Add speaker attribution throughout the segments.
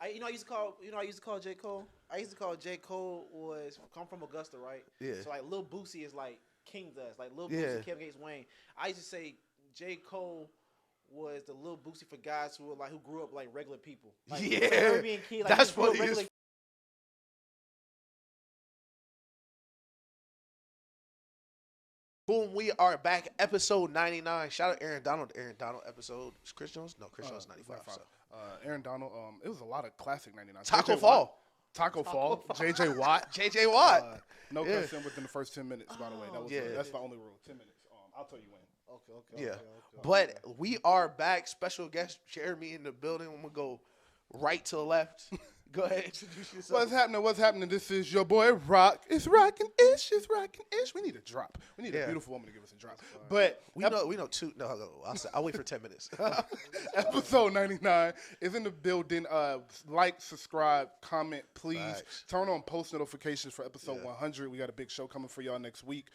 Speaker 1: I used to call J Cole. I used to call J Cole was come from Augusta, right?
Speaker 2: Yeah.
Speaker 1: So like Lil Boosie is like King does, like Lil
Speaker 2: Yeah.
Speaker 1: Boosie, Kevin Gates, Wayne. I used to say J Cole was the Lil Boosie for guys who grew up like regular people. Like,
Speaker 2: Yeah.
Speaker 1: like Caribbean kid, like,
Speaker 2: That's
Speaker 1: who grew up
Speaker 2: funny as
Speaker 1: regular.
Speaker 2: Boom, we are back. Episode 99. Shout out Aaron Donald. Aaron Donald episode. Is Chris Jones? No, Chris Jones 95. So.
Speaker 3: Aaron Donald. It was a lot of classic 99.
Speaker 2: Taco Fall.
Speaker 3: Taco Fall. JJ Watt.
Speaker 2: JJ Watt.
Speaker 3: No cussing within the first 10 minutes, by the way. That was that's the only rule. 10 minutes. I'll tell you when.
Speaker 1: Okay.
Speaker 2: Yeah. But we are back. Special guest Jeremy in the building. I'm going to go right to the left. Go ahead, introduce yourself.
Speaker 3: What's happening? This is your boy Rock. It's rockin' ish. We need a drop. We need a beautiful woman to give us a drop. But
Speaker 2: we know two. No, I'll wait for 10 minutes.
Speaker 3: Episode 99 is in the building. Like, subscribe, comment, please.
Speaker 2: Facts.
Speaker 3: Turn on post notifications for episode 100. We got a big show coming for y'all next week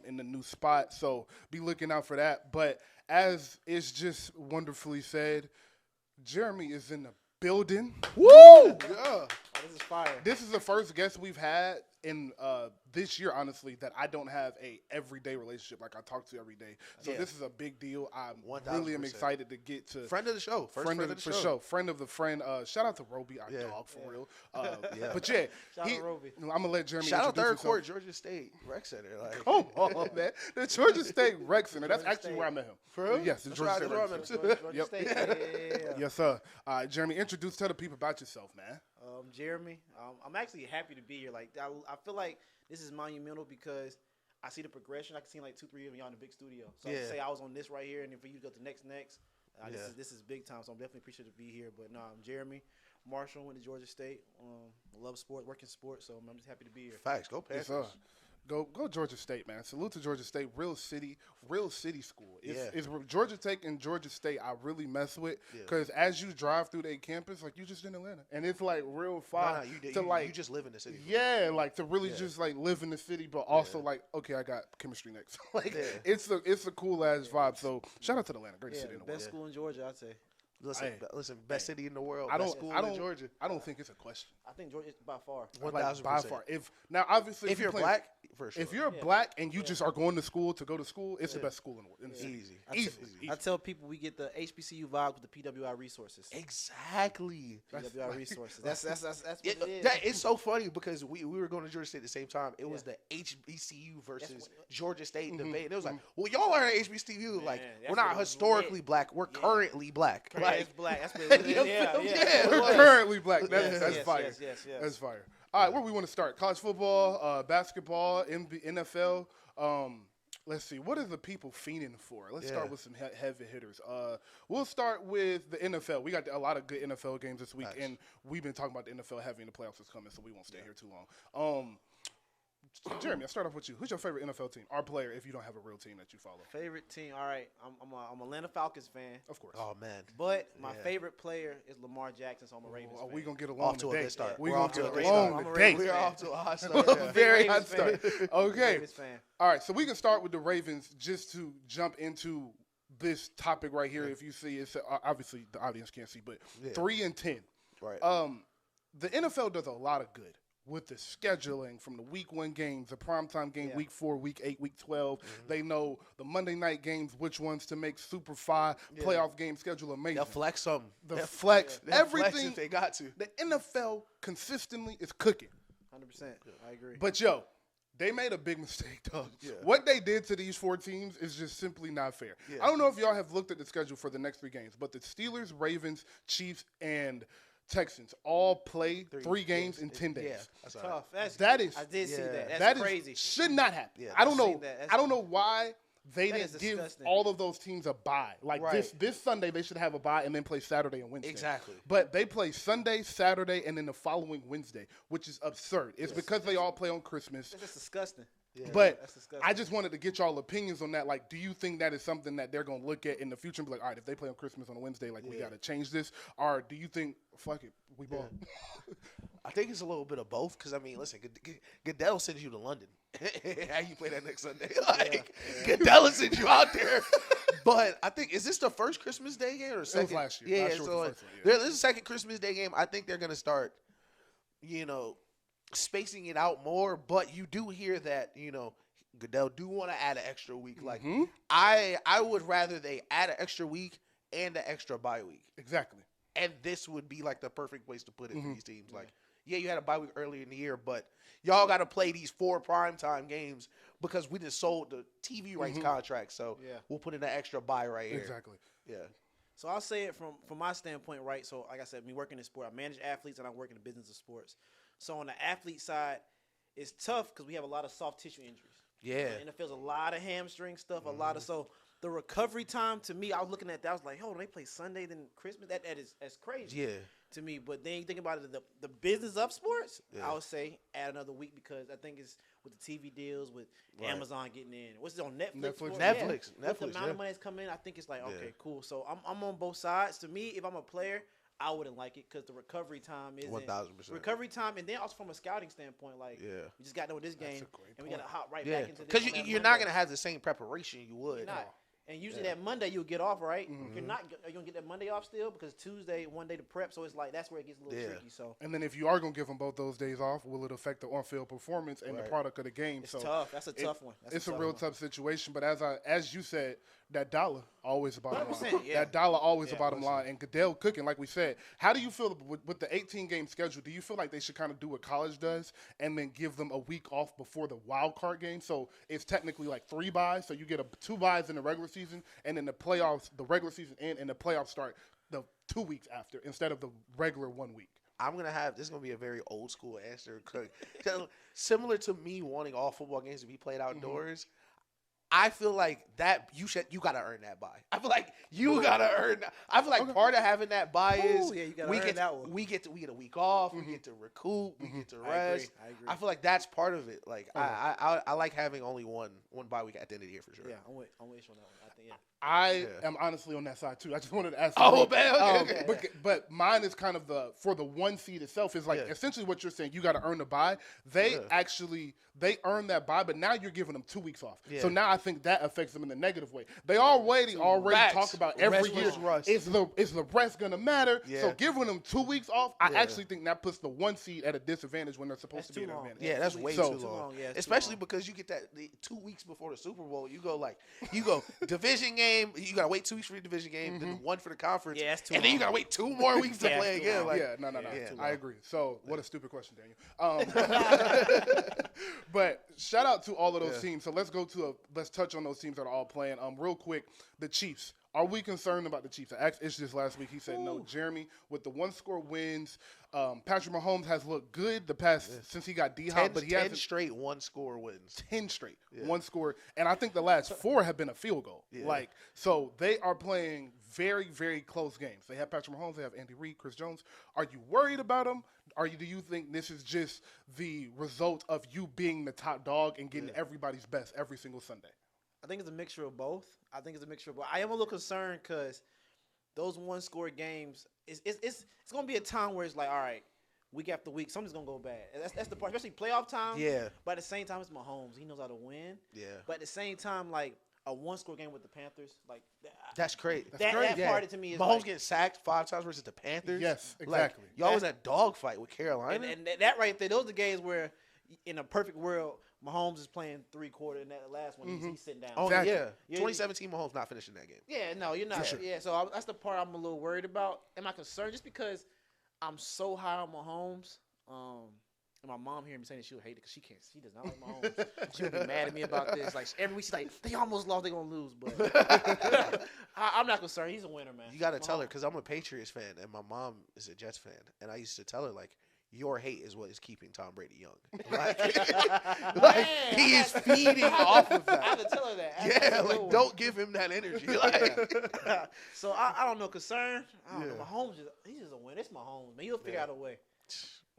Speaker 3: in the new spot. So be looking out for that. But as is just wonderfully said, Jeremy is in the building.
Speaker 2: Woo!
Speaker 3: Yeah.
Speaker 1: Oh, this is fire.
Speaker 3: This is the first guest we've had in this year, honestly, that I don't have a everyday relationship like I talk to every day. So this is a big deal. I'm
Speaker 2: 1000%.
Speaker 3: really am excited to get to
Speaker 2: Friend of the show.
Speaker 3: friend of the show. Friend of the friend. Shout out to Roby, our dog, for real. But
Speaker 1: Shout out Roby.
Speaker 3: I'm gonna let Jeremy
Speaker 2: Shout out
Speaker 3: introduce
Speaker 2: Third
Speaker 3: himself.
Speaker 2: Court, Georgia State Rec Center. Like,
Speaker 3: Come on, man. The Georgia State Rec Center. That's actually
Speaker 1: State.
Speaker 3: where I met him.
Speaker 2: For real?
Speaker 3: Yes, the
Speaker 2: That's
Speaker 3: Georgia
Speaker 2: right,
Speaker 3: State
Speaker 2: that's
Speaker 3: Rec
Speaker 2: right,
Speaker 3: Center.
Speaker 1: Georgia
Speaker 3: Yep.
Speaker 1: State. Yeah.
Speaker 3: Yes, sir. Jeremy, tell the people about yourself, man.
Speaker 1: Jeremy, I'm actually happy to be here. Like I feel like this is monumental because I see the progression. I can see like 2-3 of y'all in the big studio. So I can say I was on this right here, and then for you to go to next. This is big time. So I'm definitely appreciative to be here. But no, I'm Jeremy Marshall. Went to Georgia State. Love sports, work in sports. So I'm just happy to be here.
Speaker 2: facts. Go Panthers.
Speaker 3: Yes, sir. Go Georgia State, man. Salute to Georgia State. Real city school. It's Georgia Tech and Georgia State I really mess with because as you drive through their campus, like you just in Atlanta. And it's like real fun
Speaker 2: you just live in the city.
Speaker 3: Yeah, like to really just like live in the city, but also like, okay, I got chemistry next. Like it's a cool ass vibe. So shout out to Atlanta. Great city in the world.
Speaker 1: Best school in Georgia, I'd say.
Speaker 2: Listen, best city in the world.
Speaker 3: I
Speaker 2: best school in Georgia.
Speaker 3: I don't think it's a question.
Speaker 1: I think Georgia is by far.
Speaker 2: 1000%.
Speaker 3: By far. Obviously,
Speaker 2: If you're black, for sure.
Speaker 3: if you're black and you just are going to school, it's the best school in the world.
Speaker 2: Easy.
Speaker 3: Easily.
Speaker 1: I tell people we get the HBCU vibe with the PWI resources.
Speaker 2: Exactly.
Speaker 1: PWI resources. That's what it is.
Speaker 2: That is so funny because we were going to Georgia State at the same time. It was the HBCU versus Georgia State debate. And it was like, well, y'all are an HBCU. Like, we're not historically black. We're currently black.
Speaker 1: It's black. That's what
Speaker 3: We're currently black. That's fire.
Speaker 1: Yes.
Speaker 3: That's fire. All right, where we want to start? College football, basketball, NFL. Let's see. What are the people fiending for? Let's start with some heavy hitters. We'll start with the NFL. We got a lot of good NFL games this week, and we've been talking about the NFL heavy in the playoffs is coming, so we won't stay here too long. Jeremy, I'll start off with you. Who's your favorite NFL team? Our player, if you don't have a real team that you follow.
Speaker 1: Favorite team? All right, I'm a Atlanta Falcons fan.
Speaker 3: Of course.
Speaker 2: Oh, man.
Speaker 1: But my favorite player is Lamar Jackson, so I'm a Ravens fan.
Speaker 3: We're going to get along
Speaker 2: Off to a
Speaker 3: today.
Speaker 2: good start.
Speaker 3: We're
Speaker 2: We're
Speaker 3: going
Speaker 2: off
Speaker 3: to
Speaker 2: to
Speaker 3: get
Speaker 2: a great
Speaker 3: along
Speaker 2: start.
Speaker 3: today.
Speaker 2: We're off to a hot start.
Speaker 3: Very hot
Speaker 1: Ravens
Speaker 3: start.
Speaker 1: fan.
Speaker 3: Okay.
Speaker 1: Ravens fan.
Speaker 3: All right, so we can start with the Ravens just to jump into this topic right here. If you see, it's obviously the audience can't see, but 3-10.
Speaker 2: Right.
Speaker 3: The NFL does a lot of good with the scheduling from the week 1 games, the primetime game, week 4, week 8, week 12. They know the Monday night games, which ones to make Super 5 playoff game schedule amazing.
Speaker 2: They'll flex them.
Speaker 3: Flex,
Speaker 2: They'll
Speaker 3: everything.
Speaker 2: flex if they got to.
Speaker 3: The NFL consistently is cooking.
Speaker 1: 100%. I agree.
Speaker 3: But, they made a big mistake, dog. What they did to these 4 teams is just simply not fair. I don't know if y'all have looked at the schedule for the next 3 games, but the Steelers, Ravens, Chiefs, and Texans all play 3 games in 10 days.
Speaker 1: Yeah, that's tough. I did see that.
Speaker 3: That
Speaker 1: crazy.
Speaker 3: Should not happen.
Speaker 2: Yeah.
Speaker 3: I don't know.
Speaker 1: That.
Speaker 3: I don't know why they
Speaker 1: That
Speaker 3: didn't
Speaker 1: is
Speaker 3: give
Speaker 1: disgusting.
Speaker 3: all of those teams a bye. Like this Sunday, they should have a bye and then play Saturday and Wednesday.
Speaker 2: Exactly.
Speaker 3: But they play Sunday, Saturday, and then the following Wednesday, which is absurd. It's because they all play on Christmas.
Speaker 1: That's just disgusting.
Speaker 2: Yeah.
Speaker 3: But
Speaker 1: That's disgusting.
Speaker 3: I just wanted to get y'all opinions on that. Like, do you think that is something that they're going to look at in the future and be like, all right, if they play on Christmas on a Wednesday, like, we got to change this? Or do you think, fuck it, we ball?
Speaker 2: I think it's a little bit of both because, I mean, listen, Goodell sends you to London. How you play that next Sunday? Goodell sends you out there. But I think, is this the first Christmas Day game or second?
Speaker 3: It was last year.
Speaker 2: Yeah,
Speaker 3: Last year
Speaker 2: so
Speaker 3: was the first one, yeah.
Speaker 2: this is the second Christmas Day game. I think they're going to start, spacing it out more. But you do hear that, Goodell do want to add an extra week. Like, I would rather they add an extra week and an extra bye week.
Speaker 3: Exactly.
Speaker 2: And this would be like the perfect place to put it for these teams. Like, yeah, you had a bye week earlier in the year, but y'all got to play these 4 primetime games because we just sold the TV rights contract. So we'll put in an extra bye right here.
Speaker 3: Exactly.
Speaker 2: Yeah.
Speaker 1: So I'll say it from my standpoint, right? So like I said, me working in sport, I manage athletes and I work in the business of sports. So on the athlete side, it's tough because we have a lot of soft tissue injuries.
Speaker 2: Yeah.
Speaker 1: And it feels a lot of hamstring stuff, a lot of so the recovery time to me, I was looking at that, I was like, oh, they play Sunday then Christmas. That's crazy.
Speaker 2: Yeah.
Speaker 1: To me. But then you think about it, the business of sports, I would say add another week because I think it's with the TV deals, with Amazon getting in. What's it on Netflix?
Speaker 2: Netflix.
Speaker 1: With the amount of money that's coming in, I think it's like, okay, cool. So I'm on both sides. To me, if I'm a player, I wouldn't like it because the recovery time isn't
Speaker 2: 1,000%.
Speaker 1: recovery time, and then also from a scouting standpoint, like we just got done with this game, and we got to hop right back into this.
Speaker 2: Because you're not going to have the same preparation you would.
Speaker 1: You're not. And usually that Monday you'll get off, right? You're not. Are you gonna get that Monday off still? Because Tuesday, one day to prep, so it's like that's where it gets a little tricky. So.
Speaker 3: And then if you are gonna give them both those days off, will it affect the on-field performance and the product of the game?
Speaker 1: It's tough. That's a tough one.
Speaker 3: It's a real tough situation. But as you said, that dollar always the bottom line.
Speaker 1: Yeah.
Speaker 3: That dollar always the bottom line. And Goodell cooking, like we said. How do you feel with the 18-game schedule? Do you feel like they should kind of do what college does and then give them a week off before the wild card game? So it's technically like 3 buys. So you get 2 buys in the regular season, and then the playoffs, the regular season end, and the playoffs start the 2 weeks after instead of the regular 1 week.
Speaker 2: I'm going to have – this is going to be a very old school answer. Similar to me wanting all football games to be played outdoors, I feel like that you got to earn that bye. I feel like you got to earn that. I feel like part of having that bye is we get a week off, we get to recoup, we get to rest.
Speaker 1: I agree.
Speaker 2: I feel like that's part of it. Like I like having only one bye week at the end of the year for sure.
Speaker 1: Yeah, I'm with you on that one. I think,
Speaker 3: I am honestly on that side too. I just wanted to ask.
Speaker 2: Oh, man. Okay.
Speaker 3: But mine is kind of for the 1 seed itself is like essentially what you're saying. You got to earn the bye. They earn that bye, but now you're giving them 2 weeks off. Yeah. So now I think that affects them in a negative way. They already talk about every year. Is the rest gonna matter? Yeah. So giving them 2 weeks off, I actually think that puts the 1 seed at a disadvantage when they're supposed to be at an advantage.
Speaker 2: Yeah, that's way too long. Yeah, especially because you get that 2 weeks before the Super Bowl. You go division game. You gotta wait 2 weeks for the division game, then 1 for the conference.
Speaker 1: Yeah, that's too
Speaker 2: and
Speaker 1: long.
Speaker 2: then you gotta wait 2 more weeks to play again.
Speaker 3: No. I agree. So what a stupid question, Daniel. But shout out to all of those teams. So let's touch on those teams that are all playing. Real quick, the Chiefs. Are we concerned about the Chiefs? I asked Ish this last week. He said no. Jeremy, with the 1-score wins, Patrick Mahomes has looked good since he got D-Hop, but he has
Speaker 2: 10 straight 1-score wins.
Speaker 3: 10 straight 1-score, and I think the last 4 have been a field goal. Yeah. So they are playing very, very close games. They have Patrick Mahomes, they have Andy Reid, Chris Jones. Are you worried about them? Do you think this is just the result of you being the top dog and getting everybody's best every single Sunday?
Speaker 1: I think it's a mixture of both. I am a little concerned because those 1-score games, it's going to be a time where it's like, all right, week after week, something's going to go bad. That's the part, especially playoff time.
Speaker 2: Yeah.
Speaker 1: But at the same time, it's Mahomes. He knows how to win.
Speaker 2: Yeah.
Speaker 1: But at the same time, like, a 1-score game with the Panthers, like
Speaker 2: that's great.
Speaker 1: That part to me is
Speaker 2: Mahomes getting sacked 5 times versus the Panthers.
Speaker 3: Yes, exactly.
Speaker 2: Y'all was in a dogfight with Carolina,
Speaker 1: and that right there, those are the games where, in a perfect world, Mahomes is playing 3/4, and that last one he's sitting down.
Speaker 2: Oh exactly. Yeah, 2017 Mahomes not finishing that game.
Speaker 1: Yeah, no, you're not. Sure. Yeah, so that's the part I'm a little worried about. Am I concerned just because I'm so high on Mahomes? And my mom hearing me saying that she'll hate it because she does not like Mahomes. She'll be mad at me about this. Like every week she's like, they almost lost, they're gonna lose, but I'm not concerned. He's a winner, man.
Speaker 2: You gotta tell her because I'm a Patriots fan and my mom is a Jets fan, and I used to tell her like, your hate is what is keeping Tom Brady young. He is feeding off of that.
Speaker 1: I have to tell her that.
Speaker 2: Yeah, don't give him that energy.
Speaker 1: So I don't know. Concern? I don't know. Mahomes, he's just a winner. It's Mahomes, man. He'll figure out a way.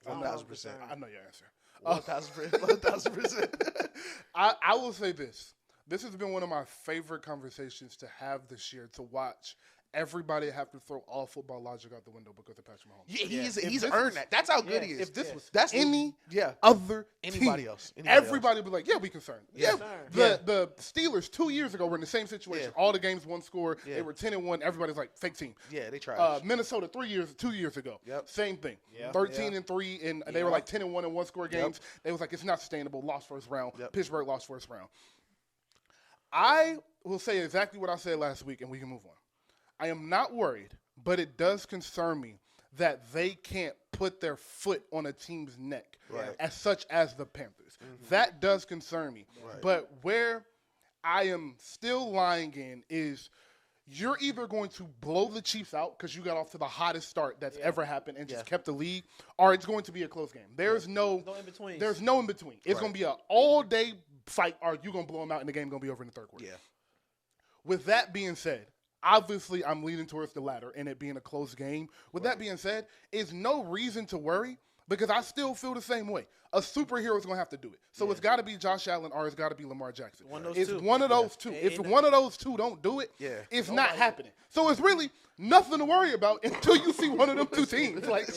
Speaker 2: 1,000%.
Speaker 3: I know your answer.
Speaker 2: 1,000%.
Speaker 3: I will say this. This has been one of my favorite conversations to have this year, to watch everybody have to throw all football logic out the window because of Patrick Mahomes.
Speaker 2: Yeah, he's earned that. That's how good he is.
Speaker 3: If this was
Speaker 2: That's
Speaker 3: other
Speaker 2: anybody
Speaker 3: team,
Speaker 2: else,
Speaker 3: everybody would be like, yeah, we concerned.
Speaker 1: Yeah.
Speaker 3: The Steelers 2 years ago were in the same situation.
Speaker 2: Yeah.
Speaker 3: All the games, one score.
Speaker 2: Yeah.
Speaker 3: They were 10-1. Everybody's like, fake team.
Speaker 2: Yeah, they tried.
Speaker 3: Minnesota 2 years ago.
Speaker 2: Yep.
Speaker 3: Same thing.
Speaker 1: Yeah.
Speaker 3: 13-3, and they were like 10-1 in one score games. They was like, it's not sustainable. Lost first round.
Speaker 2: Yep.
Speaker 3: Pittsburgh lost first round. I will say exactly what I said last week, and we can move on. I am not worried, but it does concern me that they can't put their foot on a team's neck, as such as the Panthers. Mm-hmm. That does concern me. Right. But where I am still lying in is you're either going to blow the Chiefs out because you got off to the hottest start that's ever happened and just kept the lead, or it's going to be a close game. There's no in between. There's no in between. It's going to be an all-day fight, or you're going to blow them out, and the game going to be over in the third quarter. Yeah. With that being said, obviously I'm leaning towards the latter and it being a close game. With that being said, it's no reason to worry because I still feel the same way. A superhero is going to have to do it. So it's got to be Josh Allen or it's got to be Lamar Jackson. One of those two. If one of those two don't do it, it's not happening. So it's really nothing to worry about until you see one of them two teams. Like,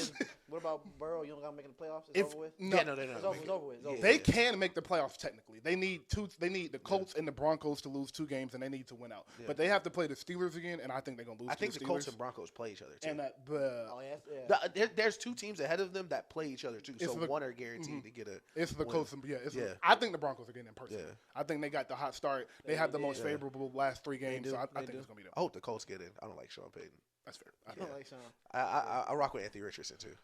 Speaker 1: what about Burrow? You don't got to make it the playoffs? It's over with?
Speaker 3: No,
Speaker 1: it's over with.
Speaker 3: They can make the playoffs technically. They need the Colts and the Broncos to lose 2 games, and they need to win out. Yeah. But they have to play the Steelers again, and I think they're going to lose.
Speaker 2: I think the
Speaker 3: Steelers.
Speaker 2: Colts and Broncos play each other too.
Speaker 3: And
Speaker 2: there's 2 teams ahead of them that play each other too. So one are guaranteed to get a.
Speaker 3: It's the Colts and I think the Broncos are getting in person. Yeah. I think they got the hot start. They have the most favorable last 3 games. So I think it's going to be them.
Speaker 2: I hope the Colts get in. I don't like Sean Payton.
Speaker 3: That's fair.
Speaker 1: I don't like Sean.
Speaker 2: I rock with Anthony Richardson too.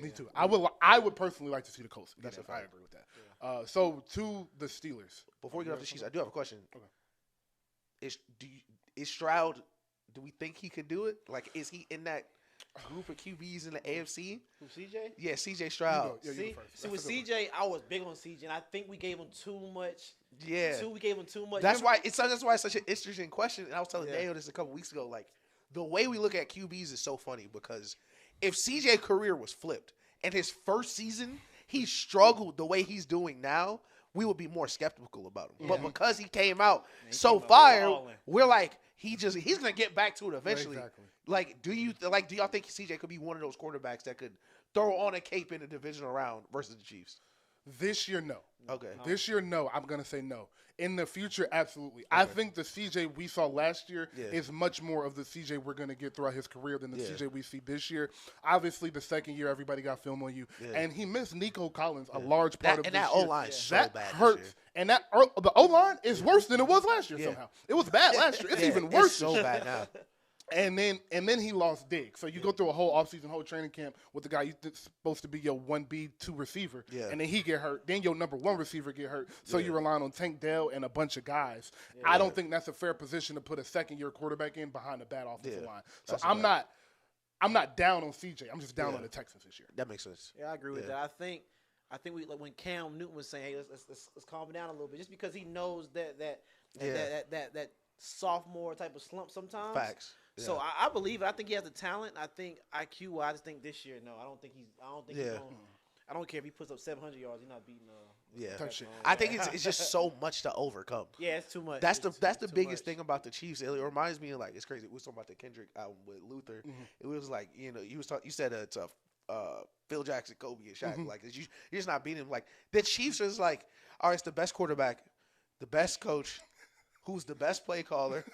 Speaker 3: Me too. I would personally like to see the Colts. I agree with that. Yeah. So to the Steelers.
Speaker 2: Before we get off the Chiefs, I do have a question. Okay. Is Stroud? Do we think he could do it? Like, is he in that group of QBs in the AFC?
Speaker 1: Who, CJ?
Speaker 2: Yeah, CJ Stroud.
Speaker 1: See, with CJ, I was big on CJ, and I think we gave him too much.
Speaker 2: Yeah.
Speaker 1: We gave him too much.
Speaker 2: That's why it's such an interesting question. And I was telling Daniel this a couple weeks ago. Like, the way we look at QBs is so funny because if CJ's career was flipped and his first season he struggled the way he's doing now, we would be more skeptical about him. Yeah. But because he came out fire, we're like, he's gonna get back to it eventually. Exactly. Like, do y'all think CJ could be one of those quarterbacks that could throw on a cape in a divisional round versus the Chiefs?
Speaker 3: This year, no.
Speaker 2: Okay.
Speaker 3: This year, no. I'm gonna say no. In the future, absolutely. Okay. I think the CJ we saw last year is much more of the CJ we're going to get throughout his career than the CJ we see this year. Obviously, the second year, everybody got film on you. Yeah. And he missed Nico Collins a large part of this year.
Speaker 2: And that O-line is so bad
Speaker 3: hurts. And the O-line is worse than it was last year somehow. It was bad last year. It's even worse.
Speaker 2: It's so bad now.
Speaker 3: And then he lost Diggs. So you go through a whole offseason, whole training camp with the guy you're supposed to be your 1B, 2 receiver. Yeah. And then he get hurt. Then your number 1 receiver get hurt. So you're relying on Tank Dell and a bunch of guys. Yeah. I don't think that's a fair position to put a second-year quarterback in behind a bad offensive line. So I'm not down on CJ. I'm just down on the Texans this year.
Speaker 2: That makes sense.
Speaker 1: Yeah, I agree with that. I think we, like when Cam Newton was saying, "Hey, let's calm down a little bit," just because he knows that sophomore type of slump sometimes.
Speaker 2: Facts. Yeah.
Speaker 1: So I believe it. I think he has the talent. I think IQ. I just think this year, no. I don't think he's going. I don't care if he puts up 700 yards. He's not beating.
Speaker 2: I think it's just so much to overcome.
Speaker 1: Yeah, it's too much.
Speaker 2: That's the biggest thing about the Chiefs. It reminds me of, like, it's crazy. We was talking about the Kendrick album with Luther. Mm-hmm. It was like, you said it's Phil Jackson, Kobe, and Shaq. Mm-hmm. Like, you're just not beating him. Like, the Chiefs is like, all right, it's the best quarterback, the best coach, who's the best play caller,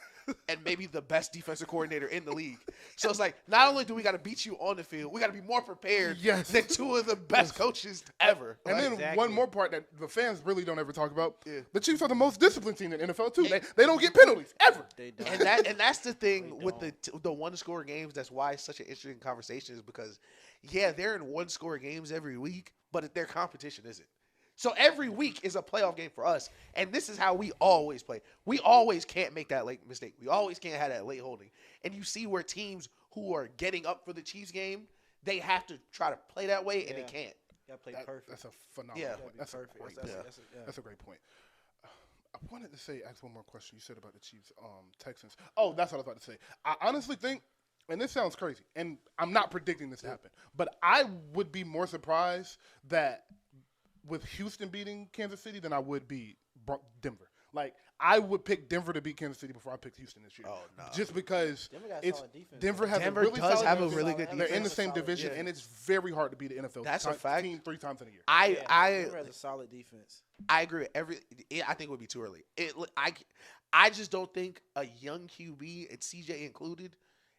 Speaker 2: and maybe the best defensive coordinator in the league. So it's like, not only do we got to beat you on the field, we got to be more prepared than 2 of the best coaches ever.
Speaker 3: And then one more part that the fans really don't ever talk about. Yeah. The Chiefs are the most disciplined team in the NFL, too. They don't get penalties, ever.
Speaker 1: They don't.
Speaker 2: And that's the thing with the one-score games. That's why it's such an interesting conversation is because, they're in one-score games every week, but their competition isn't. So every week is a playoff game for us, and this is how we always play. We always can't make that late mistake. We always can't have that late holding. And you see where teams who are getting up for the Chiefs game, they have to try to play that way, and they can't.
Speaker 1: You got to play perfect.
Speaker 3: That's a phenomenal point. That's perfect. That's a great point. I wanted to ask one more question. You said about the Chiefs, Texans. Oh, that's what I was about to say. I honestly think, and this sounds crazy, and I'm not predicting this to happen, but I would be more surprised that with Houston beating Kansas City than I would be Denver. Like, I would pick Denver to beat Kansas City before I picked Houston this year.
Speaker 2: Oh, no.
Speaker 3: Just because
Speaker 1: Denver got
Speaker 3: it's
Speaker 1: solid defense.
Speaker 3: Denver has
Speaker 2: Denver
Speaker 3: a really
Speaker 2: does
Speaker 3: solid
Speaker 2: have a
Speaker 3: defense.
Speaker 2: really good
Speaker 3: They're in the
Speaker 2: defense.
Speaker 3: same division, and it's very hard to beat the NFL
Speaker 2: That's a fact.
Speaker 3: team 3 times in a year.
Speaker 1: Denver has a solid defense.
Speaker 2: I agree with I think it would be too early. I just don't think a young QB, and CJ included,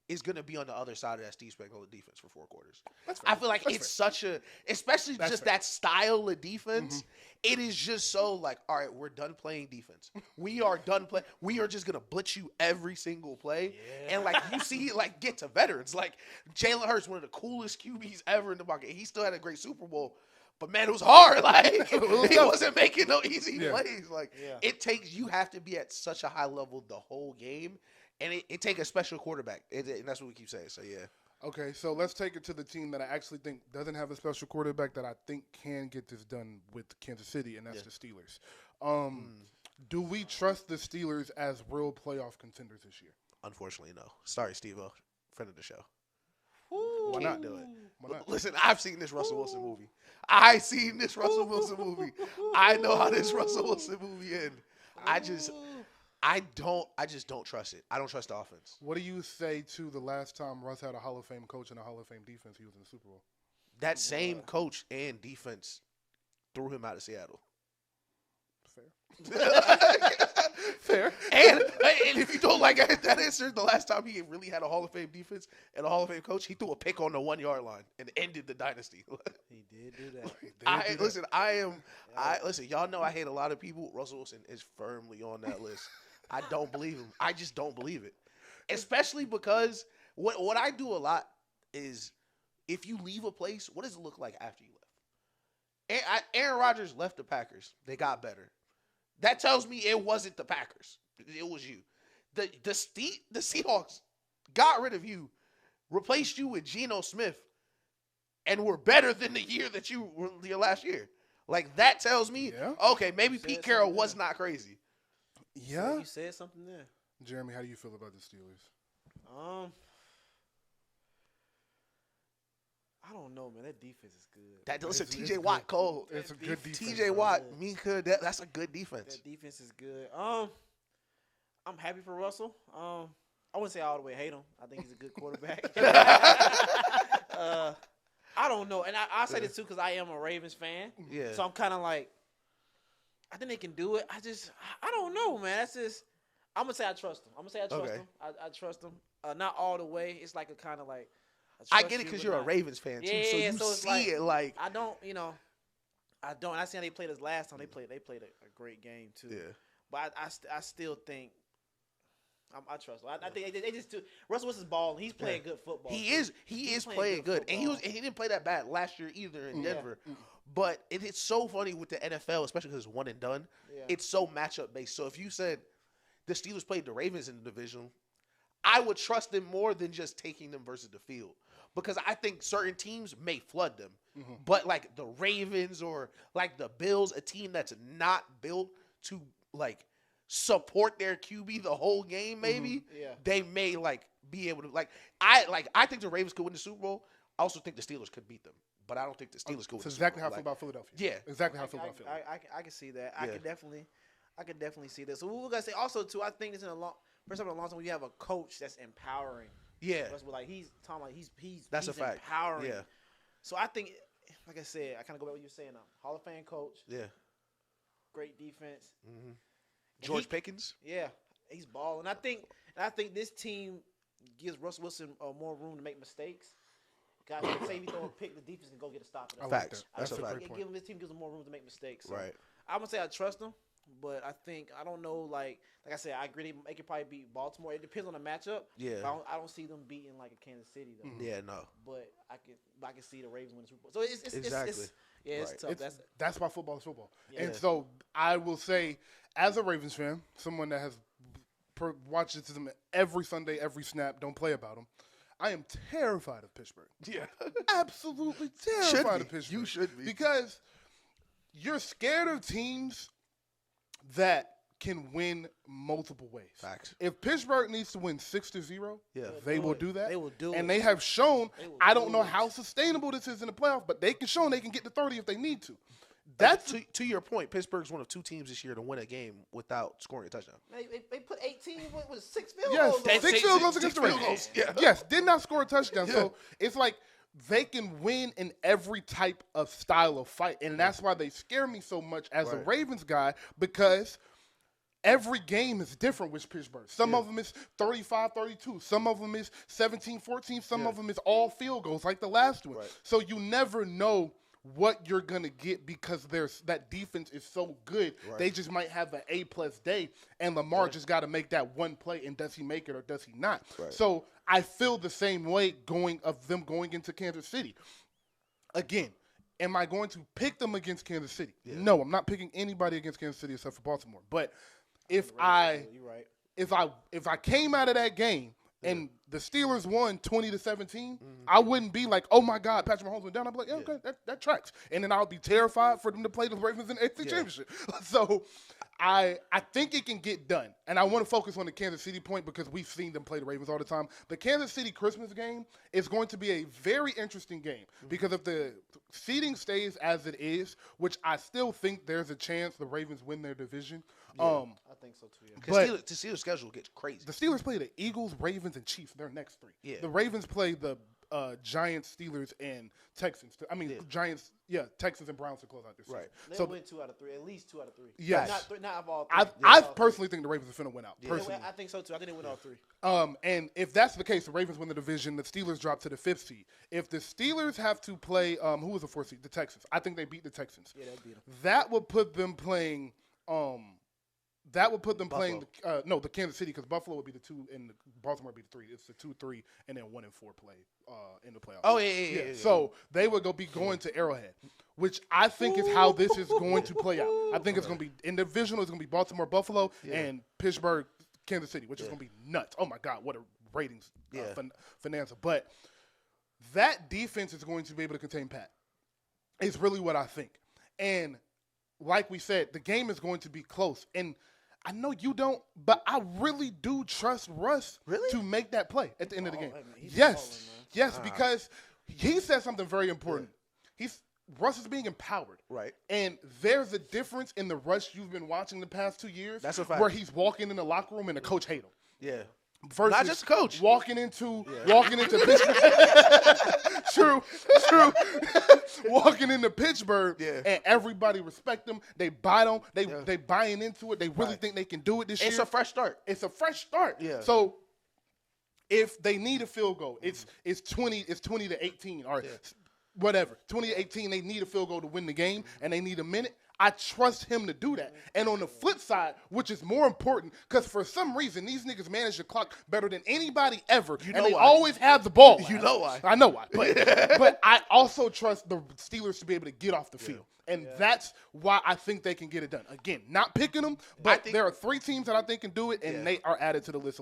Speaker 2: is going to be on the other side of that Steve Spagnuolo defense for 4 quarters. I feel like it's such a, especially just that style of defense. It is just so like, all right, we're done playing defense. We are done playing. We are just going to blitz you every single play. Yeah. And like you see, like get to veterans. Like Jalen Hurts, one of the coolest QBs ever in the market. He still had a great Super Bowl. But man, it was hard. Like he wasn't making no easy plays. Like it takes, you have to be at such a high level the whole game. And it takes a special quarterback, and that's what we keep saying. So, yeah.
Speaker 3: Okay, so let's take it to the team that I actually think doesn't have a special quarterback that I think can get this done with Kansas City, and that's the Steelers. Do we trust the Steelers as real playoff contenders this year?
Speaker 2: Unfortunately, no. Sorry, Steve-O, friend of the show.
Speaker 3: Why not?
Speaker 2: Do it.
Speaker 3: Why not?
Speaker 2: Listen, I've seen this Russell Wilson movie. I seen this Russell Wilson movie. I know how this Russell Wilson movie ends. I just don't trust it. I don't trust the offense.
Speaker 3: What do you say to the last time Russ had a Hall of Fame coach and a Hall of Fame defense? He was in the Super Bowl.
Speaker 2: That same coach and defense threw him out of Seattle.
Speaker 3: Fair.
Speaker 2: And if you don't like that answer, the last time he really had a Hall of Fame defense and a Hall of Fame coach, he threw a pick on the 1 yard line and ended the dynasty.
Speaker 1: He did do that.
Speaker 2: Listen, y'all know I hate a lot of people. Russell Wilson is firmly on that list. I don't believe him. I just don't believe it. Especially because what I do a lot is if you leave a place, what does it look like after you left? Aaron Rodgers left the Packers. They got better. That tells me it wasn't the Packers. It was you. The Seahawks got rid of you, replaced you with Geno Smith, and were better than the year that you were your last year. Like, that tells me, okay, maybe Pete Carroll was not crazy.
Speaker 3: Yeah.
Speaker 1: You said something there.
Speaker 3: Jeremy, how do you feel about the Steelers?
Speaker 1: I don't know, man. That defense is good.
Speaker 2: Listen, T.J. Watt cold.
Speaker 3: It's a good defense.
Speaker 2: T.J. Watt, Minka, that's a good defense.
Speaker 1: That defense is good. I'm happy for Russell. I wouldn't say I all the way hate him. I think he's a good quarterback. I don't know. And I say this, too, because I am a Ravens fan.
Speaker 2: Yeah.
Speaker 1: So I'm kind of like, I think they can do it. I don't know, man. That's just, I'm going to say I trust him. I trust him. Not all the way. It's like a kind of like,
Speaker 2: I get it because you're a Ravens fan, too.
Speaker 1: Yeah,
Speaker 2: so you see it like.
Speaker 1: I don't. I see how they played us last time. They played a great game, too. Yeah. But I still think I trust them. I think they just do. Russell Wilson's balling. He's playing good football.
Speaker 2: He is playing good. And he didn't play that bad last year either in Denver. But it's so funny with the NFL, especially because it's one and done. Yeah. It's so matchup based. So if you said the Steelers played the Ravens in the division, I would trust them more than just taking them versus the field. Because I think certain teams may flood them. Mm-hmm. But like the Ravens or like the Bills, a team that's not built to like support their QB the whole game, maybe, they may like be able to I think the Ravens could win the Super Bowl. I also think the Steelers could beat them. But I don't think the Steelers could win the Super Bowl.
Speaker 3: That's exactly how I feel about Philadelphia.
Speaker 2: Yeah.
Speaker 3: Exactly how I feel about Philly.
Speaker 1: I can see that. I can definitely see this. So we're gonna say also too, I think it's first time in a long time we have a coach that's empowering.
Speaker 2: Yeah.
Speaker 1: That's what he's talking about.
Speaker 2: That's
Speaker 1: he's
Speaker 2: a fact.
Speaker 1: Empowering.
Speaker 2: Yeah.
Speaker 1: So I think, like I said, I kind of go back to what you were saying. Hall of Fame coach.
Speaker 2: Yeah.
Speaker 1: Great defense.
Speaker 2: Mm-hmm. George Pickens.
Speaker 1: Yeah, he's balling. I think this team gives Russell Wilson more room to make mistakes. Guys, say if you throw a pick, the defense can go get a stop.
Speaker 2: Facts. That's a fact.
Speaker 1: This team gives him more room to make mistakes. So
Speaker 2: right.
Speaker 1: I'm gonna say I trust him. But I don't know, like I said, I agree they could probably beat Baltimore. It depends on the matchup. Yeah. I don't see them beating like a Kansas City though.
Speaker 2: Mm-hmm. Yeah, no.
Speaker 1: But I can see the Ravens win the Super Bowl. So it's
Speaker 2: exactly.
Speaker 1: It's tough.
Speaker 3: That's why football is football.
Speaker 1: Yeah.
Speaker 3: And so I will say, as a Ravens fan, someone that has watches them every Sunday, every snap, don't play about them. I am terrified of Pittsburgh.
Speaker 2: Yeah.
Speaker 3: Absolutely terrified of Pittsburgh.
Speaker 2: You should be.
Speaker 3: Because you're scared of teams that can win multiple ways.
Speaker 2: Facts.
Speaker 3: If Pittsburgh needs to win 6-0, they will do that.
Speaker 1: They will do it.
Speaker 3: And they have shown, I don't know how sustainable this is in the playoffs, but they can show they can get to 30 if they need to.
Speaker 2: That's to your point. Pittsburgh's one of 2 teams this year to win a game without scoring a touchdown.
Speaker 1: They put 18 with 6 field
Speaker 3: Yes,
Speaker 1: goals.
Speaker 3: 6 field goals against the
Speaker 2: field
Speaker 3: Ravens.
Speaker 2: goals. Yeah.
Speaker 3: Yes, did not score a touchdown.
Speaker 2: Yeah.
Speaker 3: So it's like they can win in every type of style of fight, and that's why they scare me so much as a Ravens guy, because every game is different with Pittsburgh. Some of them is 35-32. Some of them is 17-14. Some of them is all field goals like the last one.
Speaker 2: Right.
Speaker 3: So you never know what you're going to get because that defense is so good.
Speaker 2: Right.
Speaker 3: They just might have an A-plus day, and Lamar just got to make that one play, and does he make it or does he not?
Speaker 2: Right.
Speaker 3: So I feel the same way of them going into Kansas City. Again, am I going to pick them against Kansas City? Yeah. No, I'm not picking anybody against Kansas City except for Baltimore. But if I came out of that game and the Steelers won 20-17, I wouldn't be like, oh my God, Patrick Mahomes went down. I'd be like, yeah, okay, that tracks. And then I would be terrified for them to play the Ravens in the AFC Championship. So I think it can get done. And I want to focus on the Kansas City point because we've seen them play the Ravens all the time. The Kansas City Christmas game is going to be a very interesting game because if the seeding stays as it is, which I still think there's a chance the Ravens win their division.
Speaker 1: I think so too. Yeah.
Speaker 2: But the Steelers' schedule gets crazy.
Speaker 3: The Steelers play the Eagles, Ravens, and Chiefs. Their next 3.
Speaker 2: Yeah.
Speaker 3: The Ravens play the Giants, Steelers, and Texans. Giants, Texans and Browns to close out this
Speaker 1: Right.
Speaker 3: season.
Speaker 1: They win 2 out of 3, at least 2 out of 3.
Speaker 3: Yes.
Speaker 1: Not of all 3.
Speaker 3: I personally think the Ravens are finna win out.
Speaker 2: Yeah.
Speaker 3: Personally.
Speaker 1: I think so too. I think they win all 3.
Speaker 3: And if that's the case, the Ravens win the division. The Steelers drop to the 5th seed. If the Steelers have to play, who was the 4th seed? The Texans. I think they beat the Texans.
Speaker 1: Yeah, they'll beat them.
Speaker 3: That would put them playing. The Kansas City, because Buffalo would be the 2 and Baltimore would be the 3. It's the 2-3 and then 1-4 play in the playoffs.
Speaker 2: Oh yeah.
Speaker 3: So they would be going to Arrowhead, which I think is how this is going to play out. I think it's going to be in the divisional. It's going to be Baltimore, Buffalo, and Pittsburgh, Kansas City, which is going to be nuts. Oh my God, what a ratings bonanza! But that defense is going to be able to contain Pat. It's really what I think, and like we said, the game is going to be close. And I know you don't, but I really do trust Russ to make that play at the end of the game. Yes, because he said something very important. Russ is being empowered.
Speaker 2: Right.
Speaker 3: And there's a difference in the Russ you've been watching the past 2 years.
Speaker 2: That's a fact.
Speaker 3: Where he's walking in the locker room and the coach hate him.
Speaker 2: Yeah.
Speaker 3: Versus
Speaker 2: not just the coach.
Speaker 3: Walking into Pittsburgh. True. Walking into Pittsburgh and everybody respect them. They buy them. They buying into it. They really think they can do it this year.
Speaker 2: It's a fresh start.
Speaker 3: Yeah. So if they need a field goal, it's 20-18 or whatever. 20-18, they need a field goal to win the game and they need a minute. I trust him to do that. And on the flip side, which is more important, because for some reason, these niggas manage the clock better than anybody ever.
Speaker 2: You know
Speaker 3: and they
Speaker 2: why.
Speaker 3: always have the ball.
Speaker 2: You know why.
Speaker 3: I know why. But I also trust the Steelers to be able to get off the field. And that's why I think they can get it done. Again, not picking them, but there are 3 teams that I think can do it, and they are added to the list.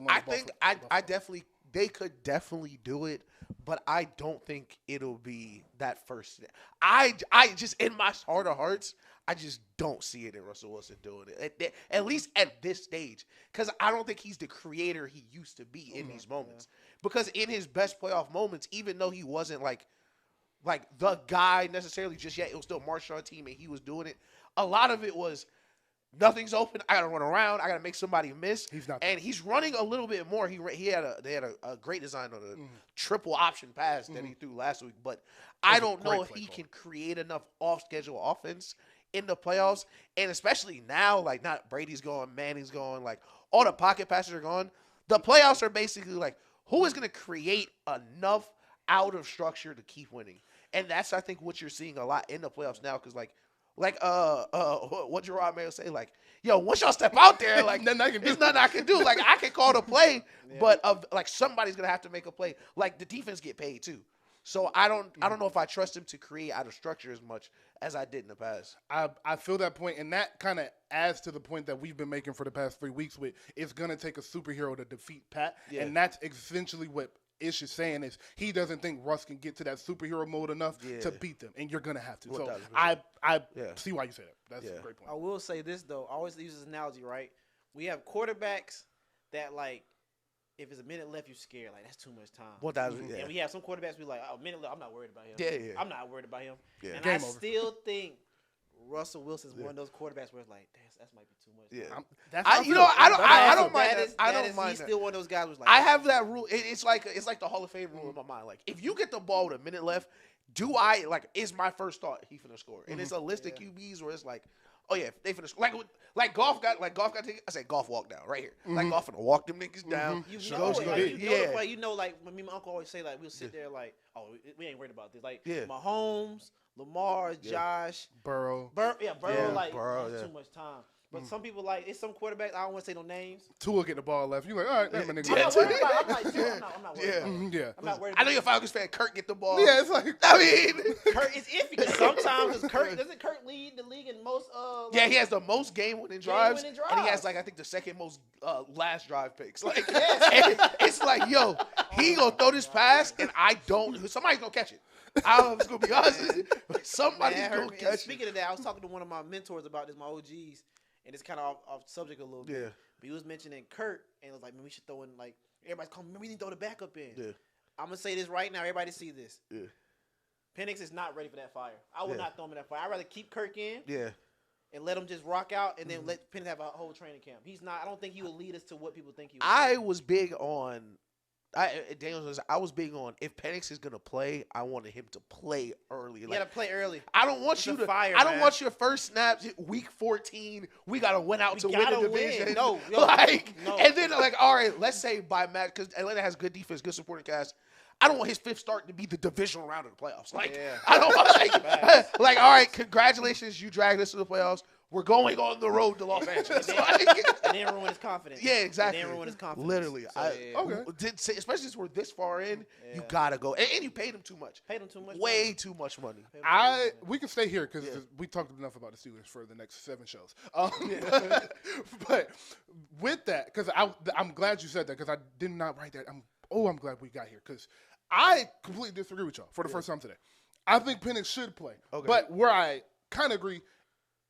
Speaker 2: They could definitely do it, but I don't think it'll be that first. I just, in my heart of hearts, I just don't see it in Russell Wilson doing it, at least at this stage, because I don't think he's the creator he used to be in these moments. Because in his best playoff moments, even though he wasn't like the guy necessarily just yet, it was still a Marshawn team and he was doing it. A lot of it was nothing's open. I got to run around. I got to make somebody miss. He's running a little bit more. They had a great design on a triple option pass that he threw last week, but I don't know if he can create enough off-schedule offense in the playoffs, and especially now, like, not Brady's going, Manning's going, like, all the pocket passes are gone. The playoffs are basically like, who is going to create enough out of structure to keep winning? And that's, I think, what you're seeing a lot in the playoffs now, because, what Gerard Mayo say, like, yo, once y'all step out there, like, there's nothing I can do. Like, I can call the play, but somebody's gonna have to make a play. Like, the defense get paid too. So I don't know if I trust him to create out of structure as much as I did in the past.
Speaker 3: I feel that point, and that kind of adds to the point that we've been making for the past 3 weeks with it's gonna take a superhero to defeat Pat, and that's essentially what Ish is saying is he doesn't think Russ can get to that superhero mode enough to beat them, and you're gonna have to. So I see why you say that. That's a great point.
Speaker 1: I will say this though. I always use this analogy, right? We have quarterbacks that, like, if it's a minute left, you're scared. Like, that's too much time. And we have some quarterbacks be like, oh, a minute left, I'm not worried about him. I'm not worried about him. And I still think Russell Wilson's one of those quarterbacks where it's like, that might be too much.
Speaker 2: Yeah, I don't mind that. I don't mind
Speaker 1: he's
Speaker 2: that.
Speaker 1: still one of those guys who's like,
Speaker 2: I have that rule. It's like the Hall of Fame rule in my mind. Like, if you get the ball with a minute left, is my first thought he finna score? And it's a list of QBs where it's like, oh yeah, they finna score. Like golf got taken. I said golf walk down right here. Like golf finna walk them niggas down.
Speaker 1: You know like when me and my uncle always say like we'll sit there like, oh, we ain't worried about this. Like Mahomes, Lamar, Josh,
Speaker 3: Burrow.
Speaker 1: Burrow, that's too much time. But some people it's some quarterbacks. I don't want to say no names.
Speaker 3: Tua get the ball left. You like, all right, that's my nigga.
Speaker 1: I'm not worried about it. I'm not worried about it. I'm not worried about it.
Speaker 2: I know you're a Falcons fan. Kirk get the ball.
Speaker 3: Yeah, it's like
Speaker 1: Kurt is iffy because sometimes doesn't Kurt lead the league in most
Speaker 2: he has the most game-winning drives, and he has I think the second most last drive picks. Like it's like, yo, he gonna throw this pass, and somebody's gonna catch it. I don't know if it's gonna be us, but somebody's gonna catch it.
Speaker 1: Speaking of that, I was talking to one of my mentors about this, my OGs. And it's kind of off subject a little bit. Yeah. But he was mentioning Kurt, and it was like, man, we should throw in, everybody's calling, man, we need to throw the backup in. Yeah. I'm going to say this right now. Everybody see this. Yeah. Penix is not ready for that fire. I would not throw him in that fire. I'd rather keep Kirk in. Yeah. And let him just rock out, and then let Penix have a whole training camp. He's not. I don't think he will lead us to what people think he will.
Speaker 2: I was big on if Penix is gonna play, I wanted him to play early.
Speaker 1: You gotta play early.
Speaker 2: I don't want you to fire. I don't want your first snaps week 14. We gotta win out to win the division.
Speaker 1: No.
Speaker 2: And then all right, let's say by match because Atlanta has good defense, good supporting cast. I don't want his fifth start to be the divisional round of the playoffs. I don't want all right, congratulations, you dragged us to the playoffs. We're going on the road to Los Angeles.
Speaker 1: And then ruin his confidence.
Speaker 2: Yeah, exactly.
Speaker 1: And then ruin his confidence.
Speaker 2: Literally. Especially since we're this far in, you gotta go. And you paid him too much. Way too much money.
Speaker 3: We can stay here because we talked enough about the Steelers for the next 7 shows. But with that, because I'm glad you said that because I did not write that. I'm glad we got here because I completely disagree with y'all for the first time today. I think Penix should play. Okay. But where I kind of agree,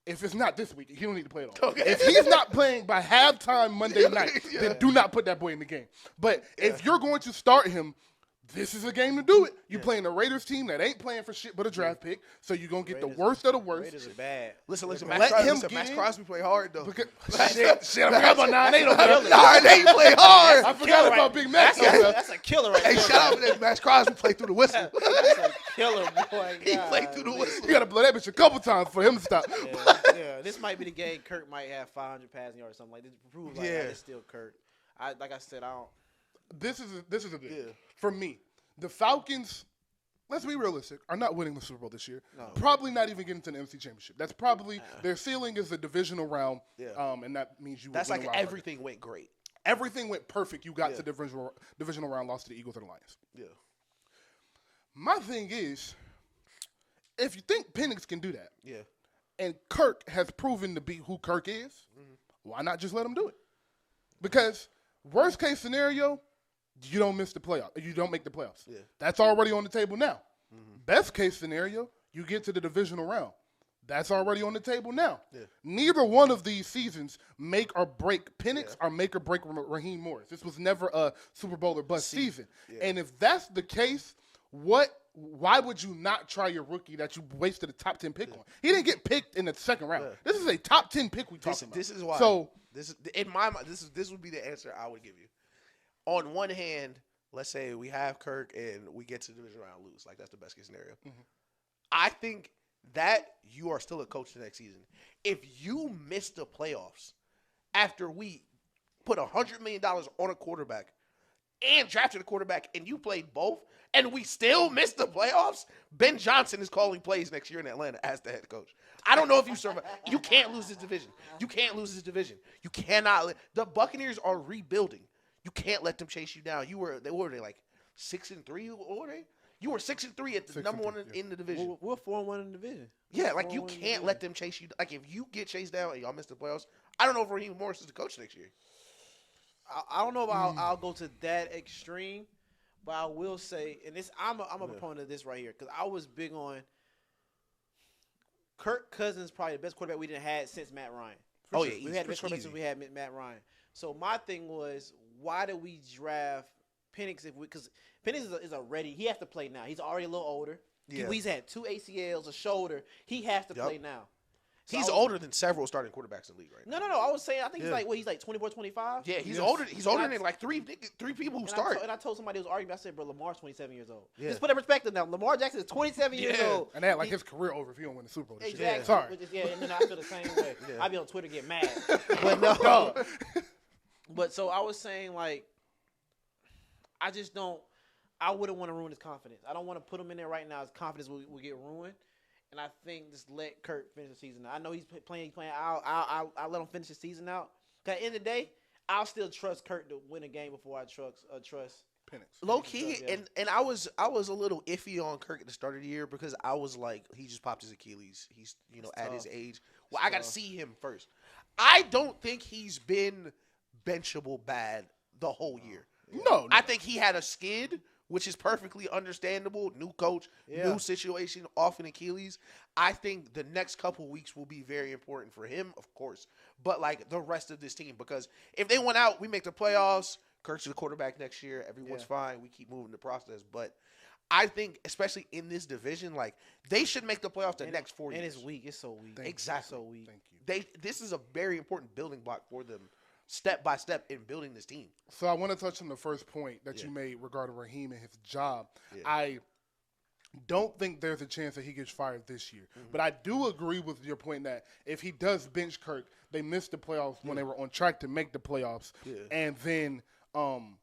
Speaker 3: if it's not this week, he don't need to play at all. Okay. If he's not playing by halftime Monday night, then do not put that boy in the game. But if you're going to start him, this is a game to do it. You're playing the Raiders team that ain't playing for shit but a draft pick, so you're going to get the worst of the worst.
Speaker 1: Raiders are bad.
Speaker 2: Listen, Max Crosby play hard, though.
Speaker 3: Shit, I forgot about 9-8 on that.
Speaker 2: Nah, they play hard.
Speaker 3: I forgot about Big Max.
Speaker 1: That's a killer right there.
Speaker 2: Hey, shout out to that Max Crosby play through the whistle.
Speaker 1: That's a killer, boy.
Speaker 2: He played through the whistle.
Speaker 3: You got to blow that bitch a couple times for him to stop.
Speaker 1: Yeah, this might be the game Kurt might have 500 passing yards or something like this. To prove it's still Kurt. Like I said, I don't.
Speaker 3: This is a big for me. The Falcons, let's be realistic, are not winning the Super Bowl this year. No. Probably not even getting to the NFC Championship. That's probably their ceiling is the divisional round, and that means you.
Speaker 2: That's like everything went great.
Speaker 3: Everything went perfect. You got to the divisional round, lost to the Eagles or the Lions.
Speaker 2: Yeah.
Speaker 3: My thing is, if you think Penix can do that, and Kirk has proven to be who Kirk is, why not just let him do it? Because worst case scenario. You don't miss the playoff. You don't make the playoffs. Yeah. That's already on the table now. Best case scenario, you get to the divisional round. That's already on the table now. Yeah. Neither one of these seasons make or break Penix or make or break Raheem Morris. This was never a Super Bowl or bust season. Yeah. And if that's the case, why would you not try your rookie that you wasted a top 10 pick on? He didn't get picked in the second round. Yeah. This is a top 10 pick we talking about.
Speaker 2: This is why. So in my mind, this would be the answer I would give you. On one hand, let's say we have Kirk and we get to the division round lose. Like, that's the best case scenario. I think that you are still a coach the next season. If you miss the playoffs after we put $100 million on a quarterback and drafted a quarterback and you played both and we still miss the playoffs, Ben Johnson is calling plays next year in Atlanta as the head coach. I don't know if you survive. You can't lose this division. You cannot. The Buccaneers are rebuilding. You can't let them chase you down. They were like 6-3. What were they? You were 6-3 at the number one in the division.
Speaker 1: We're 4-1 in the division.
Speaker 2: Yeah, like you can't let them chase you. Like if you get chased down and y'all miss the playoffs, I don't know if Raheem Morris is the coach next year.
Speaker 1: I don't know if I'll go to that extreme, but I will say, and this I'm a proponent of this right here because I was big on Kirk Cousins, probably the best quarterback we didn't had since Matt Ryan. We had the best quarterback since we had Matt Ryan. So my thing was, why did we draft Penix because Penix is a ready. He has to play now. He's already a little older. Yeah. He's had 2 ACLs, a shoulder. He has to play now. So
Speaker 2: He's older than several starting quarterbacks in the league right now.
Speaker 1: No. I was saying, I think he's like, he's like 24, 25.
Speaker 2: Yeah, he's older. He's older than like three people who start.
Speaker 1: And I told somebody who was arguing, I said, bro, Lamar's 27 years old.
Speaker 2: Yeah.
Speaker 1: Just put that in perspective now. Lamar Jackson is 27 years old.
Speaker 3: And they had like his career over if he don't win the Super Bowl.
Speaker 1: Exactly.
Speaker 3: Yeah. Sorry.
Speaker 1: And then I feel the same way.
Speaker 2: Yeah.
Speaker 1: I be on Twitter get mad. But no. But so I was saying, like, I just don't. I wouldn't want to ruin his confidence. I don't want to put him in there right now. His confidence will get ruined. And I think just let Kirk finish the season out. I know he's playing. I'll let him finish the season out. Because at the end of the day, I'll still trust Kirk to win a game before I trust
Speaker 3: Penix.
Speaker 2: Low key, and I was a little iffy on Kirk at the start of the year because I was like, he just popped his Achilles. He's at his age. Well, I got to see him first. I don't think he's been benchable bad the whole year.
Speaker 3: No.
Speaker 2: I think he had a skid, which is perfectly understandable. New coach, new situation, off an Achilles. I think the next couple weeks will be very important for him, of course, but like the rest of this team, because if they went out, we make the playoffs. Kirk's the quarterback next year. Everyone's fine. We keep moving the process, but I think, especially in this division, like they should make the playoffs the next 4 years.
Speaker 1: And it's weak. It's so weak.
Speaker 2: Exactly.
Speaker 1: So weak.
Speaker 3: Thank you.
Speaker 2: This is a very important building block for them, step by step, in building this team.
Speaker 3: So I want to touch on the first point that you made regarding Raheem and his job.
Speaker 2: Yeah.
Speaker 3: I don't think there's a chance that he gets fired this year. But I do agree with your point that if he does bench Kirk, they missed the playoffs when they were on track to make the playoffs.
Speaker 2: Yeah.
Speaker 3: And then, and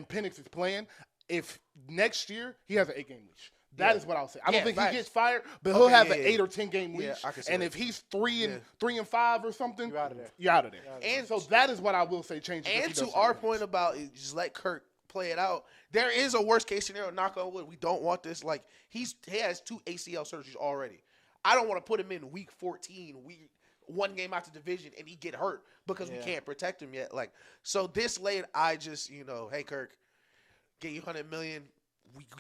Speaker 3: Penix is playing. If next year he has an 8-game leash. That is what I'll say. I don't think he gets fired, but he'll have an 8 or 10 game leash.
Speaker 2: I can see
Speaker 3: and
Speaker 2: that.
Speaker 3: if he's 3 and 5 or something,
Speaker 1: You're out of there.
Speaker 3: You're out of there.
Speaker 2: And
Speaker 3: so that is what I will say changes. if he
Speaker 2: And
Speaker 3: does
Speaker 2: to our
Speaker 3: something.
Speaker 2: point about just let Kirk play it out, there is a worst case scenario. Knock on wood. We don't want this. Like he has 2 ACL surgeries already. I don't want to put him in week 14, one game out the division, and he get hurt because we can't protect him yet. Like so, this late, I just hey Kirk, get you $100 million.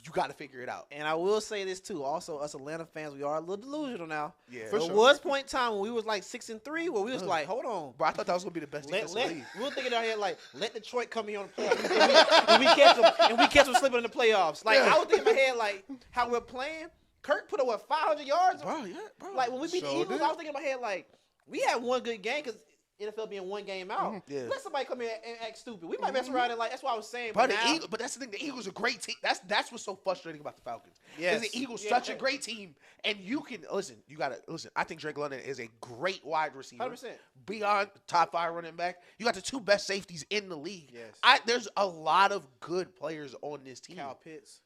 Speaker 2: You got to figure it out.
Speaker 1: And I will say this too. Also, us Atlanta fans, we are a little delusional now.
Speaker 2: Yeah,
Speaker 3: For
Speaker 1: There
Speaker 3: sure.
Speaker 1: was point in time when we was like 6-3, where we was like, hold on.
Speaker 2: Bro, I thought that was gonna be the best defense in the league.
Speaker 1: We were thinking out here like, let Detroit come here on the playoffs, and we catch them slipping in the playoffs. Like I was thinking in my head like how we're playing. Kirk put up 500 yards.
Speaker 2: Bro, bro.
Speaker 1: Like when we beat the
Speaker 3: So
Speaker 1: Eagles,
Speaker 3: did.
Speaker 1: I was thinking in my head like we had one good game because NFL being one game out.
Speaker 2: Yeah.
Speaker 1: Let somebody come here and act stupid. We might mess around and like that's what I was saying.
Speaker 2: But
Speaker 1: now,
Speaker 2: but that's the thing. The Eagles are a great team. That's what's so frustrating about the Falcons.
Speaker 1: Yes.
Speaker 2: Is the Eagles
Speaker 1: Yeah.
Speaker 2: such a great team, and you can listen. You gotta listen. I think Drake London is a great wide receiver.
Speaker 1: 100%.
Speaker 2: Beyond top 5 running back, you got the 2 best safeties in the league.
Speaker 1: Yes.
Speaker 2: There's a lot of good players on this team.
Speaker 1: Kyle Pitts.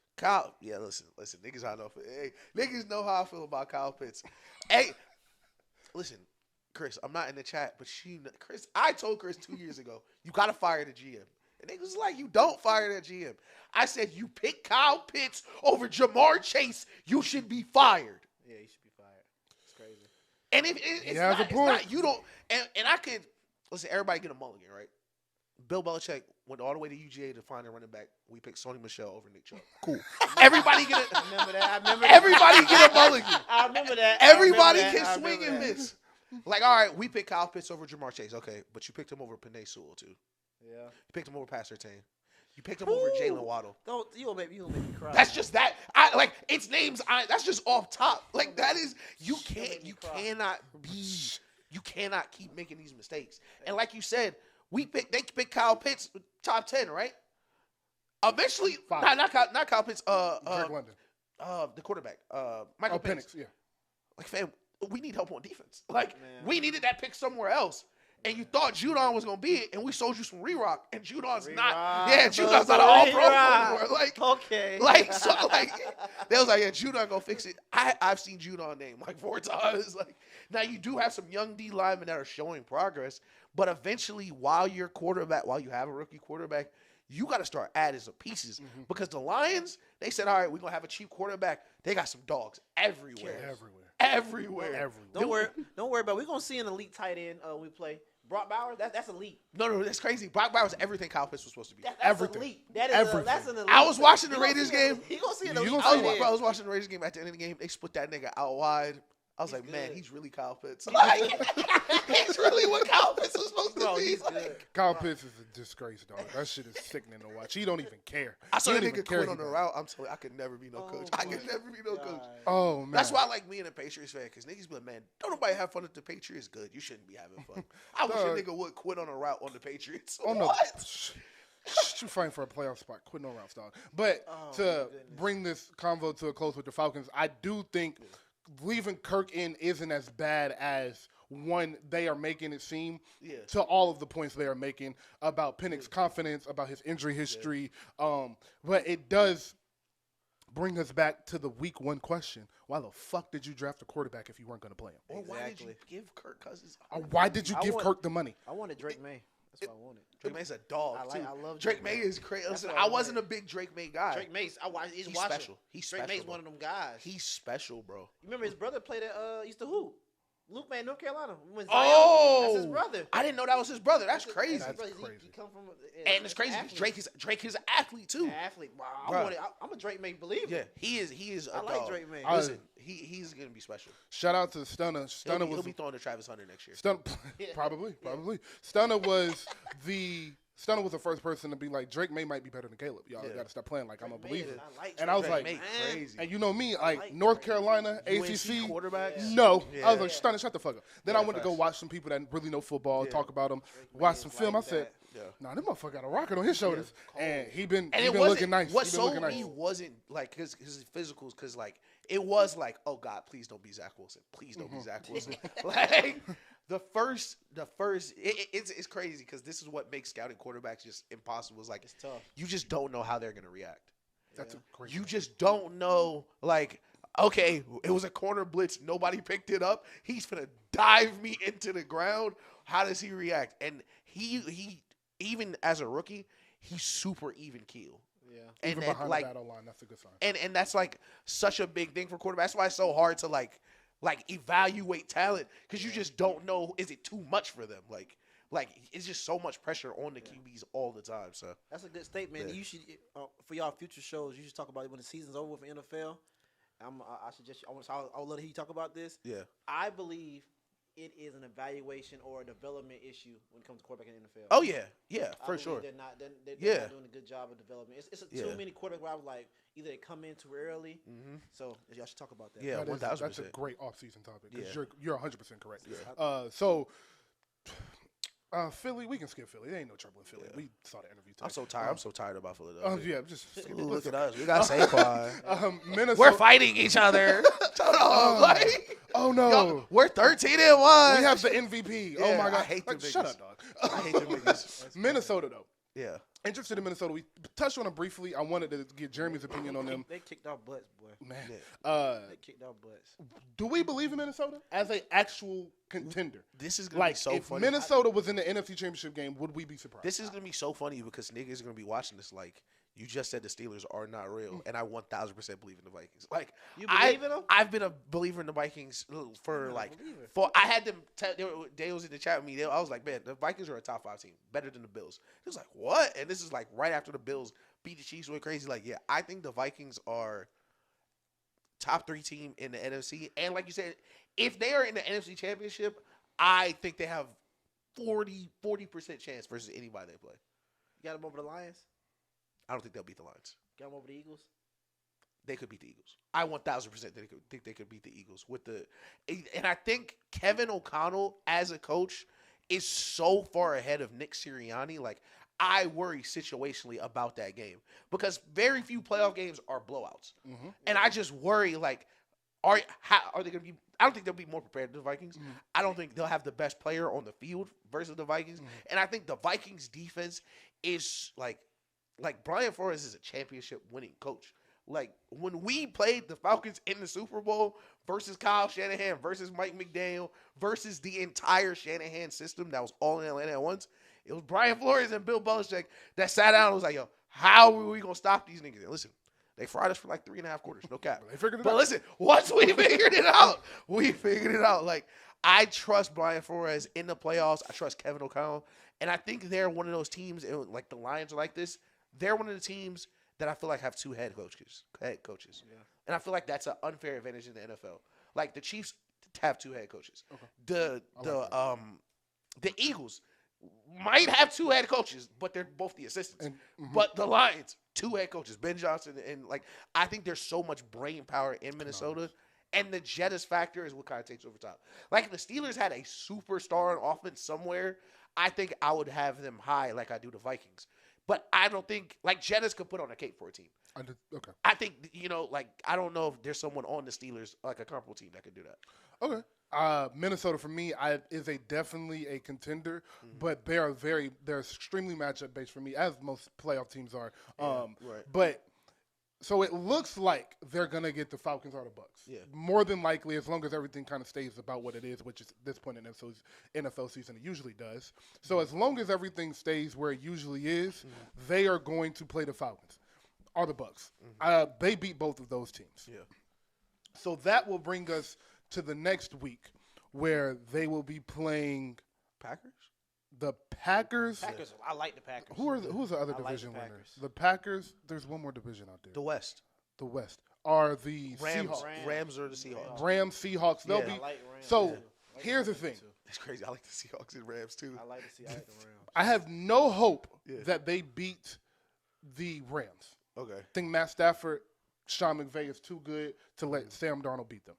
Speaker 2: Yeah, listen, niggas, I know. Hey, niggas know how I feel about Kyle Pitts. Hey, listen, Chris, I'm not in the chat, but Chris, I told Chris 2 years ago, you gotta fire the GM. And niggas was like, you don't fire that GM. I said, you pick Kyle Pitts over Jamar Chase, you should be fired.
Speaker 1: Yeah, he should be fired. It's crazy.
Speaker 2: And if it's
Speaker 3: has
Speaker 2: not,
Speaker 3: a
Speaker 2: it's
Speaker 3: point.
Speaker 2: not, you don't. And I could listen. Everybody get a mulligan, right? Bill Belichick went all the way to UGA to find a running back. We picked Sony Michel over Nick Chubb. Cool. Everybody get a.
Speaker 1: I remember that.
Speaker 2: Everybody get a mulligan.
Speaker 1: I remember that.
Speaker 2: Everybody
Speaker 1: I remember
Speaker 2: can
Speaker 1: that.
Speaker 2: swing
Speaker 1: I
Speaker 2: and
Speaker 1: remember that.
Speaker 2: miss. Like, all right, we picked Kyle Pitts over Jamar Chase. Okay, but you picked him over Penei Sewell too.
Speaker 1: Yeah.
Speaker 2: You picked him over Pat Surtain. You picked him over Jalen Waddle.
Speaker 1: You gonna make me cry.
Speaker 2: That's just that. It's names. That's just off top. Like that is you cannot keep making these mistakes. And like you said, they picked Kyle Pitts top 10, right? Eventually, not Kyle Pitts.
Speaker 3: Drake London.
Speaker 2: The quarterback, Michael Penix.
Speaker 3: Penix. Yeah.
Speaker 2: Like, fam, we need help on defense. Like,
Speaker 1: Man.
Speaker 2: we needed that pick somewhere else. And you thought Judon was gonna be it, and we sold you some re-rock, and Judon's not. Yeah, Judon's not an all-pro anymore. Like,
Speaker 1: okay.
Speaker 2: they was like, yeah, Judon gonna fix it. I've seen Judon name like 4 times. Like, now you do have some young D linemen that are showing progress, but eventually, while you have a rookie quarterback, you got to start adding some pieces because the Lions, they said, all right, we're gonna have a cheap quarterback. They got some dogs everywhere.
Speaker 1: Don't worry about it. We're gonna see an elite tight end when we play. Brock Bowers, that's elite.
Speaker 2: No, that's crazy. Brock Bowers, everything Kyle Pitts was supposed to be.
Speaker 1: That's
Speaker 3: Everything.
Speaker 1: elite. That's an elite.
Speaker 2: I was watching the Raiders game.
Speaker 1: You gonna see an
Speaker 3: You
Speaker 1: elite
Speaker 3: gonna
Speaker 1: tight
Speaker 3: see
Speaker 1: end.
Speaker 2: I was watching the Raiders game. At the end of the game, they split that nigga out wide. I was like,
Speaker 1: good.
Speaker 2: man, he's really Kyle Pitts. Like, he's really what Kyle Pitts was supposed to be.
Speaker 1: He's
Speaker 2: Like,
Speaker 1: good.
Speaker 3: Kyle Pitts is a disgrace, dog. That shit is sickening to watch. He don't even care.
Speaker 2: I saw
Speaker 3: He
Speaker 2: that
Speaker 3: don't even
Speaker 2: nigga
Speaker 3: care
Speaker 2: quit
Speaker 3: he
Speaker 2: on the
Speaker 3: bad.
Speaker 2: route. I'm telling you, I could never be no coach. I could never be no coach.
Speaker 3: Oh man,
Speaker 2: That's why I like being a Patriots fan, because niggas be like, man, don't nobody have fun if the Patriots good. You shouldn't be having fun. I wish a nigga would quit on a route on the Patriots.
Speaker 3: Oh, no.
Speaker 2: What?
Speaker 3: You fighting for a playoff spot. Quit no routes, dog. But to bring this convo to a close with the Falcons, I do think leaving Kirk in isn't as bad as one they are making it seem to all of the points they are making about Penix's confidence, about his injury history. But it does bring us back to the week one question. Why the fuck did you draft a quarterback if you weren't going to play him?
Speaker 2: Or why did you give Kirk Cousins?
Speaker 3: Or why did you give Kirk the money?
Speaker 1: I wanted Drake May. That's what I wanted.
Speaker 2: Drake May's a dog, too.
Speaker 1: I love
Speaker 2: Drake May is crazy. Listen,
Speaker 1: what
Speaker 2: I
Speaker 1: I
Speaker 2: wasn't a
Speaker 1: wanted.
Speaker 2: big Drake May guy.
Speaker 1: Drake Mays. He's
Speaker 2: special. He's
Speaker 1: Drake
Speaker 2: special,
Speaker 1: May's
Speaker 2: bro.
Speaker 1: one of them guys.
Speaker 2: He's special, bro.
Speaker 1: You remember his brother played at used to hoop. Luke May, North Carolina. When Zion,
Speaker 2: Oh,
Speaker 1: that's his brother.
Speaker 2: I didn't know that was his brother. That's crazy.
Speaker 3: That's
Speaker 1: He
Speaker 3: crazy.
Speaker 1: come from
Speaker 2: And it's crazy because Drake is an athlete too.
Speaker 1: athlete. Wow,
Speaker 2: Bruh.
Speaker 1: I'm a Drake May believer.
Speaker 2: Yeah, he is.
Speaker 1: I like Drake May.
Speaker 2: Listen, he's gonna be special.
Speaker 3: Shout out to Stunner. Stunner
Speaker 2: He'll
Speaker 3: was
Speaker 2: be throwing to Travis Hunter next year.
Speaker 3: probably. Stunner was the first person to be like, Drake May might be better than Caleb. Y'all got to stop playing like I'm a believer.
Speaker 1: I like
Speaker 3: And I was
Speaker 1: Drake
Speaker 3: like,
Speaker 1: May.
Speaker 2: crazy.
Speaker 3: and you know me, like
Speaker 1: like
Speaker 3: North
Speaker 1: Drake.
Speaker 3: Carolina,
Speaker 2: UNC
Speaker 3: ACC.
Speaker 2: quarterbacks?
Speaker 3: No.
Speaker 2: Yeah.
Speaker 3: I was like, Stunner, shut the fuck up. Then I went to go
Speaker 2: facts.
Speaker 3: watch some people that really know football,
Speaker 2: Yeah.
Speaker 3: talk about them,
Speaker 1: May
Speaker 3: watch
Speaker 1: is
Speaker 3: some film. I
Speaker 1: like
Speaker 3: said,
Speaker 1: that.
Speaker 3: nah, this motherfucker got a rocket on his shoulders. And he been
Speaker 2: And it
Speaker 3: looking
Speaker 2: wasn't
Speaker 3: nice.
Speaker 2: What
Speaker 3: He been
Speaker 2: sold
Speaker 3: looking nice.
Speaker 2: me wasn't like his physicals, because like it was like, oh God, please don't be Zach Wilson. Please don't be Zach Wilson. Like the first, it's crazy because this is what makes scouting quarterbacks just impossible. It's like
Speaker 1: It's tough.
Speaker 2: you just don't know how they're gonna react.
Speaker 3: That's a great
Speaker 2: You just don't know. Like, okay, it was a corner blitz. Nobody picked it up. He's gonna dive me into the ground. How does he react? And he even as a rookie, he's super even keel.
Speaker 1: Yeah.
Speaker 2: And
Speaker 3: Even
Speaker 2: then,
Speaker 3: behind
Speaker 2: like,
Speaker 3: the battle line, that's a good sign.
Speaker 2: and that's like such a big thing for quarterbacks. That's why it's so hard to like evaluate talent, because you just don't know, is it too much for them? Like it's just so much pressure on the QBs all the time. So
Speaker 1: That's a good statement.
Speaker 2: Yeah.
Speaker 1: You should for y'all future shows. You should talk about it when the season's over with NFL. I suggest I would love to hear you talk about this.
Speaker 2: yeah,
Speaker 1: I believe it is an evaluation or a development issue when it comes to quarterback in the NFL.
Speaker 2: oh yeah,
Speaker 1: I
Speaker 2: for
Speaker 1: believe
Speaker 2: sure.
Speaker 1: They're not
Speaker 2: Yeah.
Speaker 1: not doing a good job of development. It's
Speaker 2: Yeah.
Speaker 1: too many quarterbacks where I was like, either they come in too early. So y'all should talk about that.
Speaker 2: Yeah,
Speaker 3: That is-
Speaker 2: 1000%.
Speaker 3: That's a great off-season topic. 'Cause
Speaker 2: Yeah.
Speaker 3: you're 100% correct.
Speaker 2: Yeah.
Speaker 3: So Philly, we can skip Philly. There ain't no trouble in Philly.
Speaker 2: Yeah.
Speaker 3: We saw the interview today.
Speaker 2: I'm so tired. I'm so tired about Philadelphia.
Speaker 3: Yeah, just skip it.
Speaker 2: Ooh, look at us. We got Saquon.
Speaker 3: Minnesota.
Speaker 2: We're fighting each other. Shut up. Like,
Speaker 3: Oh no.
Speaker 2: y'all, we're 13-1.
Speaker 3: We have the MVP. Oh
Speaker 2: Yeah,
Speaker 3: my god.
Speaker 2: I hate the
Speaker 3: Like, shut
Speaker 2: Vegas.
Speaker 3: up, dog.
Speaker 2: I hate the Vegas.
Speaker 3: Minnesota though.
Speaker 2: Yeah.
Speaker 3: Interested in Minnesota. We touched on it briefly. I wanted to get Jeremy's opinion on them.
Speaker 1: They kicked our butts, boy.
Speaker 3: Man.
Speaker 2: Yeah.
Speaker 1: They kicked our butts.
Speaker 3: Do we believe in Minnesota as an actual contender?
Speaker 2: This is gonna
Speaker 3: Like,
Speaker 2: be so
Speaker 3: if
Speaker 2: funny.
Speaker 3: Minnesota was in the NFC Championship game, would we be surprised?
Speaker 2: This is gonna be so funny because niggas are gonna be watching this like, you just said the Steelers are not real, and I 1000% believe in the Vikings. Like,
Speaker 1: You believe in them?
Speaker 2: I've been a believer in the Vikings for like, I had them. They was in the chat with me. I was like, man, the Vikings are a top 5 team, better than the Bills. It was like, what? And this is like right after the Bills beat the Chiefs, went crazy. Like, yeah, I think the Vikings are top 3 team in the NFC, and like you said, if they are in the NFC Championship, I think they have 40% chance versus anybody they play.
Speaker 1: You got them over the Lions?
Speaker 2: I don't think they'll beat the Lions.
Speaker 1: Got them over the Eagles?
Speaker 2: They could beat the Eagles. I 1000% think they could beat the Eagles and I think Kevin O'Connell as a coach is so far ahead of Nick Sirianni. Like, I worry situationally about that game because very few playoff games are blowouts, and I just worry like, are they going to be? I don't think they'll be more prepared than the Vikings. I don't think they'll have the best player on the field versus the Vikings, and I think the Vikings defense is like Brian Flores is a championship winning coach. Like, when we played the Falcons in the Super Bowl versus Kyle Shanahan versus Mike McDaniel versus the entire Shanahan system that was all in Atlanta at once, it was Brian Flores and Bill Belichick that sat down and was like, yo, how are we going to stop these niggas? And listen, they fried us for like 3.5 quarters, no cap.
Speaker 3: They figured it
Speaker 2: But
Speaker 3: out.
Speaker 2: listen, once we figured it out, Like, I trust Brian Flores in the playoffs. I trust Kevin O'Connell. And I think they're one of those teams, and like the Lions are like this, they're one of the teams that I feel like have 2 head coaches. Yeah. And I feel like that's an unfair advantage in the NFL. Like, the Chiefs, have 2 head coaches.
Speaker 3: Okay.
Speaker 2: The Eagles might have 2 head coaches, but they're both the assistants. But the Lions, 2 head coaches, Ben Johnson, and like I think there's so much brain power in Minnesota. And the Jettis factor is what kind of takes over top. Like if the Steelers had a superstar on offense somewhere, I think I would have them high like I do the Vikings. But I don't think like Jettis could put on a cape for a team.
Speaker 3: Okay.
Speaker 2: I think like I don't know if there's someone on the Steelers like a comparable team that could do that.
Speaker 3: Okay. Minnesota for me is definitely a contender, but they're extremely matchup based for me, as most playoff teams are.
Speaker 2: Right.
Speaker 3: But so it looks like they're gonna get the Falcons or the Bucks.
Speaker 2: Yeah.
Speaker 3: More than likely, as long as everything kind of stays about what it is, which is at this point in NFL season it usually does. So as long as everything stays where it usually is, they are going to play the Falcons or the Bucks. They beat both of those teams.
Speaker 2: Yeah.
Speaker 3: So that will bring us to the next week, where they will be playing
Speaker 2: Packers.
Speaker 3: The Packers.
Speaker 1: I like the Packers.
Speaker 3: Who's the other
Speaker 1: I like
Speaker 3: division
Speaker 1: the
Speaker 3: winner?
Speaker 1: Packers.
Speaker 3: The Packers. There's one more division out there.
Speaker 2: The West.
Speaker 3: The West are the
Speaker 2: Rams.
Speaker 3: Seahawks.
Speaker 2: Rams or the Seahawks.
Speaker 3: Rams, Seahawks. They'll
Speaker 2: Yeah.
Speaker 3: be.
Speaker 1: I like Rams.
Speaker 3: So
Speaker 1: too. I like
Speaker 3: here's the
Speaker 1: Rams
Speaker 3: thing.
Speaker 1: too.
Speaker 2: It's crazy. I like the Seahawks and Rams too.
Speaker 1: I like the Rams.
Speaker 3: I have no hope
Speaker 2: Yeah.
Speaker 3: that they beat the Rams.
Speaker 2: Okay.
Speaker 3: I think Matt Stafford, Sean McVay is too good to let Sam Darnold beat them.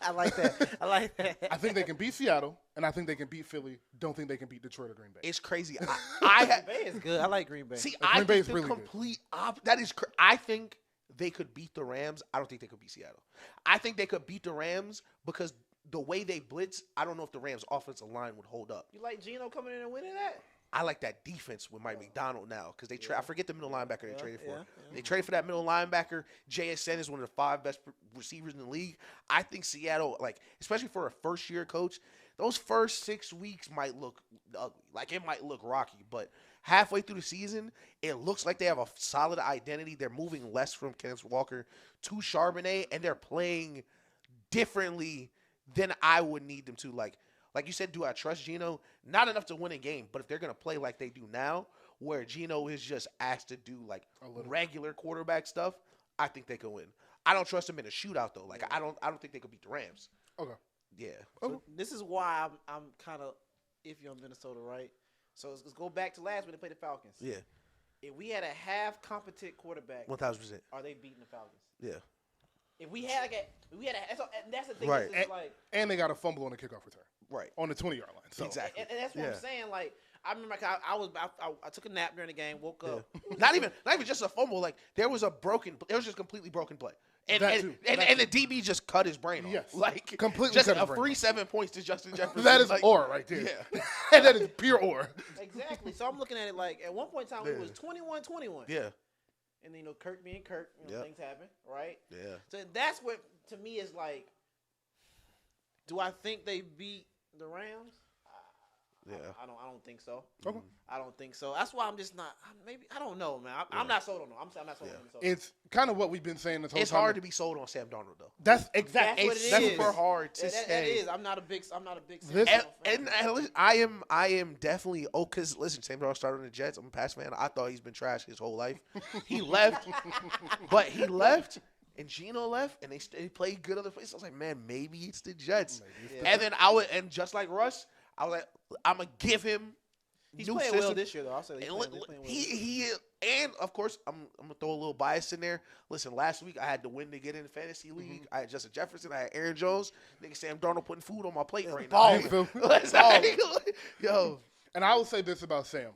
Speaker 1: I like that. I like that.
Speaker 3: I think they can beat Seattle, and I think they can beat Philly. Don't think they can beat Detroit or Green Bay.
Speaker 2: It's crazy.
Speaker 1: Green Bay is good. I like Green Bay.
Speaker 2: See,
Speaker 3: Green
Speaker 2: I
Speaker 3: Bay
Speaker 2: think
Speaker 3: is
Speaker 2: the
Speaker 3: really good.
Speaker 2: complete that is. I think they could beat the Rams. I don't think they could beat Seattle. I think they could beat the Rams because the way they blitz, I don't know if the Rams' offensive line would hold up.
Speaker 1: You like Geno coming in and winning that?
Speaker 2: I like that defense with Mike McDonald now because I forget the middle linebacker they traded for.
Speaker 1: yeah.
Speaker 2: They traded for that middle linebacker. JSN is one of the 5 best receivers in the league. I think Seattle, like especially for a first-year coach, those first 6 weeks might look ugly. Like it might look rocky, but halfway through the season, it looks like they have a solid identity. They're moving less from Kenneth Walker to Charbonnet, and they're playing differently than I would need them to. Like you said, do I trust Geno? Not enough to win a game, but if they're going to play like they do now, where Geno is just asked to do like regular quarterback stuff, I think they can win. I don't trust them in a shootout though. Like I don't think they could beat the Rams.
Speaker 3: Okay.
Speaker 2: Yeah.
Speaker 1: So this is why I'm kind of iffy on Minnesota, right? So let's go back to last when they played the Falcons.
Speaker 2: Yeah.
Speaker 1: If we had a half competent quarterback,
Speaker 2: 1,000%.
Speaker 1: are they beating the Falcons?
Speaker 2: Yeah.
Speaker 1: If we had that's the thing.
Speaker 2: Right.
Speaker 1: It's like,
Speaker 3: And they got a fumble on the kickoff return
Speaker 2: Right.
Speaker 3: on the 20-yard line. So.
Speaker 2: Exactly.
Speaker 1: and that's what I'm saying. Like I remember, I took a nap during the game, woke up.
Speaker 2: Not even just a fumble. Like there was just completely broken play. And
Speaker 3: That too.
Speaker 2: And the DB just cut his brain off.
Speaker 3: Yes.
Speaker 2: Like
Speaker 3: Completely
Speaker 2: just
Speaker 3: cut his
Speaker 2: a
Speaker 3: brain
Speaker 2: free
Speaker 3: off.
Speaker 2: 7 points to Justin Jefferson.
Speaker 3: That is
Speaker 2: like,
Speaker 3: ore right there.
Speaker 2: Yeah.
Speaker 3: And that is pure ore.
Speaker 1: Exactly. So I'm looking at it like at one point in time it was 21-21.
Speaker 2: Yeah.
Speaker 1: And then Kirk being Kirk, things happen, right?
Speaker 2: Yeah.
Speaker 1: So that's what to me is like. Do I think they beat the Rams?
Speaker 2: Yeah.
Speaker 1: I don't think so.
Speaker 3: Okay.
Speaker 1: I don't think so. That's why I'm just not. Maybe I don't know, man. I'm not sold on them. I'm not sold on Minnesota.
Speaker 3: It's kind of what we've been saying this whole
Speaker 2: It's
Speaker 3: time.
Speaker 2: hard to be sold on Sam Darnold though.
Speaker 3: That's exactly.
Speaker 1: That's what it
Speaker 3: That's
Speaker 1: is.
Speaker 2: Super hard to
Speaker 1: that
Speaker 2: say.
Speaker 1: is. I'm not a big.
Speaker 3: This-
Speaker 2: And listen, I am definitely because listen, Sam Darnold started on the Jets. I'm a Pats fan. I thought he's been trash his whole life. He left, but he left. And Geno left, and they played good other places. I was like, man, maybe it's the Jets. And then and just like Russ, I was like, I'm gonna give him.
Speaker 1: He's
Speaker 2: new
Speaker 1: playing
Speaker 2: system.
Speaker 1: well this year, though. I'll say he's playing well.
Speaker 2: He and of course I'm gonna throw a little bias in there. Listen, last week I had to win to get in the fantasy league. I had Justin Jefferson, I had Aaron Jones. Nigga Sam Darnold putting food on my plate right now. Yo,
Speaker 3: And I will say this about Sam.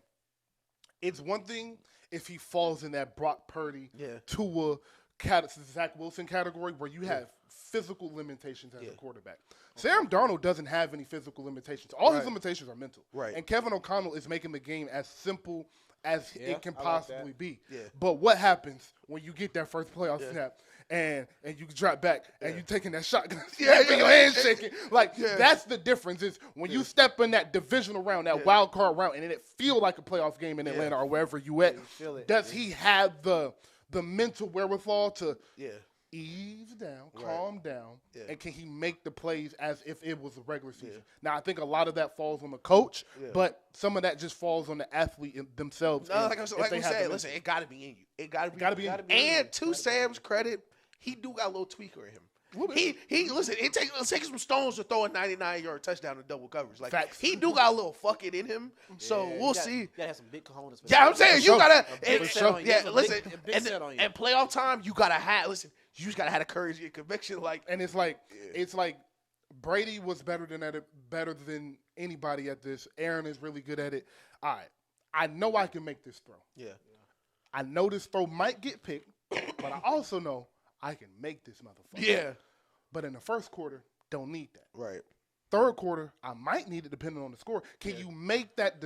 Speaker 3: It's one thing if he falls in that Brock Purdy, Tua, Zach Wilson category where you have physical limitations as a quarterback. Sam Darnold doesn't have any physical limitations. All his limitations are mental.
Speaker 2: Right.
Speaker 3: And Kevin O'Connell is making the game as simple as it can possibly be.
Speaker 2: Yeah.
Speaker 3: But what happens when you get that first playoff snap and you drop back and you taking that shotgun and your hands shaking? Like, that's the difference is when you step in that divisional round, that wild card round, and it feel like a playoff game in Atlanta or wherever you at, does he have the mental wherewithal to ease down, calm down, and can he make the plays as if it was a regular season? Now, I think a lot of that falls on the coach, but some of that just falls on the athlete themselves.
Speaker 2: No, like we said, it got to be in you. It got to be
Speaker 3: in you.
Speaker 2: And to Sam's credit, he do got a little tweaker in him. He listen. It takes some stones to throw a 99-yard touchdown in double coverage. Like
Speaker 3: Facts.
Speaker 2: he do got a little fuck it in him. So we'll see.
Speaker 1: You gotta have some big cojones.
Speaker 2: Yeah, I'm saying you gotta.
Speaker 1: Listen,
Speaker 2: and playoff time, you gotta have. Listen, you just gotta have the courage and conviction. Like,
Speaker 3: And it's like Brady was better than anybody at this. Aaron is really good at it. All right, I know I can make this throw.
Speaker 2: yeah.
Speaker 3: I know this throw might get picked, but I also know I can make this motherfucker.
Speaker 2: Yeah.
Speaker 3: But in the first quarter, don't need that.
Speaker 2: Right.
Speaker 3: Third quarter, I might need it depending on the score. Can you make that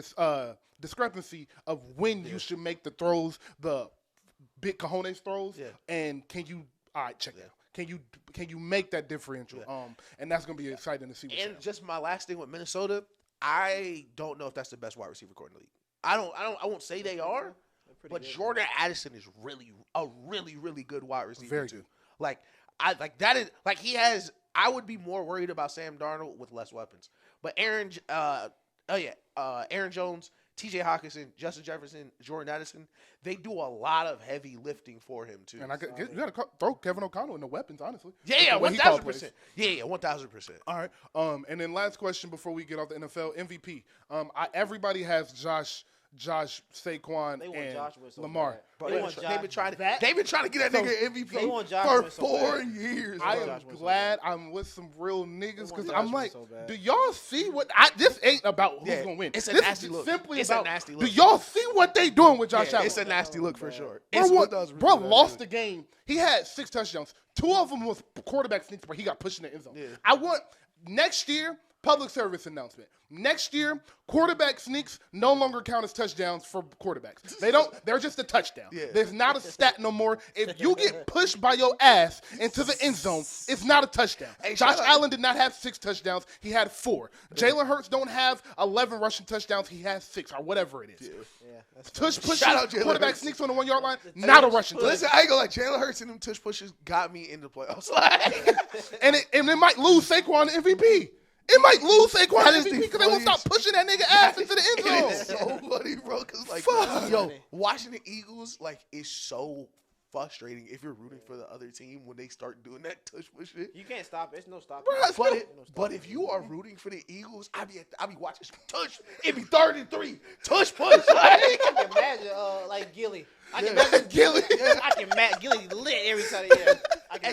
Speaker 3: discrepancy of when you should make the throws, the big cojones throws, and can you check that. Can you make that differential? And that's gonna be exciting to see.
Speaker 2: And just my last thing with Minnesota, I don't know if that's the best wide receiver core in the league. I won't say they are, but Jordan Addison is really good wide receiver
Speaker 3: Very
Speaker 2: too.
Speaker 3: good.
Speaker 2: He has. I would be more worried about Sam Darnold with less weapons. But Aaron Jones, T.J. Hawkinson, Justin Jefferson, Jordan Addison, they do a lot of heavy lifting for him too.
Speaker 3: And you got to throw Kevin O'Connell in the weapons, honestly.
Speaker 2: Yeah, 1,000%. Yeah, 1,000%.
Speaker 3: All right. And then last question before we get off the NFL MVP. Everybody has Josh, Saquon, and Lamar.
Speaker 2: They've been trying to get that nigga MVP for 4 years.
Speaker 3: I'm glad I'm with some real niggas because I'm like, do y'all see what? This ain't about who's gonna win.
Speaker 2: It's a nasty look.
Speaker 3: Simply
Speaker 2: it's
Speaker 3: about.
Speaker 2: A nasty look.
Speaker 3: Do y'all see what they doing with Josh Allen?
Speaker 2: It's a nasty look for sure.
Speaker 3: Bro lost the game. He had 6 touchdowns. 2 of them was quarterback sneaks where he got pushed in the end zone.
Speaker 2: Yeah.
Speaker 3: I want next year. Public service announcement. Next year, quarterback sneaks no longer count as touchdowns for quarterbacks. They're just a touchdown. Yeah. There's not a stat no more. If you get pushed by your ass into the end zone, it's not a touchdown. Hey, Josh Allen did not have 6 touchdowns. He had 4. Jalen Hurts don't have 11 rushing touchdowns. He has 6 or whatever it is. Yeah. Tush pushes, quarterback sneaks on the 1-yard line, not a rushing touchdown.
Speaker 2: Listen, I ain't gonna like Jalen Hurts and them tush pushes got me in the playoffs.
Speaker 3: and it might lose Saquon the MVP. It might lose Saquon MVP because they won't stop pushing that nigga ass into the end zone.
Speaker 2: It's so funny, bro. Because watching the Eagles is so frustrating if you're rooting for the other team when they start doing that tush push shit.
Speaker 1: You can't stop it. It's no stopping.
Speaker 2: But if you are rooting for the Eagles, I be watching tush. It be 3rd and 3 tush push.
Speaker 1: I can imagine Gilly. I can imagine Gilly. I can imagine Gilly lit every time. Yeah.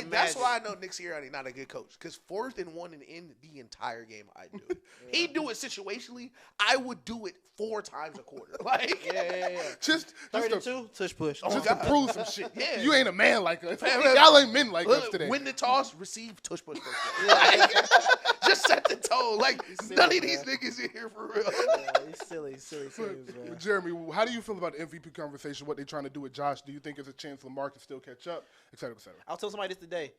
Speaker 2: That's why I know Nick Sirianni not a good coach. Because 4th and 1 and in the entire game, I do it. He do it situationally. I would do it 4 times a quarter.
Speaker 3: Just
Speaker 1: 32 tush push.
Speaker 3: Just to prove some shit.
Speaker 2: Yeah.
Speaker 3: You ain't a man like us. Y'all ain't men like us today.
Speaker 2: Win the toss, receive tush push. Just set the tone. None of these niggas in here for real.
Speaker 1: He's silly teams, man.
Speaker 3: Jeremy, how do you feel about the MVP conversation? What they trying to do with Josh? Do you think there's a chance Lamar can still catch up, et cetera, et cetera?
Speaker 1: I'll tell somebody this today.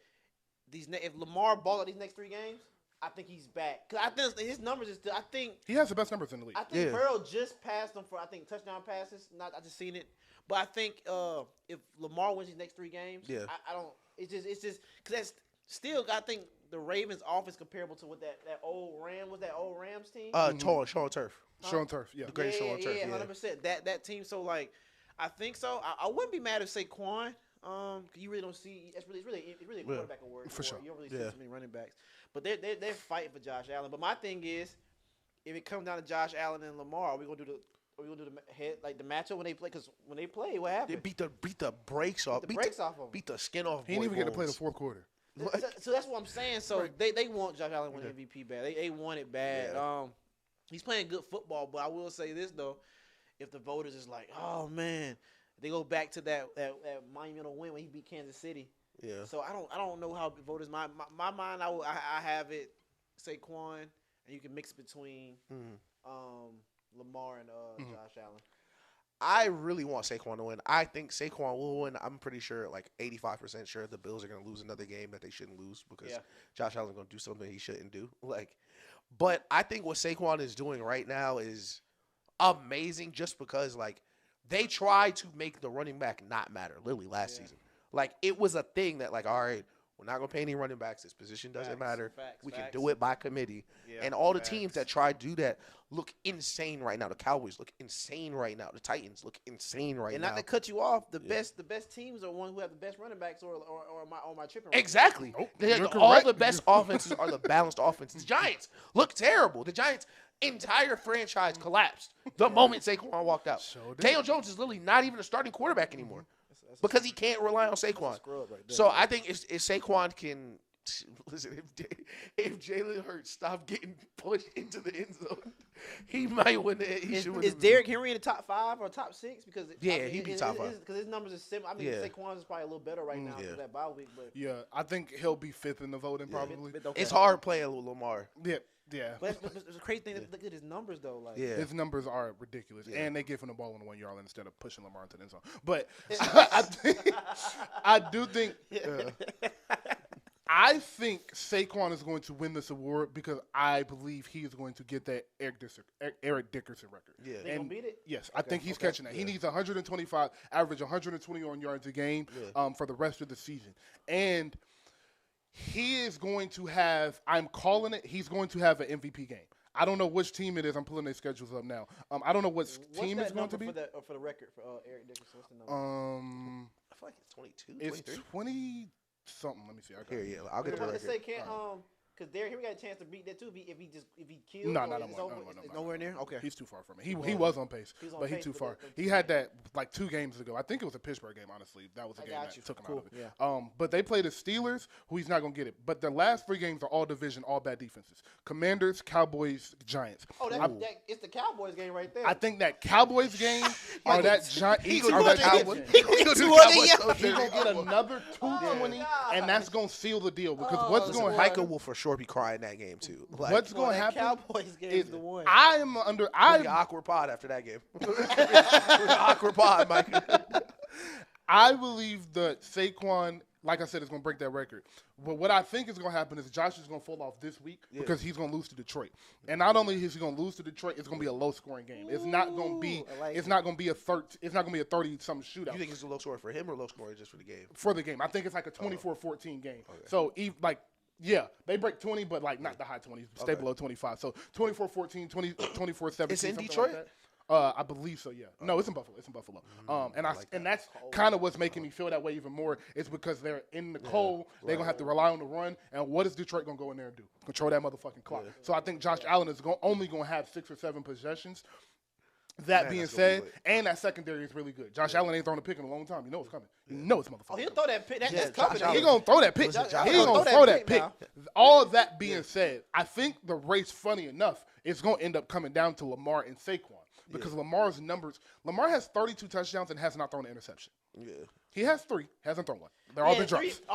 Speaker 1: If Lamar ball out these next 3 games, I think he's back. Cause I think his numbers is still. I think
Speaker 3: he has the best numbers in the league.
Speaker 1: I think Burrow just passed him for touchdown passes. I just seen it, but I think if Lamar wins these next 3 games, I don't. It's just because that's still. I think the Ravens' offense comparable to what that old Rams team.
Speaker 2: Sean Turf.
Speaker 3: Sean Turf, yeah.
Speaker 2: The great Sean Turf.
Speaker 1: Yeah, 100%. That team. So I think so. I wouldn't be mad if Saquon. You really don't see. It's really a quarterback award
Speaker 3: for sure.
Speaker 1: You don't really see so many running backs, but they're fighting for Josh Allen. But my thing is, if it comes down to Josh Allen and Lamar, are we gonna do the matchup when they play? Because when they play, what happened?
Speaker 2: They beat the brakes off.
Speaker 1: Beat the them.
Speaker 2: Beat the skin off.
Speaker 3: He didn't even get to play the 4th quarter.
Speaker 1: So that's what I'm saying. So they want Josh Allen to win MVP bad. They want it bad. Yeah. He's playing good football, but I will say this though: if the voters is like, oh man, they go back to that monumental win when he beat Kansas City.
Speaker 2: Yeah.
Speaker 1: So I don't know how the voters my mind I have it Saquon, and you can mix between Lamar and Josh Allen.
Speaker 2: I really want Saquon to win. I think Saquon will win. I'm pretty sure, 85% sure, the Bills are going to lose another game that they shouldn't lose because Josh Allen's going to do something he shouldn't do. But I think what Saquon is doing right now is amazing just because, they tried to make the running back not matter literally last season. It was a thing that, all right, We're not going to pay any running backs. This position doesn't matter. We can
Speaker 1: Facts.
Speaker 2: do it by committee.
Speaker 1: Yeah,
Speaker 2: and all the teams that try to do that look insane right now. The Cowboys look insane right now. The Titans look insane right now.
Speaker 1: And not to cut you off, the best teams are ones who have the best running backs or my tripping.
Speaker 2: Exactly. All the best offenses are the balanced offenses. The Giants look terrible. The Giants' entire franchise collapsed the moment Saquon walked out. Daniel Jones is literally not even a starting quarterback anymore because he can't rely on Saquon. So I think if Saquon can listen, if Jalen Hurts stopped getting pushed into the end zone, he might win it.
Speaker 1: Is Derrick Henry in the top 5 or top 6? Because
Speaker 2: he'd be top 5
Speaker 1: because his numbers are similar. I mean, Saquon is probably a little better right now for that bye week. But
Speaker 3: I think he'll be 5th in the voting probably.
Speaker 2: It's hard playing with Lamar.
Speaker 3: Yeah.
Speaker 1: But it's a crazy thing to look at his numbers though. Like
Speaker 3: his numbers are ridiculous, and they give him the ball in the 1 yard line instead of pushing Lamar into the end zone. But I do think. I think Saquon is going to win this award because I believe he is going to get that Eric Dickerson record.
Speaker 1: Yeah, they gonna beat it.
Speaker 3: Yes, I think he's catching that. He needs 125, average 120 on yards a game for the rest of the season, and he is going to have. I'm calling it. He's going to have an MVP game. I don't know which team it is. I'm pulling their schedules up now. I don't know what team it's going to be.
Speaker 1: For the record for Eric Dickerson? What's the number?
Speaker 2: I feel like it's 22.
Speaker 3: It's 20. Something. Let me see.
Speaker 2: I'll get the record.
Speaker 1: Let's say because Derrick Henry got a chance to beat that too if he killed.
Speaker 3: No,
Speaker 1: nowhere near. Okay,
Speaker 3: he's too far from it. He was on pace, but he's too far. He had that like 2 games ago. I think it was a Pittsburgh game. Honestly, that was a game that took him out of it.
Speaker 1: Yeah.
Speaker 3: But they played the Steelers, who he's not gonna get it. But the last 3 games are all division, all bad defenses. Commanders, Cowboys, Giants.
Speaker 1: Oh, it's the Cowboys game right there.
Speaker 3: I think that Cowboys game or that Giants.
Speaker 2: He gonna get
Speaker 3: another 220, and that's gonna seal the deal because what's going to happen?
Speaker 2: Micah will for sure be crying that game too. Like,
Speaker 3: what's going to happen?
Speaker 1: Cowboys game is the one.
Speaker 3: I'm
Speaker 2: awkward pod after that game. Awkward pod, Micah.
Speaker 3: I believe that Saquon, like I said, is going to break that record. But what I think is going to happen is Josh is going to fall off this week because he's going to lose to Detroit. And not only is he going to lose to Detroit, it's going to be a low-scoring game. It's not going to be. It's not going to be a 30-something shootout.
Speaker 2: You think it's a low score for him or low scoring just for the game?
Speaker 3: For the game, I think it's like a 24-14 game. Okay. So they break 20, but like not the high 20s. Stay below 25. So 24-14, 24-17.
Speaker 2: It's in Detroit?
Speaker 3: Like I believe so, yeah. No, it's in Buffalo. It's in Buffalo. And that's kind of what's making me feel that way even more. Is because they're in the cold. They're going to have to rely on the run. And what is Detroit going to go in there and do? Control that motherfucking clock. Yeah. So I think Josh Allen is only going to have 6 or 7 possessions. That being said, and that secondary is really good. Josh Allen ain't thrown a pick in a long time. You know it's coming. You know it's motherfucking.
Speaker 1: Oh, he'll throw that pick. That's coming.
Speaker 3: He's going to throw that pick. He's going to throw that pick. All of that being said, I think the race, funny enough, is going to end up coming down to Lamar and Saquon. Because Lamar's numbers, Lamar has 32 touchdowns and has not thrown an interception. Yeah. He has 3, hasn't thrown one. They're all been drops.
Speaker 1: They're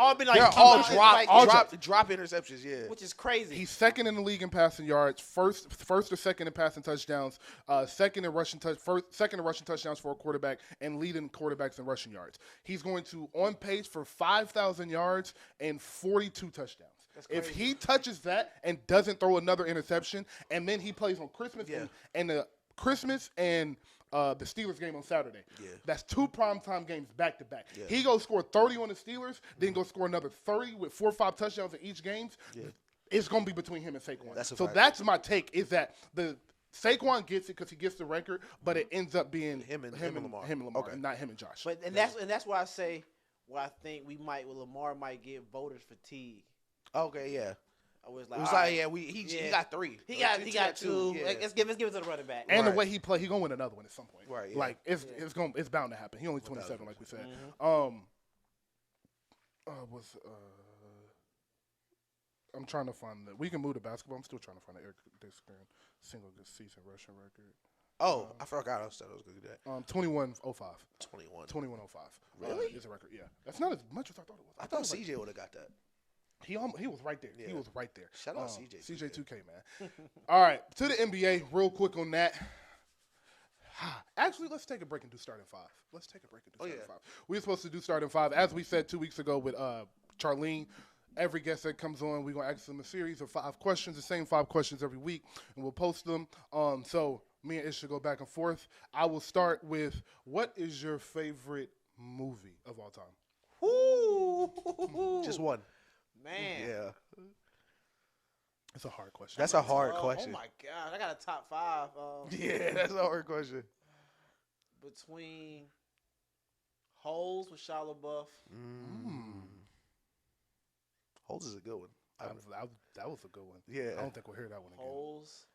Speaker 1: all
Speaker 2: drop interceptions,
Speaker 1: which is crazy.
Speaker 3: He's second in the league in passing yards, first or second in passing touchdowns, second in rushing touchdowns for a quarterback, and leading quarterbacks in rushing yards. He's going to on pace for 5,000 yards and 42 touchdowns. If he touches that and doesn't throw another interception, and then he plays on Christmas and the Christmas and the Steelers game on Saturday. Yeah. That's 2 primetime games back to back. He go score 30 on the Steelers, then go score another 30 with 4 or 5 touchdowns in each game. Yeah. It's going to be between him and Saquon. That's my take, is that the Saquon gets it because he gets the record, but it ends up being him and Lamar, and not him and Josh.
Speaker 1: But that's why I say I think Lamar might get voters fatigue.
Speaker 2: Okay, yeah. He got 3.
Speaker 1: He got 2. Yeah. Let's give it to the running back.
Speaker 3: And the way he play, he gonna win another one at some point.
Speaker 2: Right. Yeah.
Speaker 3: Like it's bound to happen. He only 27, like we said. Mm-hmm. I'm trying to find we can move to basketball. I'm still trying to find the Eric Dickerson single season rushing record.
Speaker 2: Oh, I forgot I said I was gonna do that.
Speaker 3: 2105.
Speaker 2: 2105.
Speaker 3: Really? Is a record? Yeah. That's not as much as I thought it was.
Speaker 2: I thought CJ would have got that.
Speaker 3: He was right there. Yeah. He was right there.
Speaker 2: Shout out CJ.
Speaker 3: CJ 2K, man. All right, to the NBA, real quick on that. Actually, let's take a break and do starting 5. Let's take a break and do starting 5. We were supposed to do starting 5. As we said 2 weeks ago with Charlene, every guest that comes on, we're going to ask them a series of 5 questions, the same 5 questions every week, and we'll post them. So me and Ish should go back and forth. I will start with, what is your favorite movie of all time?
Speaker 2: Just one.
Speaker 1: man.
Speaker 2: Yeah.
Speaker 3: It's a hard question.
Speaker 2: That's a hard question.
Speaker 1: Oh my god, I got a top 5.
Speaker 2: Yeah, that's a hard question.
Speaker 1: Between Holes with Shia LaBeouf.
Speaker 2: Holes is a good one.
Speaker 3: That was a good one.
Speaker 2: Yeah.
Speaker 3: I don't think we'll hear that one again.
Speaker 1: Holes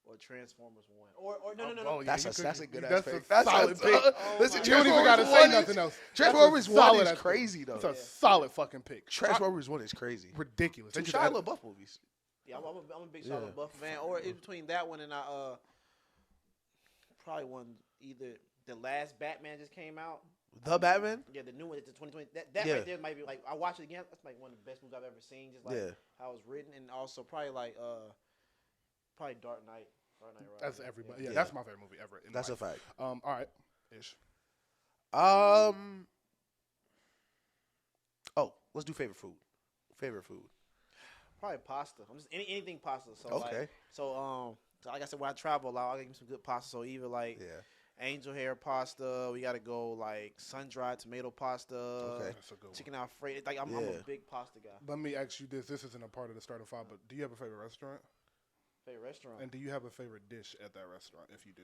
Speaker 1: or Transformers 1. Or no.
Speaker 3: Oh, yeah,
Speaker 2: That's a good
Speaker 3: that's
Speaker 2: pick.
Speaker 3: a
Speaker 2: That's
Speaker 3: solid pick.
Speaker 2: Listen,
Speaker 3: You don't even got to say
Speaker 2: Transformers
Speaker 3: nothing else.
Speaker 2: Transformers 1 is crazy, though.
Speaker 3: It's a solid fucking pick.
Speaker 2: Transformers 1 is crazy.
Speaker 3: Ridiculous.
Speaker 2: Two Shia LaBeouf movies.
Speaker 1: Yeah, I'm a big Shia LaBeouf fan. Or in between that one and probably one either the last Batman just came out.
Speaker 2: The Batman?
Speaker 1: Yeah, the new one, it's the 2020. That right there might be like I watched it again. That's like one of the best movies I've ever seen. Just like how it was written, and also probably like probably Dark Knight.
Speaker 3: That's everybody. Yeah, that's my favorite movie ever.
Speaker 2: That's a fact.
Speaker 3: All right, Ish.
Speaker 2: Oh, let's do favorite food. Favorite food.
Speaker 1: Probably pasta. I'm just anything pasta. So
Speaker 2: okay.
Speaker 1: So like I said, when I travel a lot, I'll get me some good pasta. So either like angel hair pasta, we gotta go like sun dried tomato pasta.
Speaker 2: Okay.
Speaker 3: That's a good
Speaker 1: chicken Alfredo. Like I'm a big pasta guy.
Speaker 3: Let me ask you this. This isn't a part of the starter 5, but do you have a favorite restaurant?
Speaker 1: Favorite restaurant.
Speaker 3: And do you have a favorite dish at that restaurant? If you do,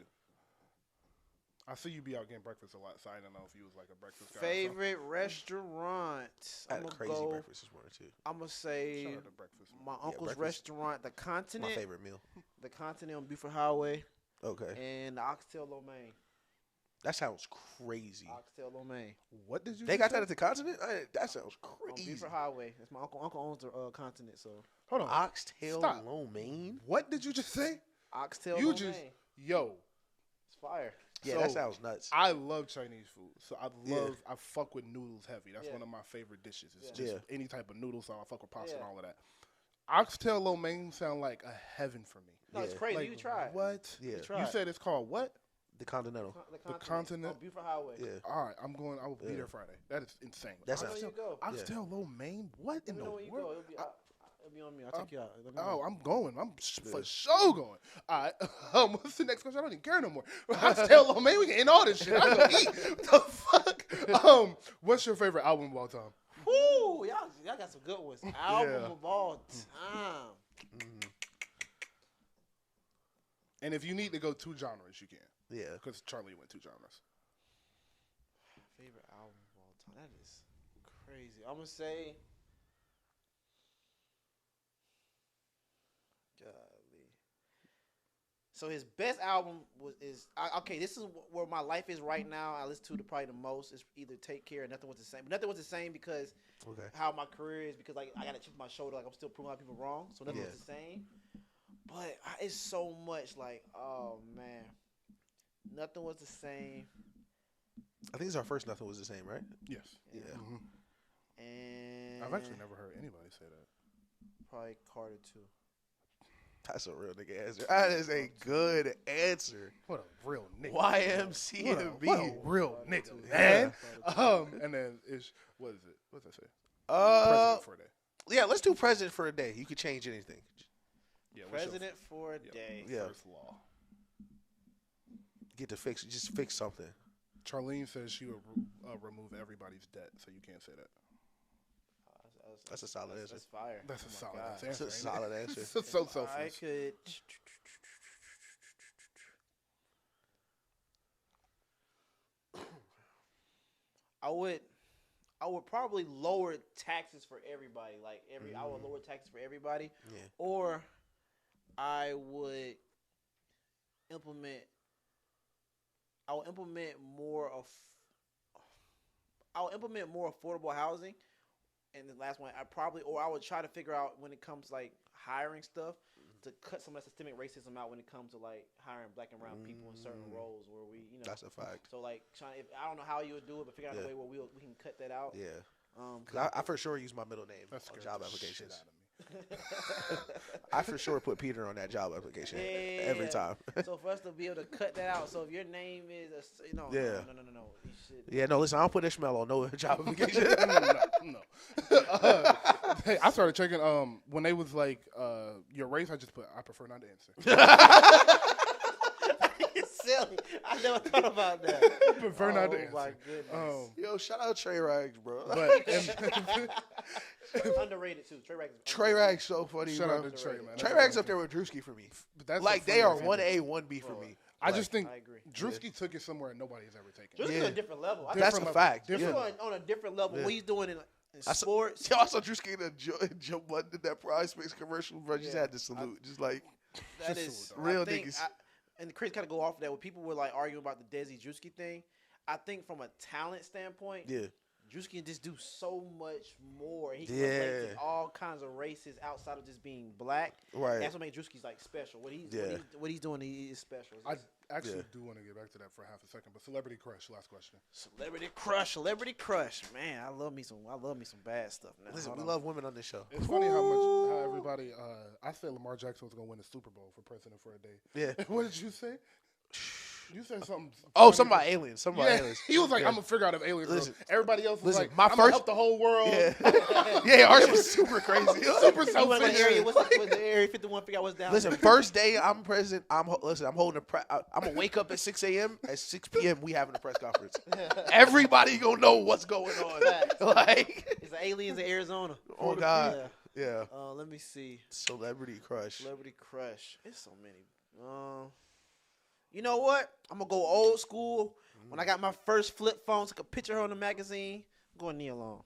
Speaker 3: I see you be out getting breakfast a lot, so I don't know if you was like a breakfast guy.
Speaker 1: Favorite restaurant.
Speaker 2: I had a crazy breakfast this morning too.
Speaker 1: I'm gonna say
Speaker 3: Shout out to breakfast.
Speaker 1: my uncle's restaurant, the Continent.
Speaker 2: My favorite meal.
Speaker 1: The Continent on Buford Highway.
Speaker 2: Okay.
Speaker 1: And the Oxtail Lo Mein.
Speaker 2: That sounds crazy.
Speaker 1: Oxtail Lo Mein.
Speaker 3: What did you?
Speaker 2: They got that at the Continent? That sounds crazy.
Speaker 1: On Buford Highway. That's my uncle. Uncle owns the Continent. So
Speaker 3: hold on.
Speaker 2: Oxtail Lo Mein.
Speaker 3: What did you just say?
Speaker 1: Oxtail Lo Mein.
Speaker 3: It's
Speaker 1: fire.
Speaker 2: Yeah, so, that sounds nuts.
Speaker 3: I love Chinese food, so I fuck with noodles heavy. That's one of my favorite dishes. It's just any type of noodle, so I fuck with pasta and all of that. Oxtail Lo Mein sound like a heaven for me.
Speaker 1: No, it's crazy. Like, you try it.
Speaker 3: What?
Speaker 2: Yeah.
Speaker 3: You said it's called what?
Speaker 2: The Continental.
Speaker 3: The Continent.
Speaker 1: On Buford Highway.
Speaker 2: Yeah.
Speaker 3: All right, I'm going. I will be there Friday. That is insane.
Speaker 2: That's
Speaker 3: Oxtail Lo Mein. What in the world?
Speaker 1: It'll be on me. I'll take you out.
Speaker 3: I'm going. I'm for sure going. All right. What's the next question? I don't even care no more. Oxtail Lo Mein. We can end all this shit. I'm gonna eat. What the fuck? What's your favorite album of all time?
Speaker 1: Woo! Y'all got some good ones. Album of all time.
Speaker 3: And if you need to go 2 genres, you can.
Speaker 2: Yeah.
Speaker 3: Because Charlie went 2 genres.
Speaker 1: Favorite album of all time. That is crazy. I'm going to say. Golly. So his best album is okay. This is where my life is right now. I listen to probably the most. It's either Take Care or Nothing Was the Same. But Nothing Was the Same because how my career is. Because like I got to chip my shoulder. Like I'm still proving a lot of people wrong. So Nothing Was the Same. But it's so much like, oh man, Nothing Was the Same.
Speaker 2: I think it's our first Nothing Was the Same, right?
Speaker 3: Yes.
Speaker 2: Yeah.
Speaker 3: Mm-hmm.
Speaker 1: And
Speaker 3: I've actually never heard anybody say that.
Speaker 1: Probably Carter too.
Speaker 2: That's a real nigga answer. That is a good answer.
Speaker 3: What a real nigga.
Speaker 2: YMCMB.
Speaker 3: What a real nigga, man. And then what is it? What's that say? President for a day.
Speaker 2: Yeah, let's do President for a day. You could change anything.
Speaker 1: Yeah, President for a day.
Speaker 2: Yeah.
Speaker 3: First law.
Speaker 2: Get to just fix something.
Speaker 3: Charlene says she would remove everybody's debt, so you can't say that.
Speaker 2: That's a solid answer.
Speaker 1: That's fire.
Speaker 3: That's a solid answer.
Speaker 2: That's a solid answer.
Speaker 3: So selfless.
Speaker 1: I could. I would probably lower taxes for everybody. Like I would lower taxes for everybody.
Speaker 2: Yeah.
Speaker 1: Or I would implement more affordable housing. And the last one, I would try to figure out when it comes to like hiring stuff to cut some of that systemic racism out when it comes to like hiring black and brown people in certain roles where we,
Speaker 2: That's a fact.
Speaker 1: So like I don't know how you would do it, but figure out a way where we can cut that out.
Speaker 2: Yeah. Cause I for sure use my middle name on job applications. I for sure put Peter on that job application every time.
Speaker 1: So for us to be able to cut that out, so if your name is no. You should.
Speaker 2: Yeah, no. Listen, I don't put Ishmael on no job application.
Speaker 3: No. Hey, I started checking. When they was like, your race, I just put. I prefer not to answer.
Speaker 1: silly. I never thought about that.
Speaker 3: Prefer not to
Speaker 1: Oh my
Speaker 3: answer.
Speaker 1: goodness.
Speaker 2: Yo, shout out Trey Rags, bro.
Speaker 3: But
Speaker 1: Underrated too. Trey Rags. Is
Speaker 2: Trey Rags so funny,
Speaker 3: shout
Speaker 2: bro.
Speaker 3: out to Trey, man.
Speaker 2: Trey Rags up there with Drewski for me.
Speaker 3: But that's
Speaker 2: Like
Speaker 3: a
Speaker 2: they are
Speaker 3: funny
Speaker 2: 1A, 1B for me.
Speaker 3: I just think
Speaker 1: I agree.
Speaker 3: Drewski took it somewhere nobody's ever taken.
Speaker 1: Drewski's
Speaker 2: Yeah.
Speaker 1: on a different level. I
Speaker 2: That's
Speaker 1: think
Speaker 2: a
Speaker 3: level.
Speaker 2: fact.
Speaker 1: he's
Speaker 2: Yeah.
Speaker 1: on a different level.
Speaker 2: Yeah.
Speaker 1: What he's doing in
Speaker 2: I saw-
Speaker 1: sports.
Speaker 2: Yo, I saw Drewski in a jump button in that Prize Picks commercial, bro. Just
Speaker 1: Yeah.
Speaker 2: had to salute. Just like,
Speaker 1: That
Speaker 3: Just
Speaker 1: is
Speaker 2: real
Speaker 1: I think
Speaker 2: niggas.
Speaker 1: And Chris kind of go off of that when people were like arguing about the Desi Drewski thing. I think from a talent standpoint,
Speaker 2: yeah.
Speaker 1: Drewski can just do so much more. He can
Speaker 2: Yeah.
Speaker 1: relate to all kinds of races outside of just being black.
Speaker 2: Right.
Speaker 1: That's what makes Drewski's like special. What he's doing, he is special.
Speaker 3: I actually
Speaker 2: Yeah.
Speaker 3: do want to get back to that for half a second. But celebrity crush, last question.
Speaker 1: Celebrity crush. Man, I love me some bad stuff. Now.
Speaker 2: Listen,
Speaker 1: Hold
Speaker 2: we
Speaker 1: on.
Speaker 2: love women on this show.
Speaker 3: It's funny how everybody. I said Lamar Jackson was gonna win the Super Bowl for president for a day.
Speaker 2: Yeah.
Speaker 3: What did you say? You said something.
Speaker 2: Oh,
Speaker 3: funny.
Speaker 2: something about aliens. Something about
Speaker 3: Yeah,
Speaker 2: aliens.
Speaker 3: he was like,
Speaker 2: Yeah.
Speaker 3: "I'm gonna figure out if aliens."
Speaker 2: Listen,
Speaker 3: real." Everybody else was
Speaker 2: listen,
Speaker 3: like,
Speaker 2: my
Speaker 3: "I'm gonna
Speaker 2: first-
Speaker 3: help the whole world."
Speaker 2: Yeah. Yeah, ours was super crazy.
Speaker 3: Super
Speaker 1: You wanna go to
Speaker 3: selfish.
Speaker 1: area? What's the area 51? Figure out what's down.
Speaker 2: Listen,
Speaker 1: there.
Speaker 2: first day I'm president. I'm holding a press. I'm gonna wake up at 6 a.m. At 6 p.m. we having a press conference. Everybody gonna know what's going on.
Speaker 1: Facts.
Speaker 2: Like,
Speaker 1: It's the aliens in Arizona.
Speaker 2: oh god, yeah.
Speaker 1: Let me see.
Speaker 2: Celebrity crush.
Speaker 1: Celebrity crush. It's so many. You know what? I'm gonna go old school. When I got my first flip phone, took a picture of her in the magazine. I'm going Nia Long.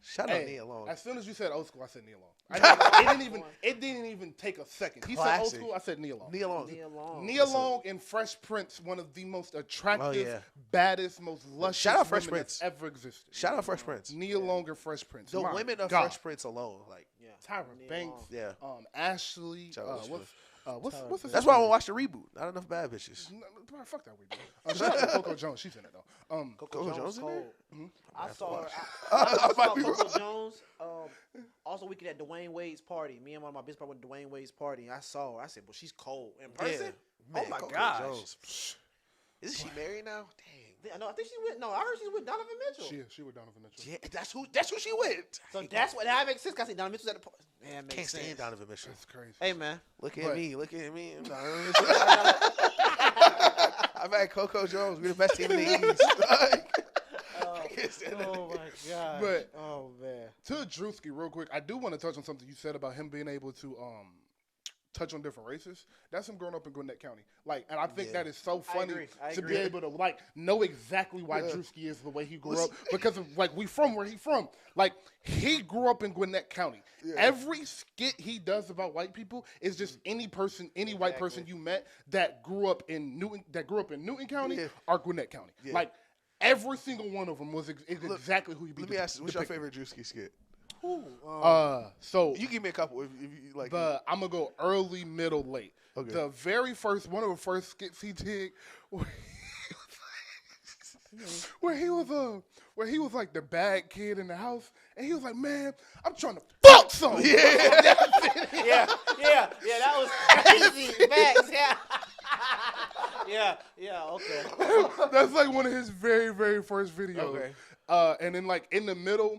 Speaker 2: Shout out
Speaker 3: Hey,
Speaker 2: Nia Long.
Speaker 3: as soon as you said old school, I said Nia Long. It didn't even take a second. He said old
Speaker 2: Classic.
Speaker 3: school, I said Nia Long.
Speaker 2: Nia Long.
Speaker 1: Nia Long.
Speaker 3: Nia Long in Fresh Prince, one of the most attractive,
Speaker 2: Oh, yeah.
Speaker 3: baddest, most luscious
Speaker 2: Shout out Fresh
Speaker 3: women that's
Speaker 2: Prince.
Speaker 3: ever existed.
Speaker 2: Shout out Fresh Prince.
Speaker 3: Nia Long and Fresh Prince.
Speaker 2: The
Speaker 3: My
Speaker 2: women of
Speaker 3: God.
Speaker 2: Fresh Prince alone, like,
Speaker 1: Yeah.
Speaker 3: Tyra
Speaker 1: Nia
Speaker 3: Banks,
Speaker 1: Long.
Speaker 2: yeah.
Speaker 3: Ashley.
Speaker 2: Shout out
Speaker 3: What's the
Speaker 2: That's why I want to watch the reboot. Not enough bad bitches.
Speaker 3: No, fuck that we do. Shout out to Coco Jones. She's in it though.
Speaker 2: Coco Jones in there?
Speaker 1: cold. I saw her.
Speaker 2: I
Speaker 1: I
Speaker 2: might
Speaker 1: saw
Speaker 2: be
Speaker 1: Coco
Speaker 2: wrong.
Speaker 1: Jones. Also, we could at Dwayne Wade's party. Me and one of my business partners went to Dwayne Wade's party. And I saw her. I said, "Well, she's cold in person."
Speaker 2: Man,
Speaker 1: oh my
Speaker 2: Coco
Speaker 1: gosh.
Speaker 2: Jones. Isn't she married now? Dang.
Speaker 1: I think she's with. No, I heard she's with Donovan Mitchell.
Speaker 3: She with Donovan Mitchell.
Speaker 2: Yeah, that's who she with.
Speaker 1: So that's what that makes sense. I see Donovan Mitchell's at the party. Man, makes
Speaker 2: Can't
Speaker 1: sense.
Speaker 2: stand Donovan Mitchell.
Speaker 3: That's crazy.
Speaker 1: Hey man,
Speaker 2: Look at
Speaker 3: But-
Speaker 2: me. Look at me. I've had Coco Jones. We're the best team in the East. I can't stand that
Speaker 1: oh
Speaker 2: nigga.
Speaker 1: my god.
Speaker 3: But-
Speaker 1: oh man.
Speaker 3: To Drewski, real quick, I do want to touch on something you said about him being able to touch on different races. That's him growing up in Gwinnett County. Like, and I think
Speaker 2: Yeah.
Speaker 3: that is so funny
Speaker 1: I
Speaker 3: to
Speaker 1: agree.
Speaker 3: be able to like know exactly why
Speaker 2: Yeah.
Speaker 3: Drewski is the way he grew up because of like we from where he from. Like he grew up in Gwinnett County.
Speaker 2: Yeah.
Speaker 3: Every skit he does about white people is just any person, any white person you met that grew up in Newton County
Speaker 2: Yeah.
Speaker 3: or Gwinnett County.
Speaker 2: Yeah.
Speaker 3: Like every single one of them was exactly who he be.
Speaker 2: Let me ask you, what's your
Speaker 3: depicting.
Speaker 2: favorite Drewski skit?
Speaker 3: So
Speaker 2: You give me a couple if you like.
Speaker 3: I'm gonna go early, middle, late.
Speaker 2: Okay.
Speaker 3: The very first one of the first skits he did, where he was like the bad kid in the house, and he was like, "Man, I'm trying to fuck some."
Speaker 2: Yeah.
Speaker 1: Yeah, that was crazy. Facts, yeah, okay.
Speaker 3: That's like one of his very, very first videos.
Speaker 2: Okay.
Speaker 3: And then like in the middle,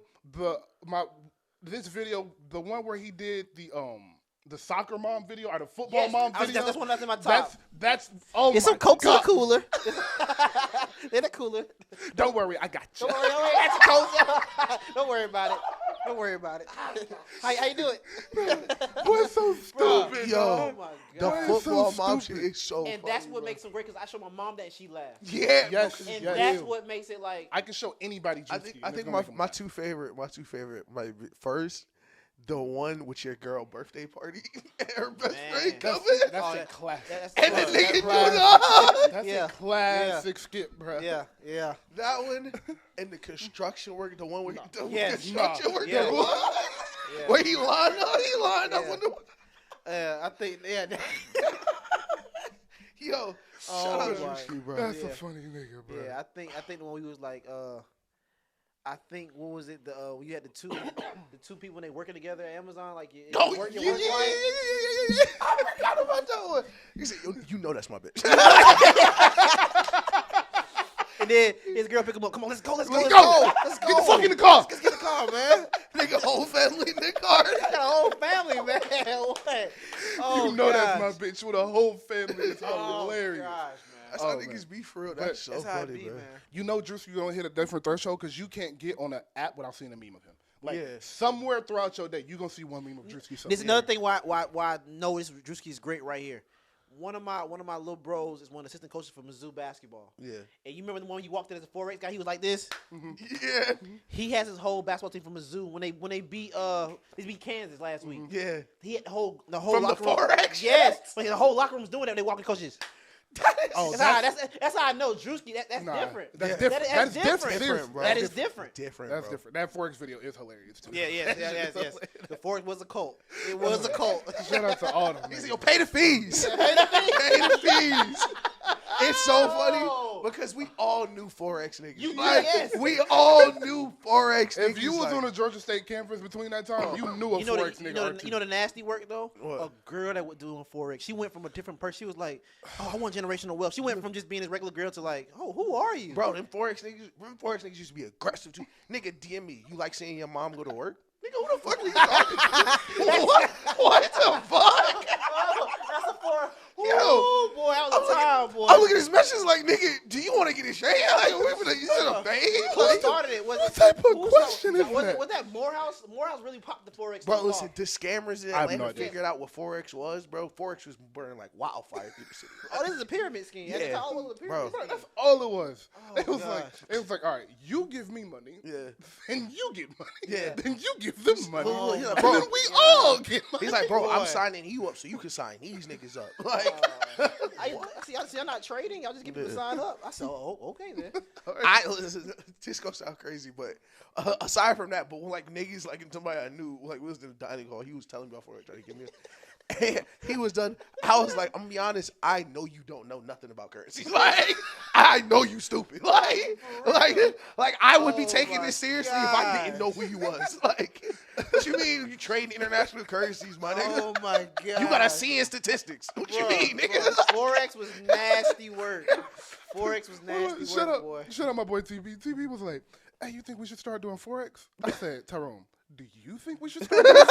Speaker 3: this video, the one where he did the soccer mom video or the football
Speaker 1: Yes,
Speaker 3: mom
Speaker 1: I was-
Speaker 3: video.
Speaker 1: that's one that's in my top.
Speaker 3: That's oh
Speaker 1: It's
Speaker 3: my
Speaker 1: some Cokes in the
Speaker 3: God.
Speaker 1: cooler. In the cooler.
Speaker 3: Don't worry, I got you.
Speaker 1: Don't worry. That's a Cokes. Don't worry about it. Don't worry about it. How you do it?
Speaker 3: What's so stupid?
Speaker 2: Yo,
Speaker 1: Oh my
Speaker 2: the
Speaker 1: god.
Speaker 3: Why is so
Speaker 2: football mom shit
Speaker 3: stupid?
Speaker 2: is so
Speaker 1: And
Speaker 2: funny,
Speaker 1: that's what
Speaker 2: bro.
Speaker 1: makes them great because I show my mom that and she laughed.
Speaker 2: Yeah.
Speaker 3: Yes.
Speaker 1: And
Speaker 3: Yeah,
Speaker 1: that's
Speaker 3: yeah.
Speaker 1: what makes it like.
Speaker 3: I can show anybody.
Speaker 2: I
Speaker 3: Drewski,
Speaker 2: think
Speaker 3: and
Speaker 2: I
Speaker 3: it's
Speaker 2: think
Speaker 3: gonna make 'em
Speaker 2: my
Speaker 3: laugh.
Speaker 2: two favorite first, the one with your girl birthday party and her best
Speaker 1: Man.
Speaker 2: friend coming.
Speaker 3: That's
Speaker 1: Oh,
Speaker 3: a
Speaker 1: that-
Speaker 3: classic.
Speaker 1: That's
Speaker 2: And the
Speaker 1: that's
Speaker 2: nigga do
Speaker 3: classic.
Speaker 2: the
Speaker 3: That's
Speaker 1: Yeah.
Speaker 3: a classic skit, bro.
Speaker 1: yeah.
Speaker 2: that one and the construction work, the one where he done
Speaker 1: Yes.
Speaker 2: construction work,
Speaker 1: Yeah.
Speaker 2: the one where he lined up
Speaker 1: Yeah.
Speaker 2: on the
Speaker 1: I think
Speaker 2: yo.
Speaker 1: Oh
Speaker 2: Shout out
Speaker 1: my
Speaker 2: Drewski, bro.
Speaker 3: That's a
Speaker 1: Yeah.
Speaker 3: funny nigga, bro.
Speaker 1: Yeah, I think the one we was like, I think what was it? When you had the two people when they working together at Amazon, like you
Speaker 2: Oh,
Speaker 1: work
Speaker 2: yeah,
Speaker 1: your
Speaker 2: yeah,
Speaker 1: work
Speaker 2: yeah,
Speaker 1: life.
Speaker 2: yeah. I forgot about that one. He said, you know that's my bitch.
Speaker 1: And then his girl pick him up. Come on, let's go.
Speaker 3: Let's go. Get the fuck in the car.
Speaker 1: Let's get the car, man.
Speaker 2: Nigga, whole family in the car.
Speaker 1: Got a whole family, man. What? Oh,
Speaker 3: You know that's
Speaker 1: gosh.
Speaker 3: my bitch with a whole family. It's
Speaker 1: Oh,
Speaker 3: hilarious.
Speaker 1: gosh, man.
Speaker 2: That's how niggas be for real. That's so
Speaker 1: how it
Speaker 2: funny,
Speaker 1: be,
Speaker 2: man.
Speaker 1: man.
Speaker 3: You know, Drewski gonna hit a different threshold because you can't get on an app without seeing a meme of him. Like
Speaker 2: Yeah.
Speaker 3: somewhere throughout your day, you gonna see one meme of Drewski.
Speaker 1: This is another thing why I know this Drewski is great right here. One of my little bros is one of the assistant coaches for Mizzou basketball.
Speaker 2: Yeah.
Speaker 1: And you remember the one you walked in as a 4X guy? He was like this.
Speaker 2: Yeah.
Speaker 1: He has his whole basketball team from Mizzou when they beat Kansas last week.
Speaker 2: Yeah.
Speaker 1: He had the whole
Speaker 2: From
Speaker 1: locker
Speaker 2: the
Speaker 1: room.
Speaker 2: 4X?
Speaker 1: Yes, like the whole locker room was doing that. They walking coaches.
Speaker 3: Oh,
Speaker 1: That's how I know Drewski. That's
Speaker 3: Nah,
Speaker 1: different.
Speaker 3: that's different.
Speaker 1: That's
Speaker 3: That's
Speaker 1: different.
Speaker 3: different,
Speaker 2: bro.
Speaker 1: That is different.
Speaker 2: Different,
Speaker 3: That's
Speaker 2: bro.
Speaker 3: different. That Forex video is hilarious too.
Speaker 1: Yes. The 4X was a cult. It was a cult.
Speaker 3: Shout out to all them.
Speaker 2: He said,
Speaker 3: niggas.
Speaker 2: yo, pay the fees. Pay the fees. It's so funny because we all knew Forex niggas.
Speaker 1: Yes.
Speaker 2: We all knew Forex niggas.
Speaker 3: If you was on a Georgia State campus between that time, you knew a Forex nigga.
Speaker 1: You know the nasty work though?
Speaker 2: What?
Speaker 1: A girl that was doing Forex. She went from a different person. She was like, oh, I want generational wealth. She went from just being a regular girl to like, oh, who are you?
Speaker 2: Bro, them Forex niggas used to be aggressive too. Nigga, DM me. You like seeing your mom go to work? Nigga, who the fuck are you talking to? What the fuck?
Speaker 1: That's a 4.
Speaker 2: Yo,
Speaker 1: Oh boy, that was a time, boy.
Speaker 2: I'm looking at this message like, nigga, do you want to get a shade? Like, you said a fade?
Speaker 1: Who
Speaker 2: Like,
Speaker 1: started it?
Speaker 3: What type of question is that?
Speaker 1: Was that Morehouse? Morehouse really popped the Forex.
Speaker 2: bro,
Speaker 1: thing
Speaker 2: listen,
Speaker 1: off.
Speaker 2: the scammers in
Speaker 3: I have no
Speaker 2: Atlanta
Speaker 3: idea.
Speaker 2: figured out what Forex was, bro. Forex was burning like wildfire through the city.
Speaker 1: Oh, this is a pyramid scheme. That's
Speaker 2: Yeah.
Speaker 1: all it was a pyramid
Speaker 2: Bro.
Speaker 1: scheme.
Speaker 3: That's all it was.
Speaker 1: Oh,
Speaker 3: it was
Speaker 1: gosh.
Speaker 3: like, all right, you give me money,
Speaker 2: Yeah.
Speaker 3: and you get money,
Speaker 2: Yeah.
Speaker 3: then you give them money,
Speaker 2: Look, he's like,
Speaker 3: and
Speaker 2: bro,
Speaker 3: then we all get money.
Speaker 2: He's like, bro, I'm
Speaker 1: Boy.
Speaker 2: signing you up so you can sign these niggas up. Like,
Speaker 1: See, I'm not trading. Y'all just get people to sign up. I said, oh, okay then.
Speaker 2: listen, this gonna sound crazy, but aside from that, but when, like niggas, like somebody I knew, like we was in the dining hall, he was telling me before I tried to give me. And he was done. I was like, I'm gonna be honest. I know you don't know nothing about currencies. Like, I know you stupid. Like I would be taking this seriously if I didn't know who you was. Like, what you mean you trading international currencies, my nigga?
Speaker 1: Oh my god.
Speaker 2: You gotta see in statistics. What you mean, nigga?
Speaker 1: Forex was nasty work. Forex was nasty
Speaker 3: Shut
Speaker 1: work,
Speaker 3: up,
Speaker 1: boy.
Speaker 3: shut up, my boy TB. TB was like, hey, you think we should start doing Forex? I said, Tyrone, do you think we should start doing Forex?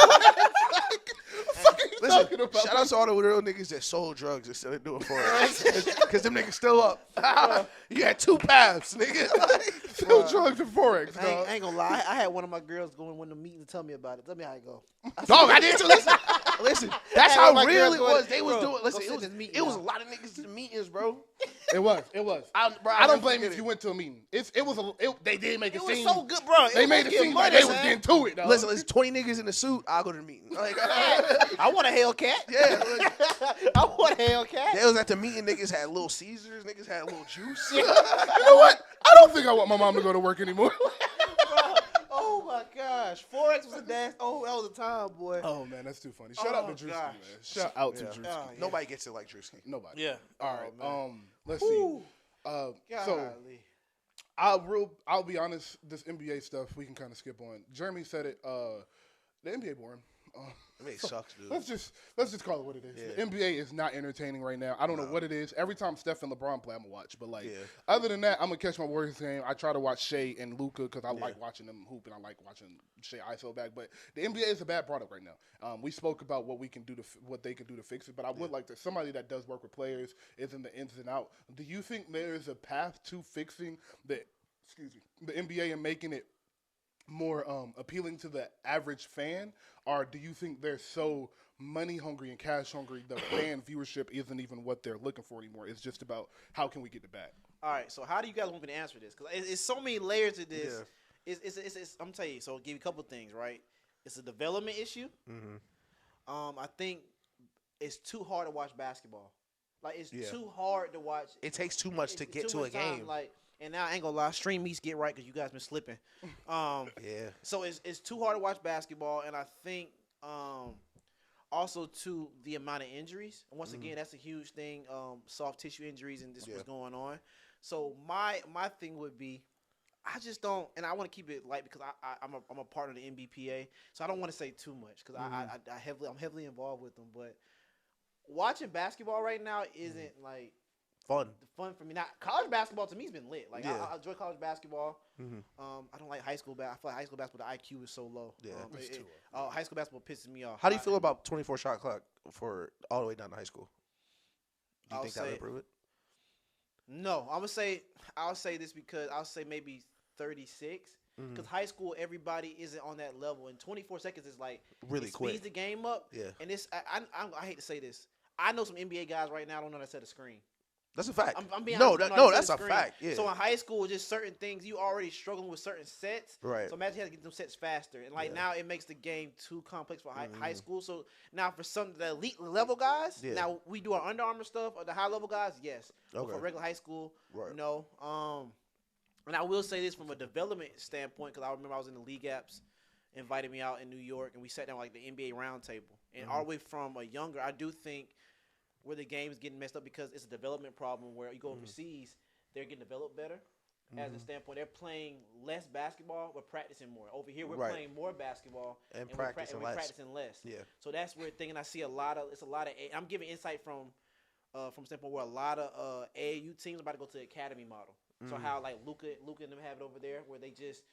Speaker 3: What the fuck are you talking about?
Speaker 2: Shout out to all the real niggas that sold drugs instead of doing Forex. Because them niggas still up. You had two paths, nigga.
Speaker 3: Still drugs and Forex,
Speaker 1: I
Speaker 3: dog.
Speaker 1: ain't gonna lie. I had one of my girls going to the meeting to tell me about it. Tell me how it go.
Speaker 2: Dog, I did too. Listen, that's
Speaker 1: I had
Speaker 2: how
Speaker 1: my
Speaker 2: real
Speaker 1: girls
Speaker 2: it
Speaker 1: going,
Speaker 2: was. They was
Speaker 1: bro,
Speaker 2: doing.
Speaker 1: go
Speaker 2: Listen,
Speaker 1: sit
Speaker 2: it was
Speaker 1: in this meeting
Speaker 2: it was a
Speaker 1: now.
Speaker 2: lot of niggas in the meetings, bro.
Speaker 3: It was.
Speaker 2: Bro,
Speaker 3: I don't
Speaker 2: never
Speaker 3: blame
Speaker 2: forget
Speaker 3: if you went to a meeting. They did make
Speaker 1: It
Speaker 3: a
Speaker 1: was
Speaker 3: scene.
Speaker 1: so good, bro.
Speaker 3: They made it seem like they was getting to it, dog.
Speaker 2: Listen, 20 niggas in the suit. I'll go to the meeting. Like,
Speaker 1: I want a Hellcat.
Speaker 2: yeah. Like,
Speaker 1: I want a Hellcat.
Speaker 2: they was at the meeting. Niggas had Little Caesars. Niggas had Little Juice.
Speaker 3: You know what? I don't think I want my mom to go to work anymore.
Speaker 1: Oh my gosh, Forex was a dash. Oh, that was a time, boy.
Speaker 3: Oh man, that's too funny. Shout out to Drewski,
Speaker 1: gosh.
Speaker 3: man. Shout out to Drewski.
Speaker 1: Oh, yeah.
Speaker 2: Nobody gets it like Drewski.
Speaker 3: Nobody.
Speaker 1: Yeah.
Speaker 3: All right.
Speaker 1: Oh, man.
Speaker 3: Let's
Speaker 1: Whew.
Speaker 3: see. So
Speaker 1: Golly.
Speaker 3: I'll be honest. This NBA stuff we can kind of skip on. Jeremy said it. The NBA boring.
Speaker 2: I mean, it sucks, dude.
Speaker 3: Let's just call it what it is.
Speaker 2: Yeah.
Speaker 3: The NBA is not entertaining right now. I don't know what it is. Every time Steph and LeBron play, I'm gonna watch. But like,
Speaker 2: Yeah.
Speaker 3: other than that, I'm gonna catch my Warriors game. I try to watch Shea and Luka because I like watching them hoop and I like watching Shea ISO back. But the NBA is a bad product right now. We spoke about what we can do what they can do to fix it. But I would like to somebody that does work with players, is in the ins and out. Do you think there is a path to fixing the NBA and making it more appealing to the average fan, or do you think they're so money hungry and cash hungry the fan viewership isn't even what they're looking for anymore? It's just about how can we get it back?
Speaker 1: All right, so how do you guys want me to answer this? Because it's so many layers to this.
Speaker 2: Yeah.
Speaker 1: It's I'm telling you. So I'll give you a couple things, right? It's a development issue.
Speaker 2: Mm-hmm.
Speaker 1: I think it's too hard to watch basketball. Like it's
Speaker 2: Yeah.
Speaker 1: too hard to watch.
Speaker 2: It takes too much to
Speaker 1: It's
Speaker 2: get
Speaker 1: too
Speaker 2: to a
Speaker 1: much time,
Speaker 2: game.
Speaker 1: Like, and now I ain't gonna lie, stream meets get right because you guys been slipping.
Speaker 2: Yeah.
Speaker 1: So it's too hard to watch basketball, and I think also to the amount of injuries. And once again, that's a huge thing. Soft tissue injuries and what's going on. So my thing would be, I just don't, and I want to keep it light because I'm a part of the NBPA, so I don't want to say too much because I'm heavily involved with them. But watching basketball right now isn't like
Speaker 2: Fun.
Speaker 1: fun for me. Now, college basketball to me has been lit. Like
Speaker 2: Yeah.
Speaker 1: I enjoy college basketball.
Speaker 2: Mm-hmm.
Speaker 1: I don't like high school basketball. I feel like high school basketball, the IQ is so low.
Speaker 2: Yeah.
Speaker 1: High school basketball pisses me off.
Speaker 2: How do you feel about 24 shot clock for all the way down to high school? Do you
Speaker 1: I'll
Speaker 2: think that would
Speaker 1: say-
Speaker 2: improve it?
Speaker 1: No, I'll say this because I'll say maybe 36. Because high school, everybody isn't on that level, and 24 seconds is like
Speaker 2: Really
Speaker 1: it
Speaker 2: quick.
Speaker 1: speeds the game up.
Speaker 2: Yeah.
Speaker 1: And it's I hate to say this. I know some NBA guys right now don't know how to set a screen.
Speaker 2: That's a fact.
Speaker 1: I'm being
Speaker 2: no,
Speaker 1: honest,
Speaker 2: no, that's a fact. Yeah.
Speaker 1: So in high school, just certain things you already struggling with certain sets.
Speaker 2: Right.
Speaker 1: So imagine you have to get them sets faster, and like now it makes the game too complex for high school. So now for some the elite level guys, now we do our Under Armour stuff. Or the high level guys, yes. But for regular high school, no. And I will say this from a development standpoint, because I remember I was in the League Apps, invited me out in New York, and we sat down like the NBA roundtable. And all the way from a younger, I do think where the game is getting messed up because it's a development problem where you go overseas, they're getting developed better. As a standpoint, they're playing less basketball but practicing more. Over here, we're playing more basketball and
Speaker 2: practicing
Speaker 1: less.
Speaker 2: Yeah.
Speaker 1: So that's where thing, and I see a lot of. I'm giving insight from a standpoint where a lot of AAU teams are about to go to the academy model. So how like Luka and them have it over there, where they just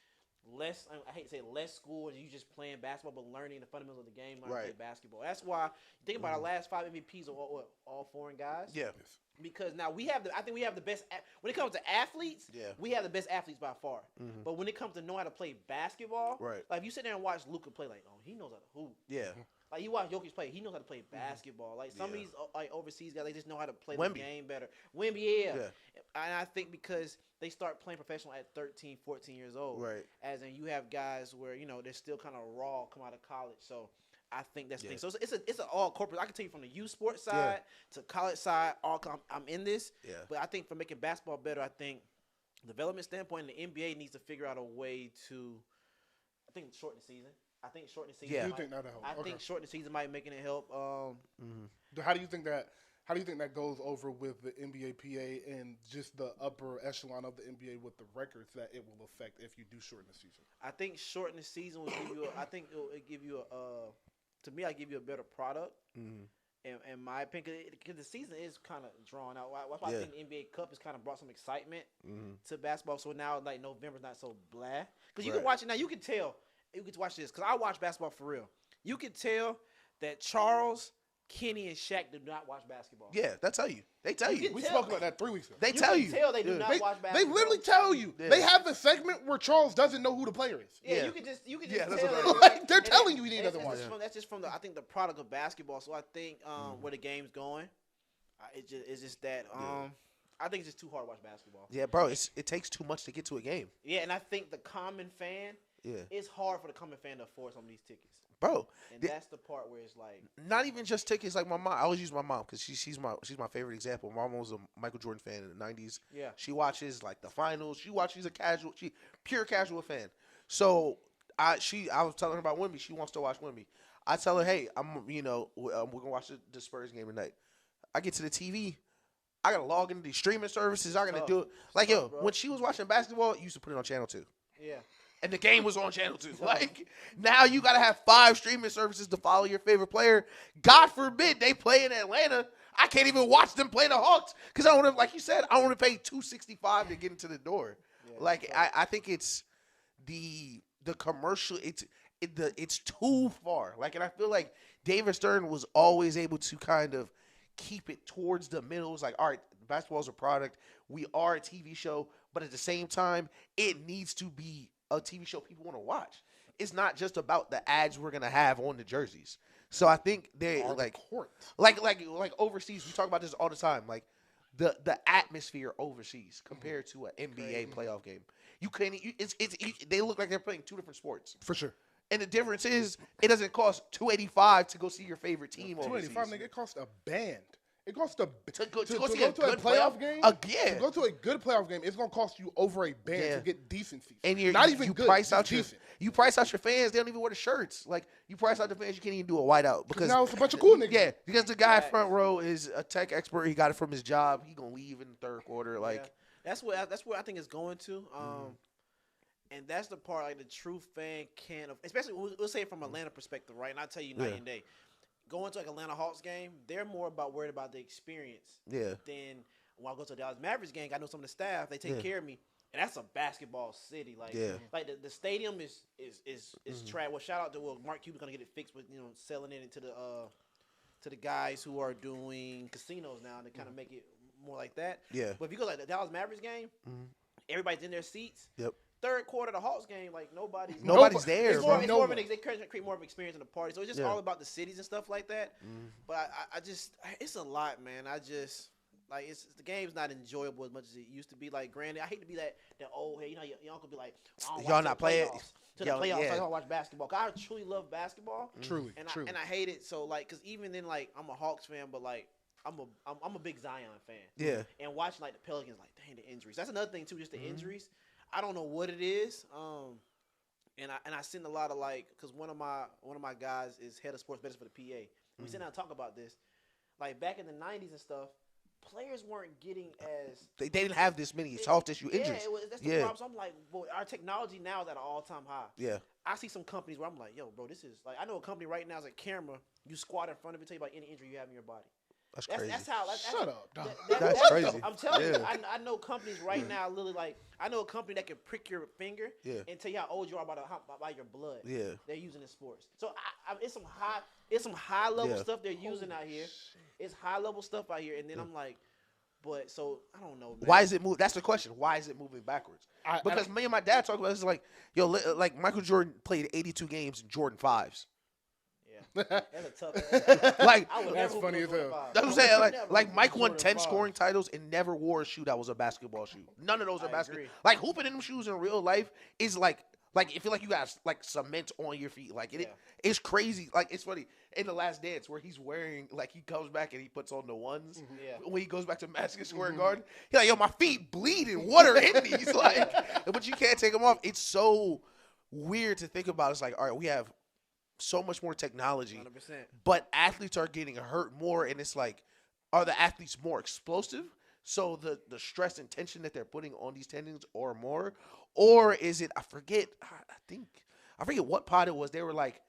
Speaker 1: less. I hate to say less school, and you just playing basketball, but learning the fundamentals of the game, learning to play basketball. That's why you think about our last 5 MVPs are all foreign guys.
Speaker 2: Yeah.
Speaker 1: Because now I think we have the best when it comes to athletes.
Speaker 2: Yeah.
Speaker 1: We have the best athletes by far. But when it comes to know how to play basketball, like if you sit there and watch Luka play, like he knows how to hoop.
Speaker 2: Yeah.
Speaker 1: Like you watch Jokic play, he knows how to play basketball. Like some of these like overseas guys, they just know how to play the game better. Wemby, yeah. And I think because they start playing professional at 13, 14 years old.
Speaker 2: Right.
Speaker 1: As in you have guys where, they're still kind of raw, come out of college. So I think that's the thing. So it's an all corporate. I can tell you from the youth sports side to college side, I'm in this. Yeah. But I think for making basketball better, I think development standpoint, the NBA needs to figure out a way to, shorten the season. I think shorten the season.
Speaker 3: Yeah. You think that'll help?
Speaker 1: I think shorten the season might making it help.
Speaker 3: How do you think that goes over with the NBA PA and just the upper echelon of the NBA with the records that it will affect if you do shorten the season?
Speaker 1: I think shorten the season will give you. I think it'll give you a. To me, I give you a better product. In my opinion, because the season is kind of drawn out. That's why I think the NBA Cup has kind of brought some excitement to basketball. So now, like November's not so blah. Because you can watch it now. You can tell. You can watch this because I watch basketball for real. You can tell that Charles, Kenny, and Shaq do not watch basketball.
Speaker 2: Yeah, they tell you. They tell you.
Speaker 3: We spoke about that 3 weeks ago.
Speaker 2: They tell you.
Speaker 1: You can tell they do not watch basketball.
Speaker 3: They literally tell you. Yeah. They have the segment where Charles doesn't know who the player is.
Speaker 1: Yeah, you can just
Speaker 3: that's
Speaker 1: tell.
Speaker 3: Like, they're telling you he doesn't watch.
Speaker 1: That's just from I think the product of basketball. So I think where the game's going, it's just that I think it's just too hard to watch basketball.
Speaker 2: Yeah, bro, it takes too much to get to a game.
Speaker 1: Yeah, and I think the common fan, it's hard for the common fan to afford some of these tickets.
Speaker 2: Bro,
Speaker 1: and that's the part where it's like
Speaker 2: not even just tickets. Like my mom, I always use my mom because she's my favorite example. My mom was a Michael Jordan fan in the '90s. Yeah, she watches like the finals. She's a pure casual fan. So I was telling her about Wemby. She wants to watch Wemby. I tell her, hey, we're gonna watch the Spurs game tonight. I get to the TV. I gotta log into these streaming services. I gotta do it. Like when she was watching basketball, you used to put it on Channel 2.
Speaker 1: Yeah.
Speaker 2: And the game was on Channel 2. Like, now you got to have 5 streaming services to follow your favorite player. God forbid they play in Atlanta. I can't even watch them play the Hawks because I want to, like you said, I want to pay $265 to get into the door. Yeah, I think it's the commercial. It's too far. Like, and I feel like David Stern was always able to kind of keep it towards the middle. It's like, all right, basketball's a product. We are a TV show, but at the same time, it needs to be a TV show people want to watch. It's not just about the ads we're gonna have on the jerseys. So I think they like overseas. We talk about this all the time. Like the atmosphere overseas compared to an NBA playoff game. You can't. They look like they're playing 2 different sports
Speaker 3: for sure.
Speaker 2: And the difference is it doesn't cost $285 to go see your favorite team overseas.
Speaker 3: $285, nigga, it costs a band. It costs to go to
Speaker 2: a
Speaker 3: playoff game.
Speaker 2: Yeah.
Speaker 3: To go to a good playoff game, it's gonna cost you over a band to get decent seats.
Speaker 2: And you're
Speaker 3: not even good.
Speaker 2: Price out you price out your fans. They don't even wear the shirts. Like you price out the fans, you can't even do a whiteout because
Speaker 3: now it's a bunch of cool niggas.
Speaker 2: Yeah, because the guy front row is a tech expert. He got it from his job. He gonna leave in the third quarter. Like
Speaker 1: that's where I think it's going to. And that's the part like the true fan can, especially we'll say from Atlanta perspective, right? And I tell you night and day. Going to like Atlanta Hawks game, they're more worried about the experience. Yeah. Than when I go to the Dallas Mavericks game, I know some of the staff, they take care of me. And that's a basketball city. Like the stadium is trash. Well, shout out to Mark Cuban's gonna get it fixed with selling it into the guys who are doing casinos now to kind of make it more like that.
Speaker 2: Yeah.
Speaker 1: But if you go like the Dallas Mavericks game, everybody's in their seats.
Speaker 2: Yep.
Speaker 1: Third quarter of the Hawks game, like nobody's
Speaker 2: there.
Speaker 1: It's more of an, they create more of an experience in the party. So it's just
Speaker 2: Yeah.
Speaker 1: all about the cities and stuff like that. But I just, it's a lot, man. Like the game's not enjoyable as much as it used to be. Like, granted, I hate to be that old head. You know, your uncle be like,
Speaker 2: y'all not playing
Speaker 1: to the playoffs. I don't watch basketball. 'Cause I truly love basketball.
Speaker 3: Truly.
Speaker 1: And I hate it. So like, cause even then, like, I'm a Hawks fan, but like, I'm a big Zion fan.
Speaker 2: Yeah.
Speaker 1: And watching like the Pelicans, like, dang, the injuries. That's another thing too. Just the injuries. I don't know what it is. And I seen a lot of like, cause one of my guys is head of sports betting for the PA. We sit down and talk about this. Like back in the '90s and stuff, players weren't getting as
Speaker 2: They didn't have this many soft tissue injuries.
Speaker 1: Yeah, that's the problem. So I'm like, boy, our technology now is at an all-time high.
Speaker 2: Yeah.
Speaker 1: I see some companies where I'm like, yo, bro, this is like, I know a company right now is a camera. You squat in front of it, tell you about any injury you have in your body.
Speaker 2: That's crazy.
Speaker 3: Shut up, dog.
Speaker 2: That's crazy.
Speaker 1: I'm telling you, I know companies right now, literally, like, I know a company that can prick your finger and tell you how old you are by your blood.
Speaker 2: Yeah.
Speaker 1: They're using in sports. So it's some high level stuff they're using out here. It's high level stuff out here, and then I'm like, but so I don't know. Man.
Speaker 2: Why is it moving? That's the question. Why is it moving backwards? Because me and my dad talk about this. Like, yo, like Michael Jordan played 82 games in Jordan 5s.
Speaker 1: Yeah, that's a tough.
Speaker 2: Like,
Speaker 3: that's funny as hell.
Speaker 2: That's what I'm saying. Like Mike won 10 scoring titles and never wore a shoe that was a basketball shoe. None of those are basketball. Like, hooping in them shoes in real life is like you feel like you got like cement on your feet. Like it's crazy. Like, it's funny in The Last Dance where he's wearing, like, he comes back and he puts on the ones. When he goes back to Madison Square Garden, he's like, yo, my feet bleeding. What are in these? Like, but you can't take them off. It's so weird to think about. It's like, all right, we have so much more technology,
Speaker 1: 100%.
Speaker 2: but athletes are getting hurt more, and it's like, are the athletes more explosive? So the stress and tension that they're putting on these tendons are more, or is it? I forget what pod it was. They were like,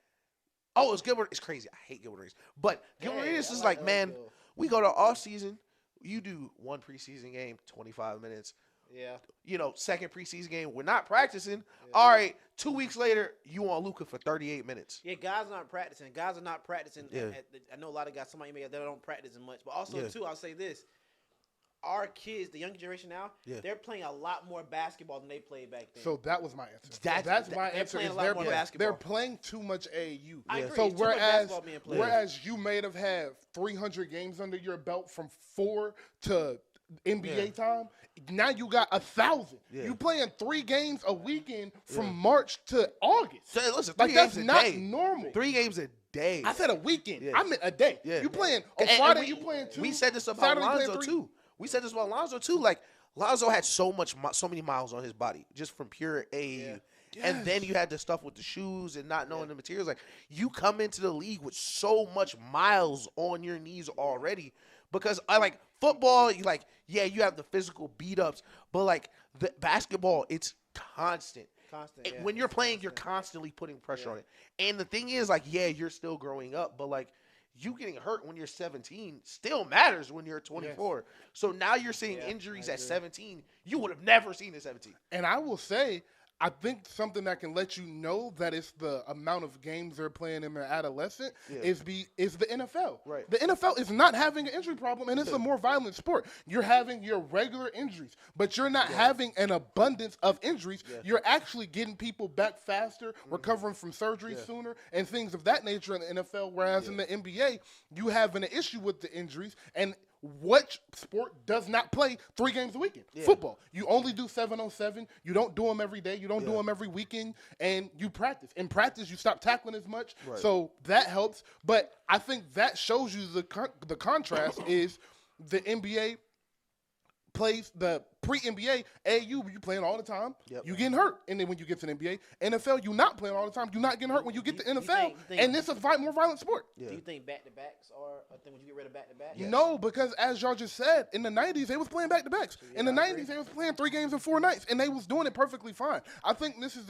Speaker 2: oh, it's Gilbert. It's crazy. I hate Gilbert Arenas, but Gilbert Arenas is like, man, we go to off season. You do one preseason game, 25 minutes.
Speaker 1: Yeah.
Speaker 2: You know, second preseason game, we're not practicing. Yeah. All right, 2 weeks later, you want Luka for 38 minutes.
Speaker 1: Yeah, guys aren't practicing. Guys are not practicing. Yeah. I know a lot of guys, somebody may that don't practice as much. But also, too, I'll say this. Our kids, the younger generation now, they're playing a lot more basketball than they played back then.
Speaker 3: So that was my answer.
Speaker 2: That's
Speaker 3: my answer. They're playing too much AAU.
Speaker 1: I agree.
Speaker 3: So whereas you may have had 300 games under your belt from 4 to NBA time, now you got 1,000. You playing 3 games a weekend from March to August.
Speaker 2: So listen,
Speaker 3: like that's not normal.
Speaker 2: 3 games a day.
Speaker 3: I said a weekend. I meant a day. You playing on Friday? You playing 2.
Speaker 2: We said this about Lonzo too. Like, Lonzo had so many miles on his body just from pure AAU. And then you had the stuff with the shoes and not knowing the materials. Like, you come into the league with so much miles on your knees already. Because I like football, you have the physical beat ups, but like the basketball, it's constant. When you're playing, you're constantly putting pressure on it. And the thing is, like, you're still growing up, but like, you getting hurt when you're 17 still matters when you're 24. Yes. So now you're seeing injuries at 17 you would have never seen at 17.
Speaker 3: And I will say, I think something that can let you know that it's the amount of games they're playing in their adolescent is the NFL.
Speaker 2: Right.
Speaker 3: The NFL is not having an injury problem, and it's a more violent sport. You're having your regular injuries, but you're not having an abundance of injuries. You're actually getting people back faster, recovering from surgery sooner, and things of that nature in the NFL, whereas in the NBA, you have an issue with the injuries, and what sport does not play 3 games a weekend? Football. You only do 7-on-7. You don't do them every day. You don't do them every weekend. And you practice. In practice, you stop tackling as much. Right. So that helps. But I think that shows you the contrast is the NBA plays the pre-NBA, AAU, you playing all the time. You getting hurt. And then when you get to the NBA, NFL, you not playing all the time. You not getting hurt when you get to NFL. And it's a more violent sport.
Speaker 1: Do you think back-to-backs are a thing when you get rid of back-to-backs?
Speaker 3: No, because as y'all just said, in the 90s, they was playing back-to-backs. In the 90s, they was playing 3 games in 4 nights, and they was doing it perfectly fine. I think this is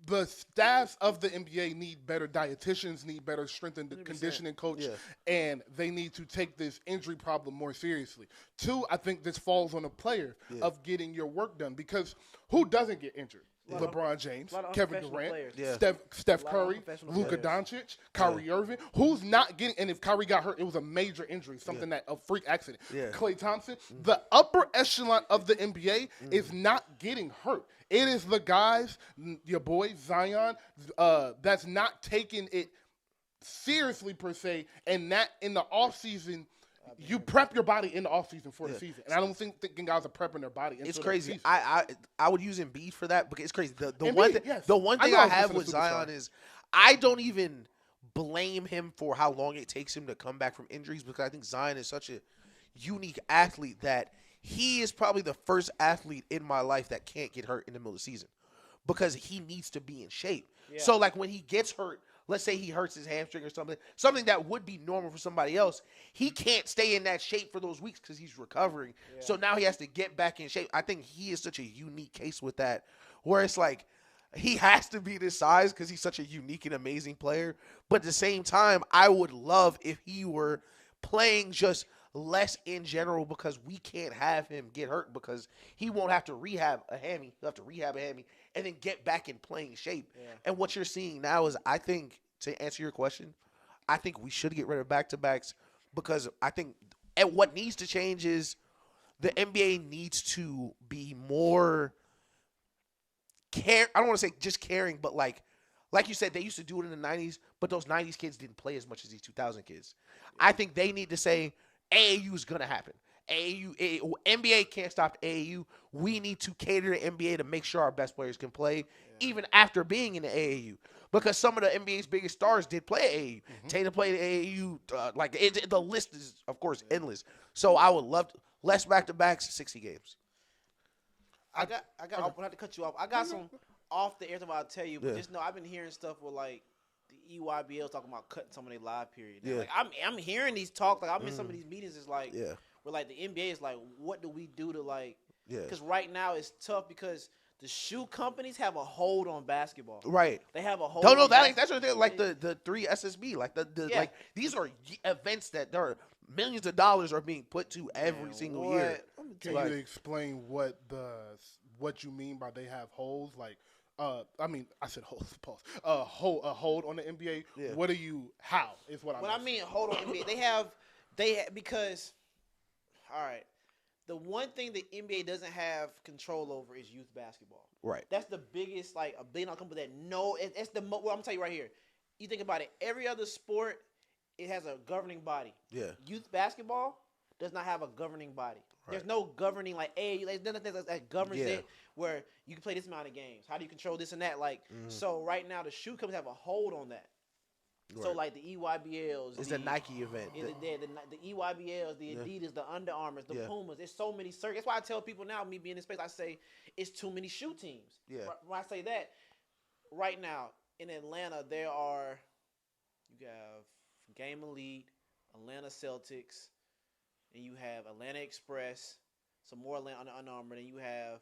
Speaker 3: the staffs of the NBA need better dietitians, need better strength and conditioning coach, and they need to take this injury problem more seriously. 2, I think this falls on the player of getting your work done, because who doesn't get injured? LeBron James,
Speaker 1: a lot of
Speaker 3: Kevin
Speaker 1: unprofessional
Speaker 3: Durant,
Speaker 1: players.
Speaker 2: Yeah.
Speaker 3: Steph
Speaker 1: A lot of
Speaker 3: Curry,
Speaker 1: unprofessional
Speaker 3: Luka
Speaker 1: players.
Speaker 3: Doncic, Kyrie Irving. Who's not getting? And if Kyrie got hurt, it was a major injury, something that a freak accident.
Speaker 2: Yeah.
Speaker 3: Klay Thompson, the upper echelon of the NBA is not getting hurt. It is the guys, your boy Zion, that's not taking it seriously per se, and that in the offseason, you prep your body in the offseason for the season. And I don't think guys are prepping their body into
Speaker 2: It's
Speaker 3: the
Speaker 2: crazy.
Speaker 3: season.
Speaker 2: I would use Embiid for that because it's crazy. The
Speaker 3: Embiid,
Speaker 2: one thing
Speaker 3: yes.
Speaker 2: the one
Speaker 3: I
Speaker 2: thing
Speaker 3: know
Speaker 2: I
Speaker 3: I was
Speaker 2: have
Speaker 3: listening
Speaker 2: with
Speaker 3: to Superstar.
Speaker 2: Zion is I don't even blame him for how long it takes him to come back from injuries because I think Zion is such a unique athlete that he is probably the first athlete in my life that can't get hurt in the middle of the season because he needs to be in shape.
Speaker 1: Yeah.
Speaker 2: So like when he gets hurt, let's say he hurts his hamstring or something that would be normal for somebody else, he can't stay in that shape for those weeks because he's recovering.
Speaker 1: Yeah.
Speaker 2: So now he has to get back in shape. I think he is such a unique case with that, where it's like he has to be this size because he's such a unique and amazing player. But at the same time, I would love if he were playing just less in general because we can't have him get hurt because he won't have to rehab a hammy. He'll have to rehab a hammy and then get back in playing shape.
Speaker 1: Yeah.
Speaker 2: And what you're seeing now is, I think, to answer your question, I think we should get rid of back-to-backs because I think and what needs to change is the NBA needs to be more I don't want to say just caring, but like you said, they used to do it in the 90s, but those 90s kids didn't play as much as these 2000 kids. I think they need to say AAU is going to happen. NBA can't stop AAU. We need to cater to NBA to make sure our best players can play even after being in the AAU. Because some of the NBA's biggest stars did play at AAU. Tatum played at AAU. The list is, of course, endless. So I would love less back-to-backs, 60 games.
Speaker 1: I got. I don't have to cut you off. I got some off the air stuff I'll tell you, but just know I've been hearing stuff with like the EYBL's talking about cutting some of their live period.
Speaker 2: Yeah.
Speaker 1: Like I'm hearing these talks. Like I'm in some of these meetings. It's like
Speaker 2: Yeah.
Speaker 1: where like the NBA is like, what do we do to like?
Speaker 2: Yeah.
Speaker 1: Because right now it's tough because the shoe companies have a hold on basketball.
Speaker 2: Right.
Speaker 1: They have a hold.
Speaker 2: No,
Speaker 1: on
Speaker 2: that's what they're like the 3 SSB. Like
Speaker 1: Yeah.
Speaker 2: like these are events that there are millions of dollars are being put to every single year.
Speaker 3: Can you explain what you mean by they have holes? Like, I mean, I said holes. Pause. A hold on the NBA.
Speaker 2: Yeah.
Speaker 3: What do you? How is what I mean?
Speaker 1: What I mean, hold on, NBA. They have because, all right, the one thing the NBA doesn't have control over is youth basketball.
Speaker 2: Right.
Speaker 1: That's the biggest, like, a billion-dollar company that it's the well, I'm gonna tell you right here. You think about it, every other sport, it has a governing body.
Speaker 2: Yeah.
Speaker 1: Youth basketball does not have a governing body.
Speaker 2: Right.
Speaker 1: There's no governing like, hey, there's nothing that governs
Speaker 2: Yeah.
Speaker 1: it where you can play this amount of games. How do you control this and that? Like, so right now the shoe companies have a hold on that. So
Speaker 2: Right.
Speaker 1: like the EYBLs,
Speaker 2: It's a Nike event.
Speaker 1: the EYBLs, the Adidas, the Under Armours, the
Speaker 2: Yeah.
Speaker 1: Pumas. There's so many circuits. That's why I tell people now, me being in space, I say it's too many shoe teams.
Speaker 2: Yeah.
Speaker 1: When I say that, right now in Atlanta, you have Game Elite, Atlanta Celtics, and you have Atlanta Express, some more Atlanta Under Armour, and you have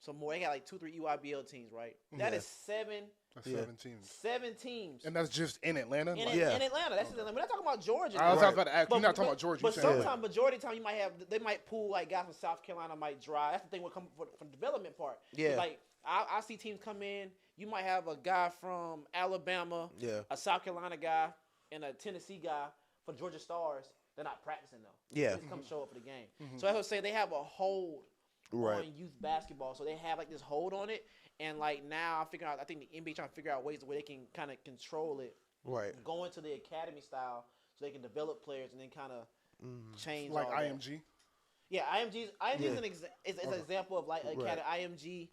Speaker 1: some more. They got like 2-3 EYBL teams, right? That is seven.
Speaker 3: That's 7 teams.
Speaker 1: 7 teams.
Speaker 3: And that's just in Atlanta.
Speaker 1: In
Speaker 3: Like,
Speaker 1: Atlanta. That's in Atlanta. We're not talking about Georgia.
Speaker 3: I was
Speaker 1: now.
Speaker 3: about to ask. You're not talking about Georgia.
Speaker 1: But
Speaker 3: You're saying
Speaker 1: sometimes, majority of the time, they might pull like guys from South Carolina might drive. That's the thing. Will come from the development part.
Speaker 2: Yeah.
Speaker 1: Like I see teams come in. You might have a guy from Alabama,
Speaker 2: Yeah.
Speaker 1: a South Carolina guy, and a Tennessee guy for Georgia Stars. They're not practicing though.
Speaker 2: Yeah.
Speaker 1: They just come show up for the game. So that's what I say. They have a hold
Speaker 2: Right.
Speaker 1: on youth basketball. So they have like this hold on it. And like now, I think the NBA trying to figure out ways where they can kind of control it,
Speaker 2: Right.
Speaker 1: go into the academy style, so they can develop players and then kind of change.
Speaker 3: like
Speaker 1: all that.
Speaker 3: IMG.
Speaker 1: Yeah, IMG is an is an example of like
Speaker 2: Right.
Speaker 1: IMG,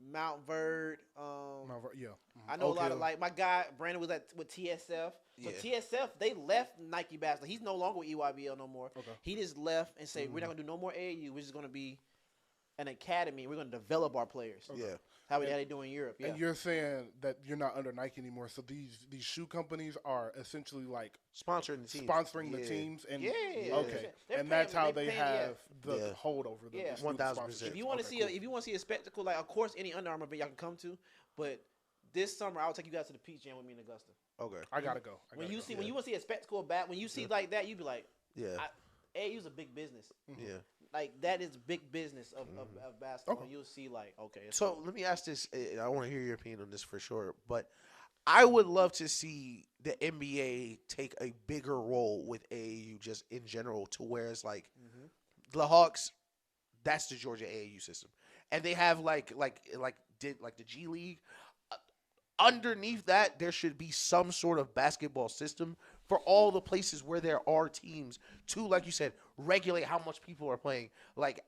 Speaker 1: Mount Verde.
Speaker 3: Yeah.
Speaker 1: I know a lot
Speaker 2: Okay.
Speaker 1: of like my guy Brandon was with TSF. So
Speaker 2: Yeah.
Speaker 1: TSF they left Nike basketball. He's no longer with EYBL no more.
Speaker 3: Okay.
Speaker 1: He just left and said we're not gonna do no more AAU. We're just gonna be an academy. We're gonna develop our players.
Speaker 2: Yeah.
Speaker 1: How they do in Europe. Yeah.
Speaker 3: And you're saying that you're not under Nike anymore. So these shoe companies are essentially like
Speaker 2: Sponsoring the team.
Speaker 3: sponsoring the
Speaker 2: Yeah.
Speaker 3: teams. And
Speaker 1: Yeah.
Speaker 3: Okay.
Speaker 1: They're
Speaker 3: And that's
Speaker 1: paying-
Speaker 3: how
Speaker 1: they're
Speaker 3: they
Speaker 1: paying,
Speaker 3: have the
Speaker 2: Yeah.
Speaker 3: hold over the
Speaker 1: Yeah.
Speaker 3: student
Speaker 2: 1000%.
Speaker 3: sponsorship.
Speaker 1: If you want to
Speaker 3: Okay,
Speaker 1: see
Speaker 3: cool.
Speaker 1: if you want to see a spectacle, like of course any Under Armour event y'all can come to, but this summer I'll take you guys to the Peach Jam with me in Augusta.
Speaker 2: Okay.
Speaker 3: I gotta go.
Speaker 1: When you want to see a spectacle of when you see like that, you be like,
Speaker 2: Yeah.
Speaker 1: AAU's a big business.
Speaker 2: Yeah.
Speaker 1: Like that is big business of basketball.
Speaker 3: Okay.
Speaker 1: You'll see like
Speaker 2: So let me ask this. I want to hear your opinion on this for sure. But I would love to see the NBA take a bigger role with AAU just in general, to where it's like the Hawks. That's the Georgia AAU system, and they have like the G League. Underneath that, there should be some sort of basketball system for all the places where there are teams to, like you said, regulate how much people are playing. Like,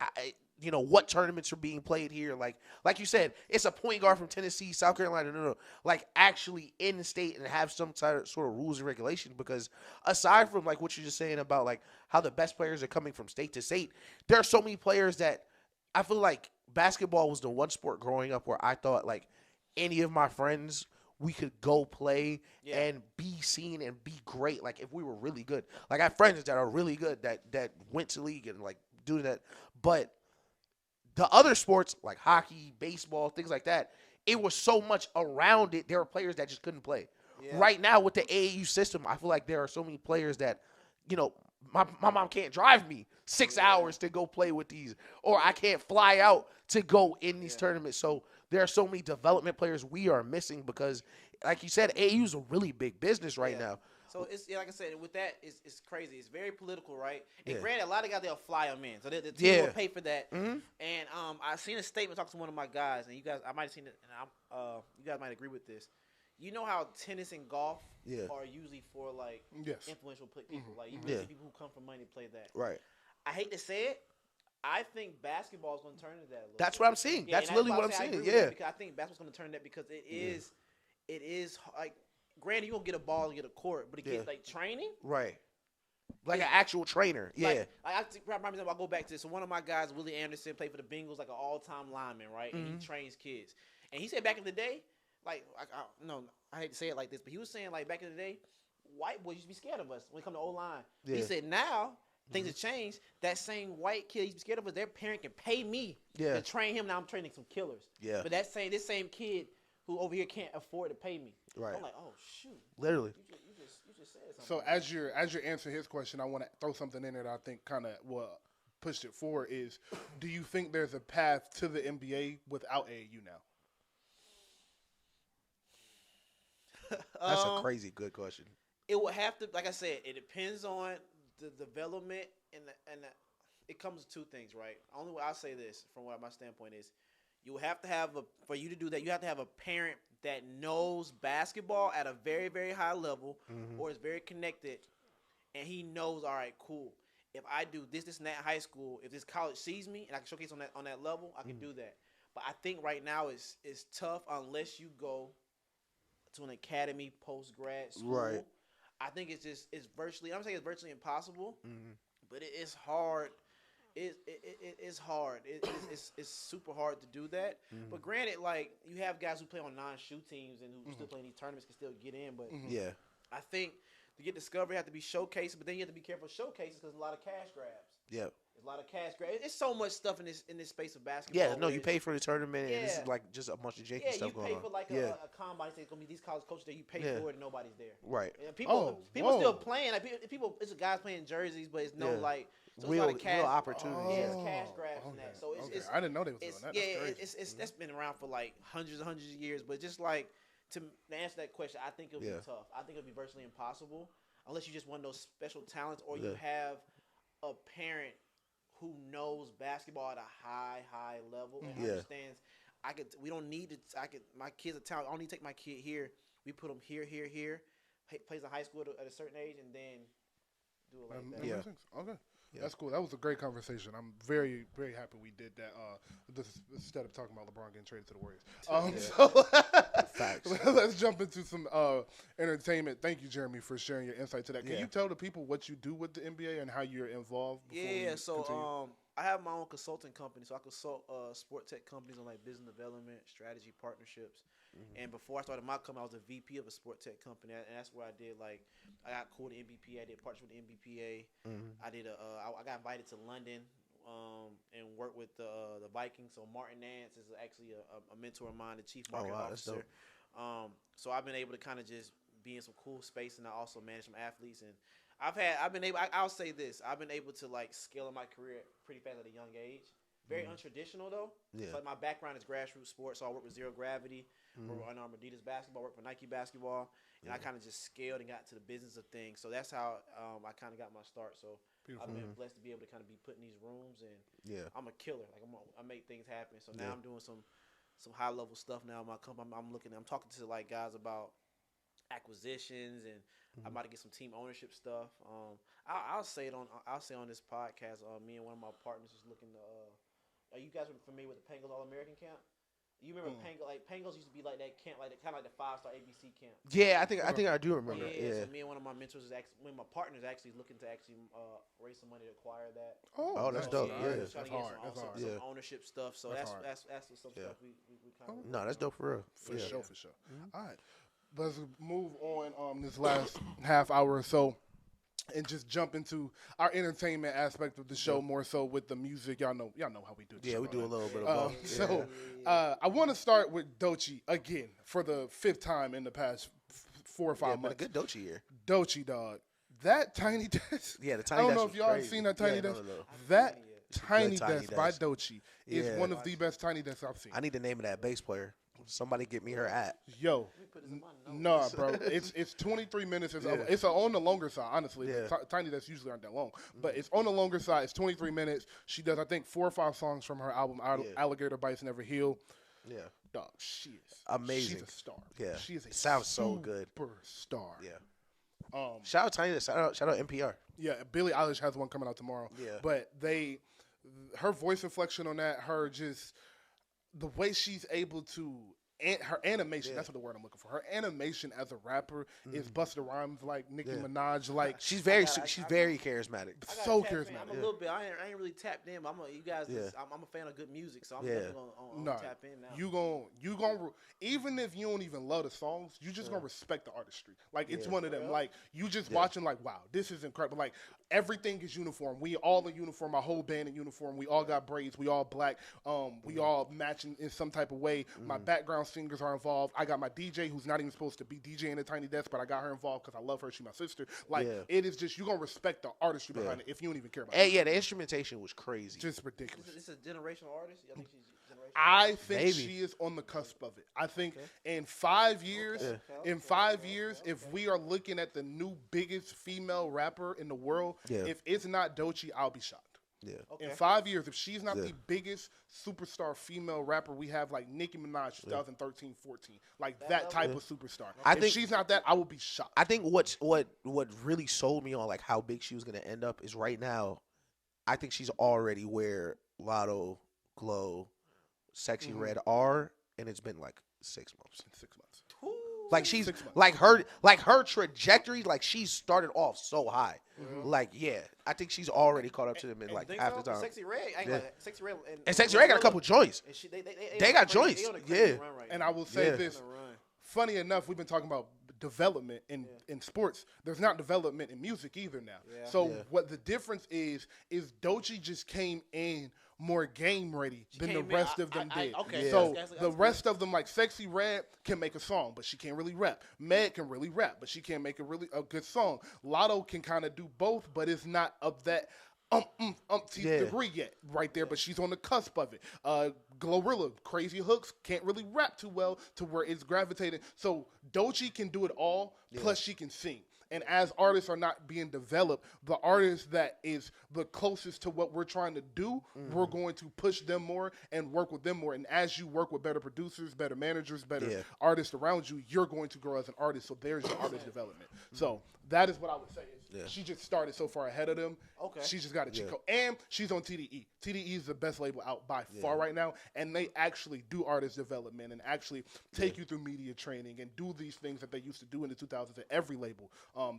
Speaker 2: what tournaments are being played here. Like you said, it's a point guard from Tennessee, South Carolina. No. Like, actually in the state and have some sort of rules and regulations. Because aside from, like, what you're just saying about, like, how the best players are coming from state to state, there are so many players that I feel like basketball was the one sport growing up where I thought, like, any of my friends, we could go play and be seen and be great. Like, if we were really good. Like, I have friends that are really good that went to league and, like, do that. But the other sports, like hockey, baseball, things like that, it was so much around it. There were players that just couldn't play. Yeah. Right now, with the AAU system, I feel like there are so many players that, my mom can't drive me 6 hours to go play with these. Or I can't fly out to go in these tournaments. So there are so many development players we are missing because, like you said, AAU is a really big business right now.
Speaker 1: So it's like I said, with that, it's crazy. It's very political, right? And granted, a lot of guys they'll fly them in, so the team will pay for that. Mm-hmm. And I seen a statement talking to one of my guys, and you guys, I might have seen it, and you guys might agree with this. You know how tennis and golf are usually for like influential people, like you see people who come from money play that.
Speaker 2: Right.
Speaker 1: I hate to say it. I think basketball is going to turn into that.
Speaker 2: That's what I'm saying. That's literally what I'm saying. Yeah.
Speaker 1: Because I think basketball's going to turn that because it is like, granted, you don't get a ball and get a court, but it gets like training.
Speaker 2: Right. Like an actual trainer. Yeah.
Speaker 1: I'll go back to this. So one of my guys, Willie Anderson, played for the Bengals, like an all-time lineman, right? And he trains kids. And he said back in the day, like, I hate to say it like this, but he was saying like back in the day, white boys used to be scared of us when it come to O-line. Yeah. He said now, things have changed. That same white kid used to be scared of us. Their parent can pay me to train him. Now I'm training some killers. Yeah. But this same kid who over here can't afford to pay me. Right. I'm like, oh shoot.
Speaker 2: Literally.
Speaker 1: You just said something.
Speaker 3: So as you're answering his question, I want to throw something in there that I think kind of pushed it forward. Is do you think there's a path to the NBA without AAU now?
Speaker 2: That's a crazy good question.
Speaker 1: It would have to, like I said, it depends on the development and it comes to two things, right? Only way I'll say this from what my standpoint is, you have to have for you to do that, you have to have a parent that knows basketball at a very, very high level or is very connected, and he knows, all right, cool. If I do this, and that in high school, if this college sees me and I can showcase on that level, I can do that. But I think right now it's tough unless you go to an academy post-grad school. Right. I think it's virtually, I'm saying it's virtually impossible, but it is hard. It's hard. It's super hard to do that. But granted, like, you have guys who play on non-shoe teams and who still play in these tournaments can still get in. But I think to get discovered, you have to be showcased, but then you have to be careful showcases because a lot of cash grabs. Yeah. There's a lot of cash grabs. It's so much stuff in this space of basketball.
Speaker 2: Yeah, no, you pay for the tournament, and this is like just a bunch of janky stuff going on.
Speaker 1: Yeah, you pay for like a combine. It's going to be these college coaches that you pay for it and nobody's there.
Speaker 2: Right.
Speaker 1: And people still playing. Like people, it's guys playing jerseys, but it's no like. So
Speaker 2: real opportunities.
Speaker 1: It's cash grabs and that. So it's
Speaker 3: I didn't know they was doing that.
Speaker 1: Yeah, that's been around for like hundreds and hundreds of years. But just like to answer that question, I think it'll be tough. I think it'll be virtually impossible unless you just one of those special talents or you have a parent who knows basketball at a high level and understands. We don't need to. My kid's a talent. I don't need to take my kid here. We put him here. Plays in high school at a certain age and then do it like that.
Speaker 3: Yeah. Okay. Yeah. That's cool. That was a great conversation. I'm very, very happy we did that. Instead of talking about LeBron getting traded to the Warriors. So let's jump into some entertainment. Thank you, Jeremy, for sharing your insight to that. Can you tell the people what you do with the NBA and how you're involved?
Speaker 1: I have my own consulting company, so I consult sport tech companies on like business development, strategy, partnerships. And before I started my company, I was a VP of a sport tech company, and that's where I did I got called to NBPA. I did partnership with the NBPA. I did I got invited to London and worked with the Vikings. So Martin Nance is actually a mentor of mine, the chief marketing officer. So I've been able to kind of just be in some cool space, and I also manage some athletes. And I'll say this. I've been able to like scale in my career pretty fast at a young age. Very untraditional though.
Speaker 2: Yeah.
Speaker 1: So like my background is grassroots sports. So I work with Zero Gravity, work with Under Armour Adidas basketball, work for Nike basketball, and I kind of just scaled and got to the business of things. So that's how I kind of got my start. So I've been blessed to be able to kind of be put in these rooms, and I'm a killer. Like I make things happen. So now I'm doing some high level stuff now in my company. I'm talking to like guys about acquisitions, and I'm about to get some team ownership stuff. I'll say on this podcast. Me and one of my partners is looking to. Are you guys familiar with the Pangos All American Camp? You remember Pangos used to be like that camp, like kind of like the 5-star ABC camp.
Speaker 2: Yeah, I think I do remember.
Speaker 1: Yeah. So me and one of my mentors one of my partners actually looking to raise some money to acquire that.
Speaker 2: Oh, that's dope. Yeah,
Speaker 1: that's hard. Some ownership stuff. So that's some stuff we kind of.
Speaker 2: No, that's dope for real.
Speaker 3: For sure. All right, let's move on this last half hour or so, and just jump into our entertainment aspect of the show more so with the music. Y'all know how we do.
Speaker 2: Yeah, we do a little bit of both.
Speaker 3: I want to start with Doechii again for the 5th time in the past 4 or 5 months.
Speaker 2: Been a good Doechii year.
Speaker 3: Doechii, dog. That Tiny Desk.
Speaker 2: Yeah, the Tiny Desk.
Speaker 3: I don't know if y'all have
Speaker 2: crazy.
Speaker 3: seen that Tiny Desk.
Speaker 2: No.
Speaker 3: That Tiny
Speaker 2: Tiny
Speaker 3: Desk by
Speaker 2: Desk.
Speaker 3: Doechii is one of the best Tiny Desks I've seen.
Speaker 2: I need the name of that bass player. Somebody get me her at.
Speaker 3: Yo, nah, bro. It's 23 minutes. It's on the longer side, honestly.
Speaker 2: Yeah.
Speaker 3: Tiny Desks usually aren't that long, but it's on the longer side. It's 23 minutes. She does, I think, 4 or 5 songs from her album, Alligator Bites Never Heal.
Speaker 2: Yeah.
Speaker 3: Dog, she is
Speaker 2: amazing.
Speaker 3: She's a star.
Speaker 2: Yeah.
Speaker 3: She is a
Speaker 2: sounds so good.
Speaker 3: Superstar.
Speaker 2: Yeah. Shout out Tiny Desk. Shout out NPR.
Speaker 3: Yeah, Billie Eilish has one coming out tomorrow.
Speaker 2: Yeah.
Speaker 3: But her voice inflection on that, her just the way she's able to. And her animation, that's what the word I'm looking for. Her animation as a rapper is Busta Rhymes like Nicki Minaj like.
Speaker 2: She's very charismatic.
Speaker 3: So charismatic.
Speaker 1: I'm a little bit. I ain't really tapped in. But I'm a fan of good music, so I'm definitely gonna tap in now.
Speaker 3: You gonna even if you don't even love the songs, you just gonna respect the artistry. Like it's one of them. Like you just watching like, wow, this is incredible. Like everything is uniform. We all in uniform. My whole band in uniform. We all got braids. We all black. We all matching in some type of way. My background singers are involved. I got my DJ who's not even supposed to be DJing a Tiny Desk, but I got her involved because I love her. She's my sister. Like it is just, you're going to respect the artistry behind it if you don't even care about it.
Speaker 2: Yeah, the instrumentation was crazy.
Speaker 3: Just ridiculous.
Speaker 1: Is this a generational artist? I think she's generational.
Speaker 3: I think she is on the cusp of it. I think in 5 years, if we are looking at the new biggest female rapper in the world, if it's not Doechii, I'll be shocked.
Speaker 2: Yeah.
Speaker 3: In 5 years, if she's not the biggest superstar female rapper we have, like Nicki Minaj 2013, 14, like that type of superstar. If she's not that, I will be shocked.
Speaker 2: I think what really sold me on like how big she was gonna end up is right now, I think she's already where Lotto, Glow, Sexy Red are, and it's been like 6 months.
Speaker 3: 6 months.
Speaker 2: Like she's like her trajectory, like she started off so high. Like I think she's already caught up to them in like half the time.
Speaker 1: Sexy Red,
Speaker 2: and Sexy Red got a couple joints. They got joints.
Speaker 3: And I will say this. Funny enough, we've been talking about development in sports. There's not development in music either now. So what the difference is Doechii just came in more game ready than the rest of them did. So the rest of them, like Sexy Red, can make a song, but she can't really rap. Meg can really rap, but she can't make a good song. Lotto can kind of do both, but it's not of that degree yet right there, but she's on the cusp of it. Glorilla, crazy hooks, can't really rap too well to where it's gravitating. So Doechii can do it all, plus she can sing. And as artists are not being developed, the artist that is the closest to what we're trying to do, we're going to push them more and work with them more. And as you work with better producers, better managers, better artists around you, you're going to grow as an artist. So there's your artist development. So that is what I would say. She just started so far ahead of them. She just got a cheat code. And she's on TDE. TDE is the best label out by far right now. And they actually do artist development and actually take you through media training and do these things that they used to do in the 2000s at every label.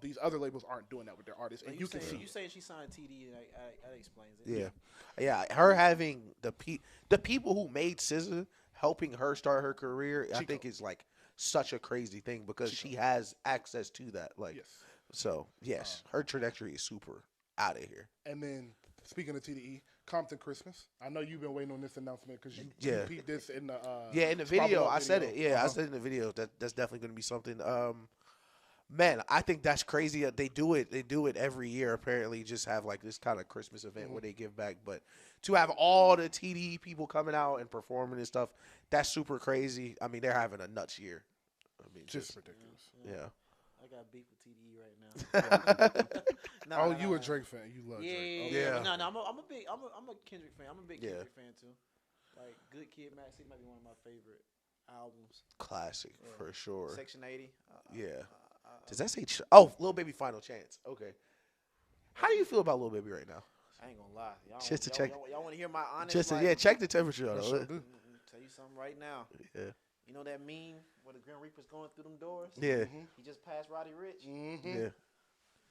Speaker 3: These other labels aren't doing that with their artists. And you can see.
Speaker 1: You saying she signed TDE, that explains it.
Speaker 2: Yeah. Her having the people who made SZA helping her start her career, I think is like such a crazy thing because she has access to that. Like, so yes, her trajectory is super out of here.
Speaker 3: And then speaking of TDE, Compton Christmas. I know you've been waiting on this announcement because you peeped this in the
Speaker 2: in the video. I said it. I said in the video that's definitely going to be something. Man, I think that's crazy. They do it. They do it every year. Apparently, just have like this kind of Christmas event where they give back. But to have all the TDE people coming out and performing and stuff, that's super crazy. I mean, they're having a nuts year. I mean,
Speaker 3: Just ridiculous.
Speaker 2: Yeah.
Speaker 1: I got beef with TDE right now.
Speaker 3: You a Drake fan? You love Drake?
Speaker 1: Yeah.
Speaker 2: Yeah.
Speaker 1: No, I'm a Kendrick fan. I'm a big Kendrick fan too. Like Good Kid, Mad City might be one of my favorite albums.
Speaker 2: Classic for sure.
Speaker 1: Section 80.
Speaker 2: Does that say? Lil Baby Final Chance. Okay. How do you feel about Lil Baby right now?
Speaker 1: I ain't gonna lie.
Speaker 2: Just to check.
Speaker 1: Y'all want to hear my honest?
Speaker 2: Check the temperature.
Speaker 3: Sure do.
Speaker 1: Tell you something right now.
Speaker 2: Yeah.
Speaker 1: You know that meme where the Grim Reaper's going through them doors?
Speaker 2: Yeah.
Speaker 1: He just passed Roddy Rich.
Speaker 2: Yeah.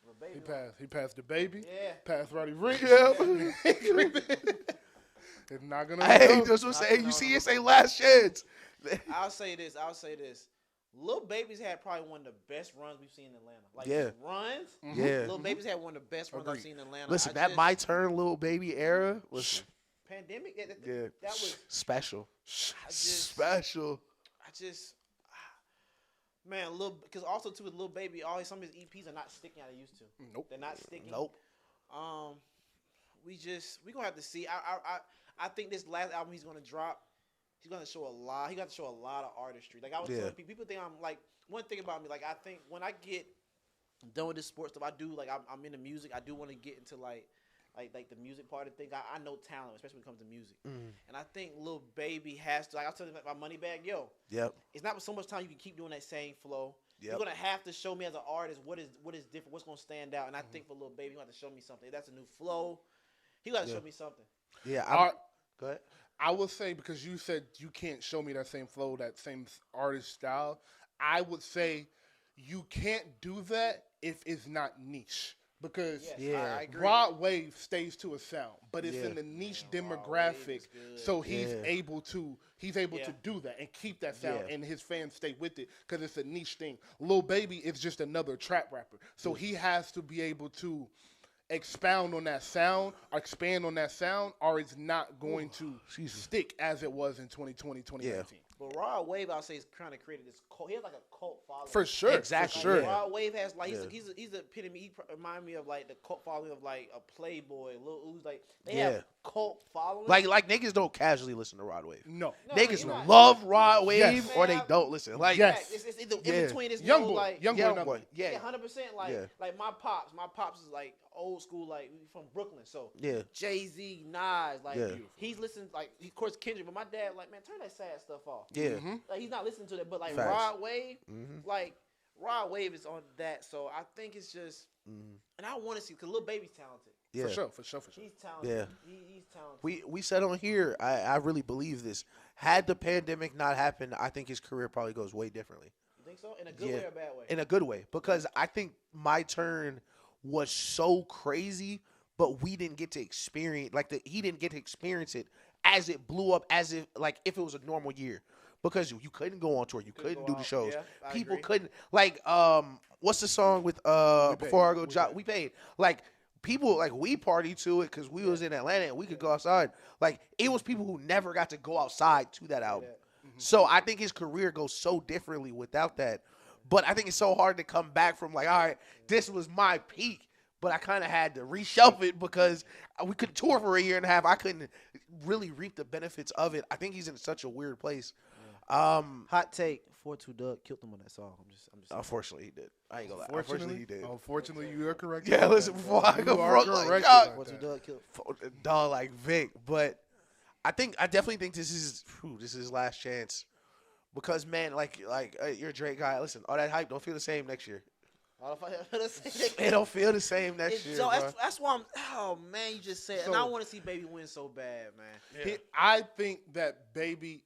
Speaker 1: Lil Baby.
Speaker 3: He passed the baby.
Speaker 1: Yeah.
Speaker 3: Passed Roddy Rich.
Speaker 2: Yeah.
Speaker 3: It's not gonna.
Speaker 2: Hey, that's what I'm saying. You see, it's a last chance.
Speaker 1: I'll say this. Lil Baby's had probably one of the best runs we've seen in Atlanta. Like runs.
Speaker 2: Yeah.
Speaker 1: Lil Baby's had one of the best runs I've seen in Atlanta.
Speaker 2: Listen, My Turn Lil Baby era was
Speaker 1: pandemic.
Speaker 2: that
Speaker 1: was
Speaker 2: special.
Speaker 1: Special. Man, because also too with Lil Baby, some of his EPs are not sticking how they used to.
Speaker 3: Nope.
Speaker 1: They're not sticking.
Speaker 2: Nope.
Speaker 1: We gonna have to see. I think this last album he's gonna drop, he's gonna show a lot. He got to show a lot of artistry. Like I was telling people think I'm like one thing about me. Like I think when I get done with this sports stuff, I do like I'm into music. I do want to get into like the music part of things. I know talent, especially when it comes to music. And I think Lil Baby has to. Like I was telling you about Moneybag Yo.
Speaker 2: Yep.
Speaker 1: It's not so much time you can keep doing that same flow.
Speaker 2: Yep.
Speaker 1: You're gonna have to show me as an artist what is different, what's gonna stand out. And I think for Lil Baby, you have to show me something. If that's a new flow. He got to show me something.
Speaker 2: Yeah. Go ahead.
Speaker 3: I will say, because you said you can't show me that same flow, that same artist style, I would say you can't do that if it's not niche. Because
Speaker 1: I agree.
Speaker 3: Rod Wave stays to a sound, but it's in the niche demographic, so he's able to do that and keep that sound, and his fans stay with it because it's a niche thing. Lil Baby is just another trap rapper, so he has to be able to expound on that sound or expand on that sound, or it's not going to stick as it was in 2020, 2019.
Speaker 1: But Rod Wave, I'll say, is kind of created this cult. He has like a cult following.
Speaker 3: For sure.
Speaker 2: Exactly.
Speaker 3: For sure.
Speaker 1: Rod Wave has like he's the epitome. He reminds me of like the cult following of like a Playboy, Lil Uzi. Like they have cult following.
Speaker 2: Like niggas don't casually listen to Rod Wave.
Speaker 3: No
Speaker 2: niggas love Rod Wave or they don't listen. Like
Speaker 1: it's either in between. This
Speaker 3: young boy,
Speaker 1: like
Speaker 3: young boy.
Speaker 1: Yeah, 100%. Like my pops is like old school, like from Brooklyn. So Jay-Z, Nas, like he's listening. Like of course Kendrick, but my dad like, man, turn that sad stuff off. Like he's not listening to that. But like Rod Wave, like Rod Wave is on that. So I think it's just, and I want to see because Lil Baby's talented.
Speaker 3: Yeah. For sure.
Speaker 1: He's talented.
Speaker 2: Yeah.
Speaker 1: He's talented.
Speaker 2: We said on here, I really believe this. Had the pandemic not happened, I think his career probably goes way differently.
Speaker 1: You think so? In a good way or a bad way?
Speaker 2: In a good way. Because I think My Turn was so crazy, but we didn't get to experience, he didn't get to experience it as it blew up, as if it was a normal year. Because you couldn't go on tour, you couldn't do the shows.
Speaker 1: Yeah,
Speaker 2: people couldn't, what's the song with Before I Go Job? We paid. People, we partied to it because we was in Atlanta and we could go outside. It was people who never got to go outside to that album. So I think his career goes so differently without that. But I think it's so hard to come back from all right, this was my peak. But I kind of had to reshelf it because we couldn't tour for a year and a half. I couldn't really reap the benefits of it. I think he's in such a weird place.
Speaker 1: Hot take: 4-2 Doug killed him on that song. I'm just.
Speaker 2: Unfortunately, he did. I ain't gonna lie. Unfortunately, he did.
Speaker 3: Unfortunately, you are correct.
Speaker 2: Yeah, listen. Before I go,
Speaker 1: 4-2 Doug killed
Speaker 2: dog like Vic. But I definitely think this is his last chance because man, you're a Drake guy. Listen, all that hype don't feel the same next year. It don't feel the same next year.
Speaker 1: So that's why oh man, you just said, and I want to see Baby win so bad, man.
Speaker 3: Yeah. I think that Baby,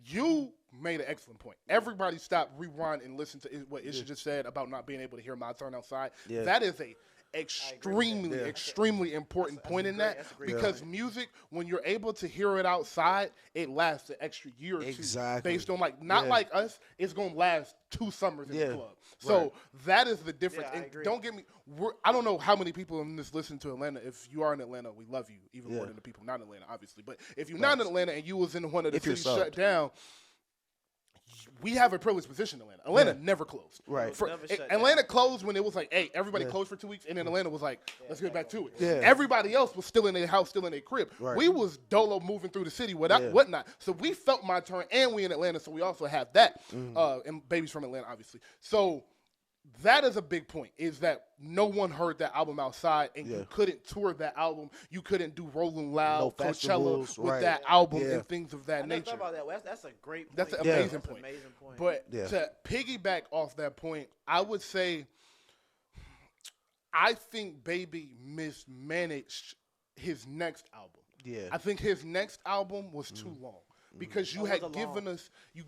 Speaker 3: you made an excellent point. Everybody stop, rewind, and listen to what Isha just said about not being able to hear My Turn outside. Yeah. That is a extremely important point in that because music, when you're able to hear it outside, it lasts an extra year or two. Based on not like us, it's gonna last 2 summers in the club. So that is the difference.
Speaker 1: Yeah,
Speaker 3: and don't get me, I don't know how many people in this listen to Atlanta. If you are in Atlanta, we love you even more than the people not in Atlanta, obviously. But if you're not in Atlanta and you was in one of the cities shut down, we have a privileged position in Atlanta. Atlanta never closed.
Speaker 2: Right.
Speaker 3: Atlanta closed when it was like, hey, everybody closed for 2 weeks, and then Atlanta was like, let's get back to it.
Speaker 2: Yeah.
Speaker 3: Everybody else was still in their house, still in their crib.
Speaker 2: Right.
Speaker 3: We was dolo moving through the city, whatnot. So we felt my turn, and we in Atlanta, so we also have that. And Baby's from Atlanta, obviously. So that is a big point, is that no one heard that album outside, and you couldn't tour that album. You couldn't do Rolling Loud, Coachella with that album and things of that nature.
Speaker 1: Thought about that. That's a great point.
Speaker 3: That's an amazing
Speaker 1: That's
Speaker 3: point.
Speaker 1: an amazing point.
Speaker 3: But to piggyback off that point, I would say I think Baby mismanaged his next album.
Speaker 2: Yeah.
Speaker 3: I think his next album was too long. Because you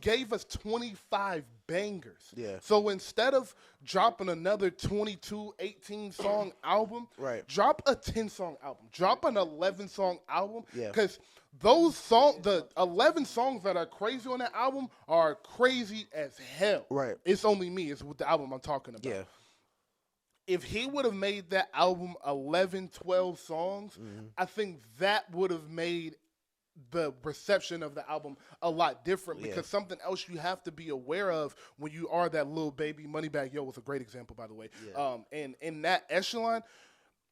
Speaker 3: gave us 25 bangers.
Speaker 2: Yeah.
Speaker 3: So instead of dropping another 22, 18-song album, drop a 10-song album. Drop an 11-song album.
Speaker 2: Yeah.
Speaker 3: Because those songs, the 11 songs that are crazy on that album are crazy as hell.
Speaker 2: Right.
Speaker 3: It's Only Me is what the album I'm talking about.
Speaker 2: Yeah.
Speaker 3: If he would have made that album 11, 12 songs, I think that would have made the reception of the album a lot different, because something else you have to be aware of when you are that Lil Baby. Moneybagg Yo was a great example, by the way. And in that echelon,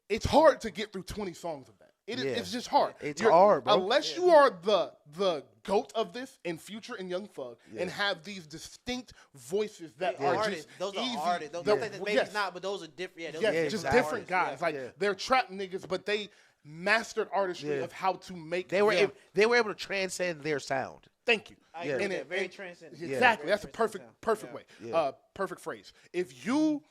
Speaker 3: it's hard to get through 20 songs of that. It's just hard.
Speaker 2: It's hard, bro.
Speaker 3: Unless you are the GOAT of this in Future and Young Thug and have these distinct voices that are
Speaker 1: artists.
Speaker 3: just
Speaker 1: Those
Speaker 3: easy.
Speaker 1: are artists. Those Baby's not, but those are different.
Speaker 3: Just different guys. They're trap niggas, but they mastered artistry of how to make.
Speaker 2: They were able to transcend their sound.
Speaker 3: Thank you.
Speaker 1: Very transcendent.
Speaker 3: Exactly. That's a perfect way. Perfect phrase. If you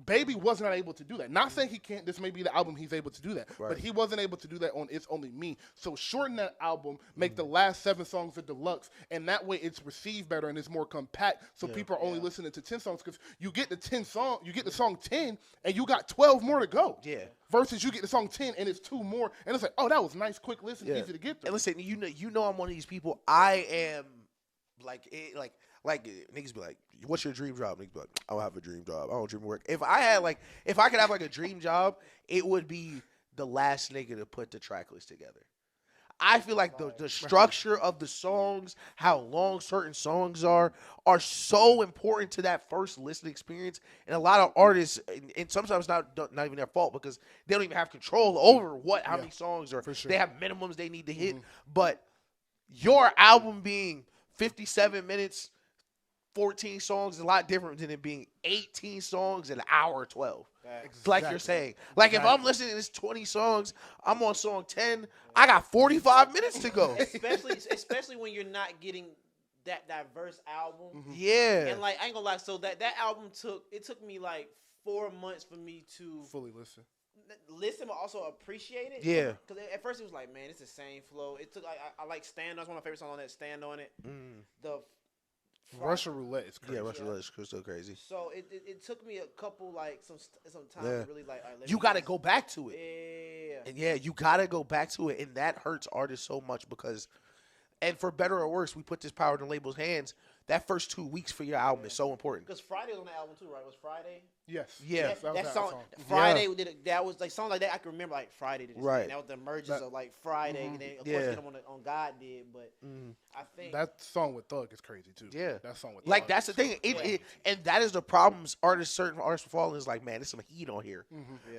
Speaker 3: Baby was not able to do that. Not saying he can't. This may be the album he's able to do that. But he wasn't able to do that on It's Only Me. So shorten that album, make the last 7 songs a deluxe, and that way it's received better and it's more compact. So people are only listening to 10 songs, because you get the song 10, and you got 12 more to go.
Speaker 2: Yeah.
Speaker 3: Versus you get the song 10 and it's 2 more, and it's like, oh, that was nice, quick listen, easy to get through.
Speaker 2: And listen, you know I'm one of these people. I am like niggas be like, what's your dream job? Niggas be like, I don't have a dream job. I don't dream of work. If I could have like a dream job, it would be the last nigga to put the track list together. I feel like the structure of the songs, how long certain songs are so important to that first listening experience. And a lot of artists, and sometimes not even their fault, because they don't even have control over how many songs are.
Speaker 3: Sure.
Speaker 2: They have minimums they need to hit. But your album being 57 minutes, 14 songs is a lot different than it being 18 songs in an hour 12. Exactly. Like you're saying. Like if I'm listening to this 20 songs, I'm on song 10, I got 45 minutes to go.
Speaker 1: Especially when you're not getting that diverse album.
Speaker 2: Yeah.
Speaker 1: And like I ain't gonna lie, so that album took me like 4 months for me to
Speaker 3: fully listen,
Speaker 1: but also appreciate it.
Speaker 2: Yeah.
Speaker 1: Because at first it was like, man, it's the same flow. It took I like Stand On. It's one of my favorite songs on that. Stand On It. The
Speaker 3: Russian Roulette is crazy.
Speaker 2: Yeah, Russian Roulette is so crazy.
Speaker 1: So it took me a couple some time to really like. Right,
Speaker 2: you got to go back to it.
Speaker 1: Yeah.
Speaker 2: And you got to go back to it, and that hurts artists so much because, and for better or worse, we put this power in the label's hands. That first 2 weeks for your album is so important.
Speaker 1: Because Friday was on the album too, right? Was Friday?
Speaker 3: Yes.
Speaker 2: Yeah.
Speaker 1: That song. Friday did it. That was like songs like that. I can remember like Friday did it.
Speaker 2: Right.
Speaker 1: That was the emergence of like Friday, and then of course get them on God did, but I think
Speaker 3: that song with Thug is crazy too.
Speaker 2: Yeah.
Speaker 3: That song with
Speaker 2: like
Speaker 3: Thug.
Speaker 2: That's the thing. And that is the problems certain artists fall in is like, man, there's some heat on here,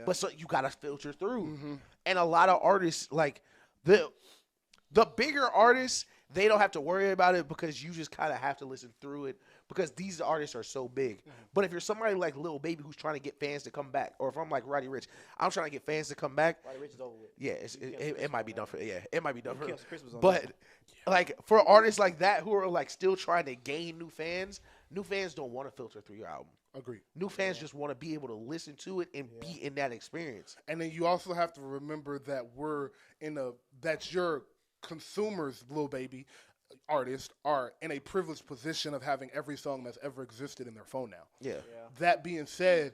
Speaker 2: but so you got to filter through, and a lot of artists like the bigger artists. They don't have to worry about it because you just kind of have to listen through it because these artists are so big. But if you're somebody like Lil Baby who's trying to get fans to come back, or if I'm like Roddy Ricch, I'm trying to get fans to come back.
Speaker 1: Roddy Ricch is over with.
Speaker 2: Yeah, it might be done for. Yeah, it might be done for. But like for artists like that who are like still trying to gain new fans don't want to filter through your album.
Speaker 3: Agreed.
Speaker 2: New fans just want to be able to listen to it and be in that experience.
Speaker 3: And then you also have to remember that that's your consumers, Lil Baby, artists are in a privileged position of having every song that's ever existed in their phone now.
Speaker 2: Yeah.
Speaker 3: That being said,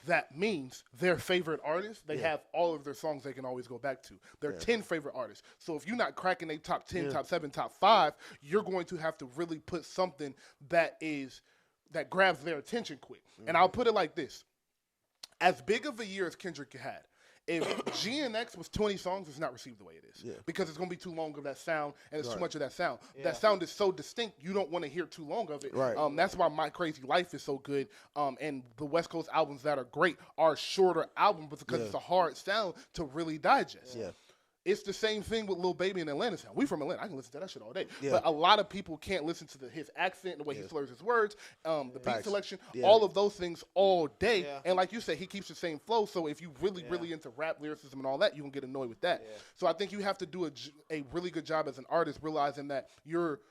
Speaker 3: that means their favorite artists, they have all of their songs they can always go back to. Their 10 favorite artists. So if you're not cracking a top 10, top 7, top 5, you're going to have to really put something that grabs their attention quick. And I'll put it like this. As big of a year as Kendrick had, If GNX was 20 songs, it's not received the way it is.
Speaker 2: Yeah.
Speaker 3: Because it's going to be too long of that sound, and it's too
Speaker 2: Right.
Speaker 3: much of that sound.
Speaker 1: Yeah.
Speaker 3: That sound is so distinct, you don't want to hear too long of it.
Speaker 2: Right.
Speaker 3: That's why My Crazy Life is so good. And the West Coast albums that are great are shorter albums because
Speaker 2: Yeah.
Speaker 3: it's a hard sound to really digest.
Speaker 2: Yeah.
Speaker 3: It's the same thing with Lil Baby and Atlanta sound. We from Atlanta. I can listen to that shit all day.
Speaker 2: Yeah.
Speaker 3: But a lot of people can't listen to his accent, the way he slurs his words, the beat
Speaker 2: Facts.
Speaker 3: selection,
Speaker 2: Yeah.
Speaker 3: all of those things all day.
Speaker 1: Yeah.
Speaker 3: And like you said, he keeps the same flow. So if you really,
Speaker 1: Yeah.
Speaker 3: really into rap lyricism and all that, you can get annoyed with that.
Speaker 1: Yeah.
Speaker 3: So I think you have to do a really good job as an artist, realizing that your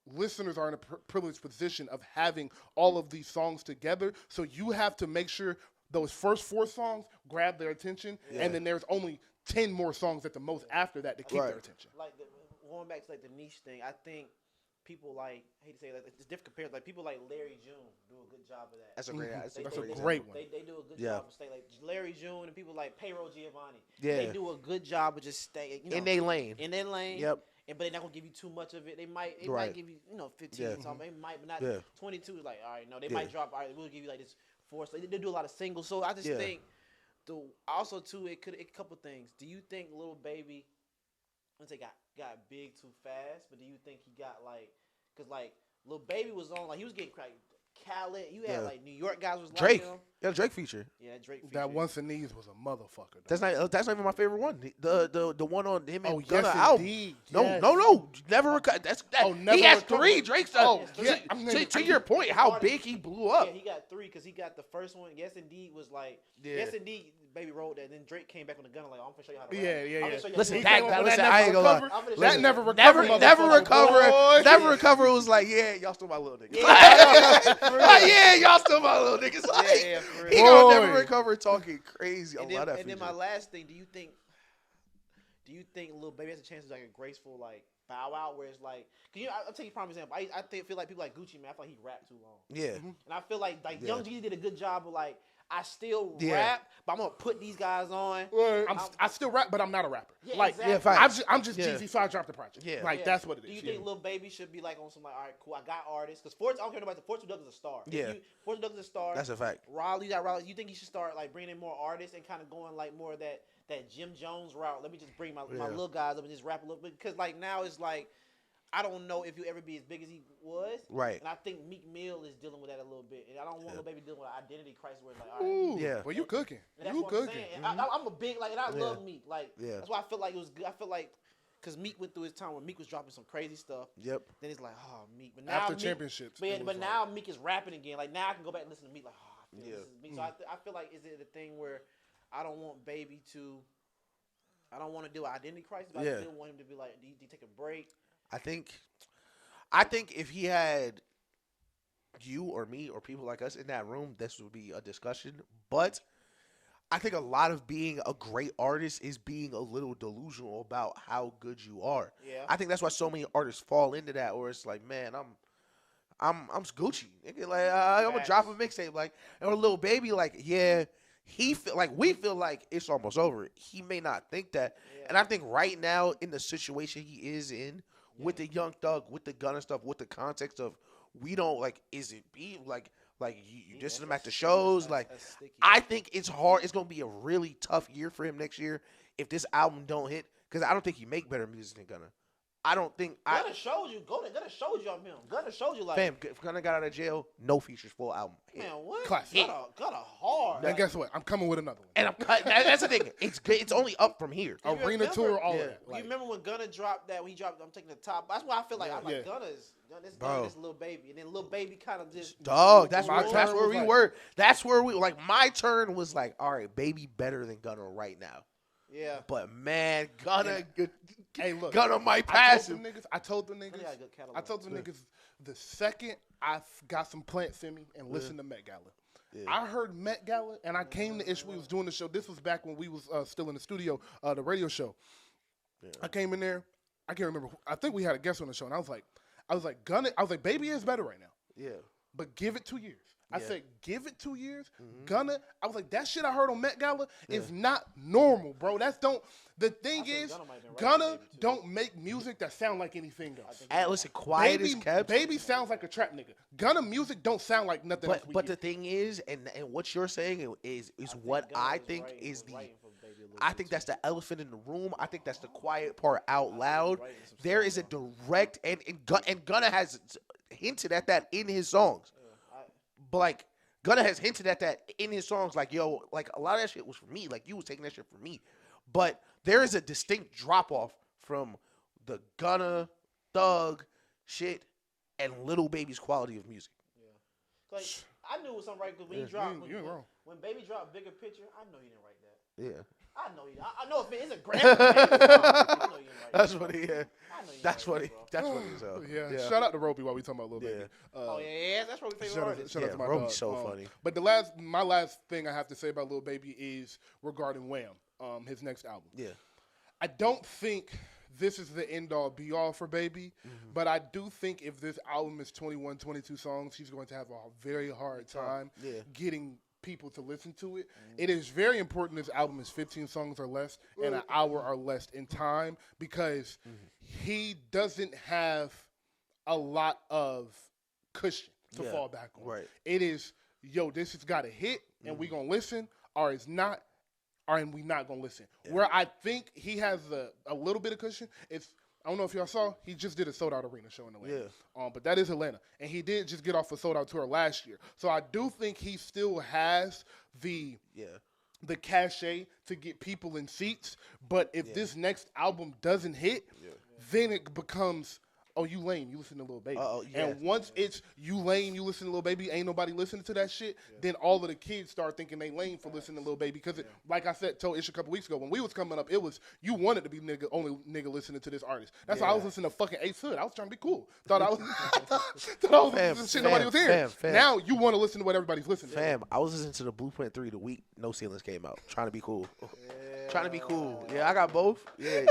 Speaker 3: listeners are in a privileged position of having all of these songs together. So you have to make sure those first 4 songs grab their attention, and then there's only 10 more songs at the most after that to keep their attention.
Speaker 1: Like going back to like the niche thing, I think people like I hate to say it, like it's different compared. Like people like Larry June do a good job of that.
Speaker 2: That's a great.
Speaker 3: That's a
Speaker 2: great
Speaker 3: great one.
Speaker 1: They do a good
Speaker 2: Yeah.
Speaker 1: job of staying like Larry June and people like Payroll Giovanni.
Speaker 2: Yeah.
Speaker 1: They do a good job of just staying
Speaker 2: in their lane.
Speaker 1: In their lane.
Speaker 2: Yep.
Speaker 1: But they're not gonna give you too much of it. They might
Speaker 2: Right.
Speaker 1: give you 15
Speaker 2: Yeah.
Speaker 1: or something. They might, but not
Speaker 2: Yeah.
Speaker 1: 22. Is like all right, no, they
Speaker 2: Yeah.
Speaker 1: might drop. All right, we'll give you like this 4. So they do a lot of singles. So I just
Speaker 2: Yeah.
Speaker 1: think also too it couple things. Do you think Lil Baby, let's say got big too fast, but do you think he got like, cause like Lil Baby was on like he was getting like Khaled. You had
Speaker 2: Yeah.
Speaker 1: like New York guys was
Speaker 2: Drake.
Speaker 1: like him.
Speaker 2: Yeah, Drake feature.
Speaker 1: Yeah, Drake.
Speaker 3: That
Speaker 1: featured.
Speaker 3: Once and Knees was a motherfucker.
Speaker 2: That's not even my favorite one. The one on him and
Speaker 3: Oh,
Speaker 2: Gunna
Speaker 3: yes,
Speaker 2: album.
Speaker 3: indeed.
Speaker 2: No,
Speaker 3: Yes.
Speaker 2: no, never recover. That,
Speaker 3: Oh, never
Speaker 2: he has
Speaker 3: recover.
Speaker 2: 3 Drake's.
Speaker 3: Oh,
Speaker 2: to,
Speaker 3: yeah.
Speaker 2: to your point, how big he blew up.
Speaker 1: Yeah, he got 3 because he got the first one. Yes, indeed was like.
Speaker 2: Yeah.
Speaker 1: Yes, indeed. Baby wrote that. Then Drake came back on the gun like, I'm gonna show you how to rap.
Speaker 3: Yeah,
Speaker 1: I'm
Speaker 3: yeah,
Speaker 1: gonna
Speaker 3: yeah.
Speaker 1: show you
Speaker 2: Listen,
Speaker 3: He
Speaker 1: how to
Speaker 3: came
Speaker 1: rap.
Speaker 3: on
Speaker 2: listen,
Speaker 3: that
Speaker 2: I ain't gonna lie.
Speaker 3: never recover.
Speaker 1: I'm gonna
Speaker 3: That
Speaker 1: show you.
Speaker 3: never recover.
Speaker 2: Never recover.
Speaker 3: Boy.
Speaker 2: Never recover was like, yeah, y'all still my little niggas.
Speaker 1: Yeah.
Speaker 2: Like, yeah, y'all still my little niggas. Like,
Speaker 1: Yeah, for
Speaker 2: he
Speaker 1: real.
Speaker 2: gonna
Speaker 3: Boy.
Speaker 2: never recover talking crazy. I
Speaker 1: And
Speaker 2: love
Speaker 1: then,
Speaker 2: that
Speaker 1: and then
Speaker 2: feature.
Speaker 1: my last thing, do you think Lil Baby has a chance to like a graceful like bow out where it's like, cause I'll take you a prime example. I feel like people like Gucci Man. I feel like he rapped too long,
Speaker 2: Yeah.
Speaker 1: and I feel like
Speaker 2: Yeah.
Speaker 1: Young Jeezy did a good job of like I still
Speaker 2: Yeah.
Speaker 1: rap, but I'm gonna put these guys on.
Speaker 3: I still rap, but I'm not a rapper.
Speaker 1: Yeah,
Speaker 3: Like,
Speaker 1: exactly.
Speaker 2: Yeah, facts.
Speaker 3: I'm just
Speaker 2: Yeah.
Speaker 3: Jeezy, so I dropped the project.
Speaker 2: Yeah.
Speaker 3: Like,
Speaker 1: Yeah.
Speaker 3: that's what it is.
Speaker 1: Do you
Speaker 3: Yeah.
Speaker 1: think Lil Baby should be like on some like, all right, cool, I got artists? Because Fortune, I don't care about the Fortune Doug is a star.
Speaker 2: Yeah.
Speaker 1: Fortune Doug is a star.
Speaker 2: That's a fact.
Speaker 1: Raleigh, you got Raleigh. You think he should start like bringing in more artists and kind of going like more of that Jim Jones route? Let me just bring my little guys up and just rap a little bit. Because like now it's like I don't know if he'll ever be as big as he was.
Speaker 2: Right.
Speaker 1: And I think Meek Mill is dealing with that a little bit. And I don't want Lil Baby dealing with an identity crisis where it's like, all right.
Speaker 3: Ooh,
Speaker 2: Yeah.
Speaker 3: Well, you cooking.
Speaker 1: And that's
Speaker 3: You
Speaker 1: what I'm
Speaker 3: cooking.
Speaker 1: saying. And I'm a big and I
Speaker 2: Yeah.
Speaker 1: love Meek. Like
Speaker 2: Yeah.
Speaker 1: that's why I feel like it was good. I feel like because Meek went through his time where Meek was dropping some crazy stuff.
Speaker 2: Yep.
Speaker 1: Then it's like, oh, Meek. But now
Speaker 3: After
Speaker 1: Meek,
Speaker 3: championships.
Speaker 1: But,
Speaker 3: it was
Speaker 1: but
Speaker 3: like-
Speaker 1: now Meek is rapping again. Like now I can go back and listen to Meek. Like, oh, I feel
Speaker 2: Yeah.
Speaker 1: this is Meek. So I feel like is it a thing where I don't want Baby to. I don't want to do an identity crisis. But
Speaker 2: Yeah.
Speaker 1: I still want him to be like, do you take a break?
Speaker 2: I think if he had you or me or people like us in that room, this would be a discussion. But I think a lot of being a great artist is being a little delusional about how good you are.
Speaker 1: Yeah.
Speaker 2: I think that's why so many artists fall into that, where it's like, man, I'm Gucci. Nigga, like I'm gonna drop a mixtape, like, or a Lil Baby, like, yeah. He feel like we feel like it's almost over. He may not think that,
Speaker 1: Yeah.
Speaker 2: and I think right now in the situation he is in, with the Young Thug, with the gun and stuff, with the context of we don't like, is it be like you dissing him at the shows? Like,
Speaker 1: that's sticky.
Speaker 2: I think it's hard. It's gonna be a really tough year for him next year if this album don't hit, because I don't think he make better music than Gunna. I don't think
Speaker 1: Gunna showed you. Gunna showed you on him. Gunna showed you like,
Speaker 2: fam, if Gunna got out of jail, no features, full album.
Speaker 1: man, what?
Speaker 3: Classic.
Speaker 1: Gunna hard.
Speaker 3: And guess what? I'm coming with another one.
Speaker 2: And I'm cut. That's the thing. It's good. It's only up from here.
Speaker 1: You
Speaker 3: Arena
Speaker 1: remember-
Speaker 3: tour, all
Speaker 2: Yeah.
Speaker 3: of that.
Speaker 1: You
Speaker 3: Like,
Speaker 1: remember when Gunna dropped that? When he dropped, I'm taking the top. That's why I feel like I'm like
Speaker 3: Yeah.
Speaker 1: Gunna's
Speaker 2: Bro.
Speaker 1: this Lil Baby, and then Lil Baby kind of just
Speaker 2: Dog, that's
Speaker 3: My
Speaker 2: where,
Speaker 3: turn
Speaker 2: that's where
Speaker 3: was
Speaker 2: we
Speaker 3: like-
Speaker 2: were. That's where we like. My turn was like, all right, Baby better than Gunna right now.
Speaker 1: yeah.
Speaker 2: But man, Gunna,
Speaker 3: hey, look.
Speaker 2: Gunna might
Speaker 3: I
Speaker 2: pass
Speaker 3: told
Speaker 2: him.
Speaker 3: them niggas. I told the
Speaker 1: Gunna
Speaker 3: niggas.
Speaker 1: got a good catalog.
Speaker 3: I told the niggas the second I got some plants in me and listened to Met Gala.
Speaker 2: Yeah.
Speaker 3: I heard Met Gala and I came to Ish. We was doing the show. This was back when we was still in the studio, the radio show. I came in there. I can't remember. I think we had a guest on the show, and I was like, Gunna. I was like, Baby is better right now,
Speaker 2: Yeah.
Speaker 3: but give it 2 years. I
Speaker 2: Yeah.
Speaker 3: said, give it 2 years. Gunna. I was like, that shit I heard on Met Gala is not normal, bro. That's don't. The thing
Speaker 1: think
Speaker 3: is,
Speaker 1: Gunna might have been right
Speaker 3: Gunna
Speaker 1: with Baby, too.
Speaker 3: don't make music that sound like anything else.
Speaker 2: And listen, quiet
Speaker 3: Baby,
Speaker 2: is kept.
Speaker 3: Baby sounds like a trap nigga. Gunna music don't sound like nothing else we
Speaker 2: But
Speaker 3: hear.
Speaker 2: the thing is, and what you're saying is
Speaker 1: I think
Speaker 2: what
Speaker 1: Gunna
Speaker 2: I
Speaker 1: was
Speaker 2: think
Speaker 1: writing-
Speaker 2: is
Speaker 1: was
Speaker 2: the
Speaker 1: writing for
Speaker 2: I think that's the elephant in the room. I think that's the quiet part out loud. There is a direct and Gunna has hinted at that in his songs. But like Gunna has hinted at that in his songs. Like, yo, like a lot of that shit was for me. Like you was taking that shit for me. But there is a distinct drop off from the Gunna, Thug shit and Lil Baby's quality of music.
Speaker 1: Yeah. Like I knew it was something right because when he dropped, when Baby dropped Bigger Picture, I know he didn't write that.
Speaker 2: Yeah.
Speaker 1: I know he. I know it's a Grammy.
Speaker 2: That's what he. Yeah. That's what he. That's what he's.
Speaker 3: Yeah. Shout out to Roby while we talking about Lil Baby.
Speaker 1: That's Roby's favorite artist.
Speaker 3: Shout out to my
Speaker 2: Roby's
Speaker 3: dog.
Speaker 2: so funny.
Speaker 3: But my last thing I have to say about Lil Baby is regarding Wham, his next album.
Speaker 2: Yeah.
Speaker 3: I don't think this is the end-all, be-all for Baby, but I do think if this album is 21, 22 songs, he's going to have a very hard time getting people to listen to it. It is very important this album is 15 songs or less and an hour or less in time because he doesn't have a lot of cushion to fall back on.
Speaker 2: Right.
Speaker 3: It is, this has got a hit and we going to listen, or it's not. And we not gonna listen. Yeah. Where I think he has a little bit of cushion, I don't know if y'all saw, he just did a sold out arena show in Atlanta. Yeah. But that is Atlanta, and he did just get off a sold out tour last year. So I do think he still has the cachet to get people in seats. But if this next album doesn't hit, then it becomes. Oh, you lame. You listen to Lil Baby. And once it's you lame, you listen to Lil Baby, ain't nobody listening to that shit, then all of the kids start thinking they lame for listening to Lil Baby. Because, like I told Ish a couple weeks ago, when we was coming up, it was you wanted to be only nigga listening to this artist. That's why I was listening to fucking Ace Hood. I was trying to be cool. Thought I was listening to shit nobody was hearing. Now you want to listen to what everybody's listening to.
Speaker 2: I was listening to the Blueprint 3 the week No Ceilings came out. Trying to be cool. Trying to be cool. Yeah, I got both. Yeah,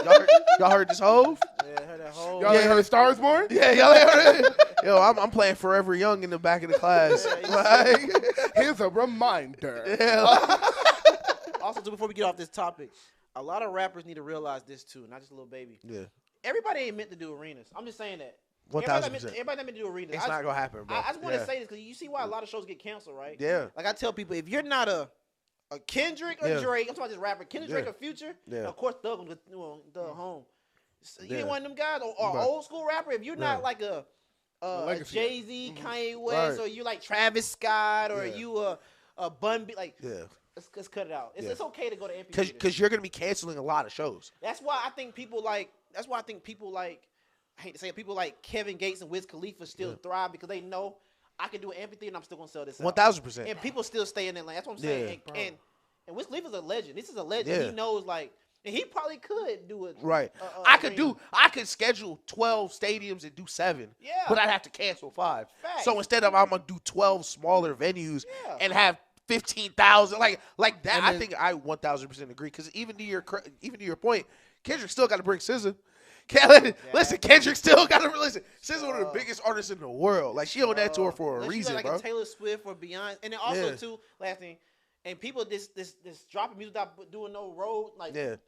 Speaker 2: y'all heard this Hove?
Speaker 1: Yeah, heard that Hove.
Speaker 3: Y'all ain't heard Stars Born?
Speaker 2: Yeah, y'all ain't heard it. Yo, I'm playing Forever Young in the back of the class.
Speaker 3: Here's a reminder.
Speaker 2: Yeah.
Speaker 1: Also, before we get off this topic, a lot of rappers need to realize this too, not just Lil Baby.
Speaker 2: Yeah.
Speaker 1: Everybody ain't meant to do arenas. I'm just saying that.
Speaker 2: 1,000%.
Speaker 1: Everybody not meant to do arenas.
Speaker 2: It's not gonna happen, bro.
Speaker 1: I just want to say this because you see why a lot of shows get canceled, right?
Speaker 2: Yeah.
Speaker 1: Like I tell people, if you're not a Kendrick or Drake, I'm talking about this rapper, Kendrick, Drake or Future, of course Thug home. So you ain't one of them guys, or old school rapper. If you're not like a Jay-Z, Kanye West, or you like Travis Scott, or you a Bun B, like let's cut it out. It's okay to go to empty
Speaker 2: because you're gonna be canceling a lot of shows.
Speaker 1: That's why I think people like. I hate to say it, people like Kevin Gates and Wiz Khalifa still thrive because they know I can do an amphitheater and I'm still gonna sell this.
Speaker 2: 1,000%.
Speaker 1: And people still stay in that lane. That's what I'm saying. And Wiz Khalifa's a legend. This is a legend. He knows and he probably could do it.
Speaker 2: Right. I could schedule 12 stadiums and do 7. Yeah. But I'd have to cancel 5.
Speaker 1: Facts.
Speaker 2: So instead of I'm gonna do 12 smaller venues and have 15,000 like that, I think I 1,000% agree. Because even to your point, Kendrick still got to bring SZA. Listen, Kendrick still got to listen. SZA one of the biggest artists in the world. Like she on that tour for a reason,
Speaker 1: like
Speaker 2: bro.
Speaker 1: a Taylor Swift or Beyonce, and then also too, last thing, and people this dropping music without doing no road,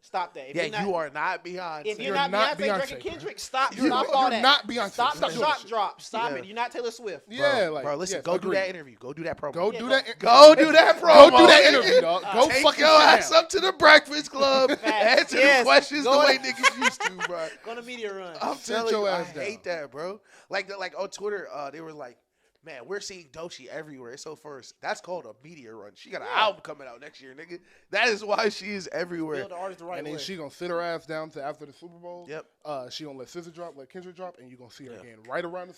Speaker 1: stop that. If
Speaker 2: you are not Beyonce.
Speaker 1: If you're not Beyonce, Drake and Kendrick, stop all that.
Speaker 3: You're not Beyonce.
Speaker 1: Stop the shot drop. Stop it. You're not Taylor Swift.
Speaker 2: Bro, listen, go do that interview. Go do that promo.
Speaker 3: Go do that
Speaker 2: promo.
Speaker 3: Go do that interview, dog. Go
Speaker 2: Take
Speaker 3: fucking
Speaker 2: your ass up to the Breakfast Club. Answer the questions the way niggas used to, bro.
Speaker 1: Go to media run.
Speaker 2: I'm telling you, I hate that, bro. Like on Twitter, they were like, man, we're seeing Doechii everywhere. So first, that's called a media run. She got an album coming out next year, nigga. That is why she is everywhere.
Speaker 1: Build the artist the right
Speaker 3: and then
Speaker 1: way.
Speaker 3: she gonna sit her ass down to after the Super Bowl.
Speaker 2: Yep.
Speaker 3: She gonna let SZA drop, let Kendrick drop, and you gonna see her again right around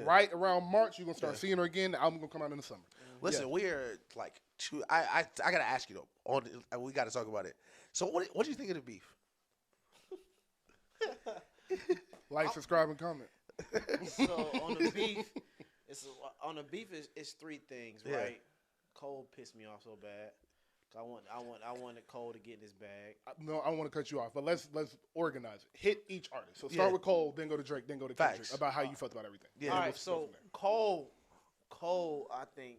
Speaker 3: right around March. You are gonna start seeing her again. The album gonna come out in the summer.
Speaker 2: Listen, we are like I gotta ask you though. We gotta talk about it. So what do you think of the beef?
Speaker 3: Like, subscribe, and comment.
Speaker 1: So on the beef, it's 3 things, right? Cole pissed me off so bad. I wanted Cole to get in his bag.
Speaker 3: No, I want to cut you off, but let's organize it. Hit each artist. So start with Cole, then go to Drake, then go to Kendrick. About how you felt about everything.
Speaker 1: Yeah. All right. So Cole, I think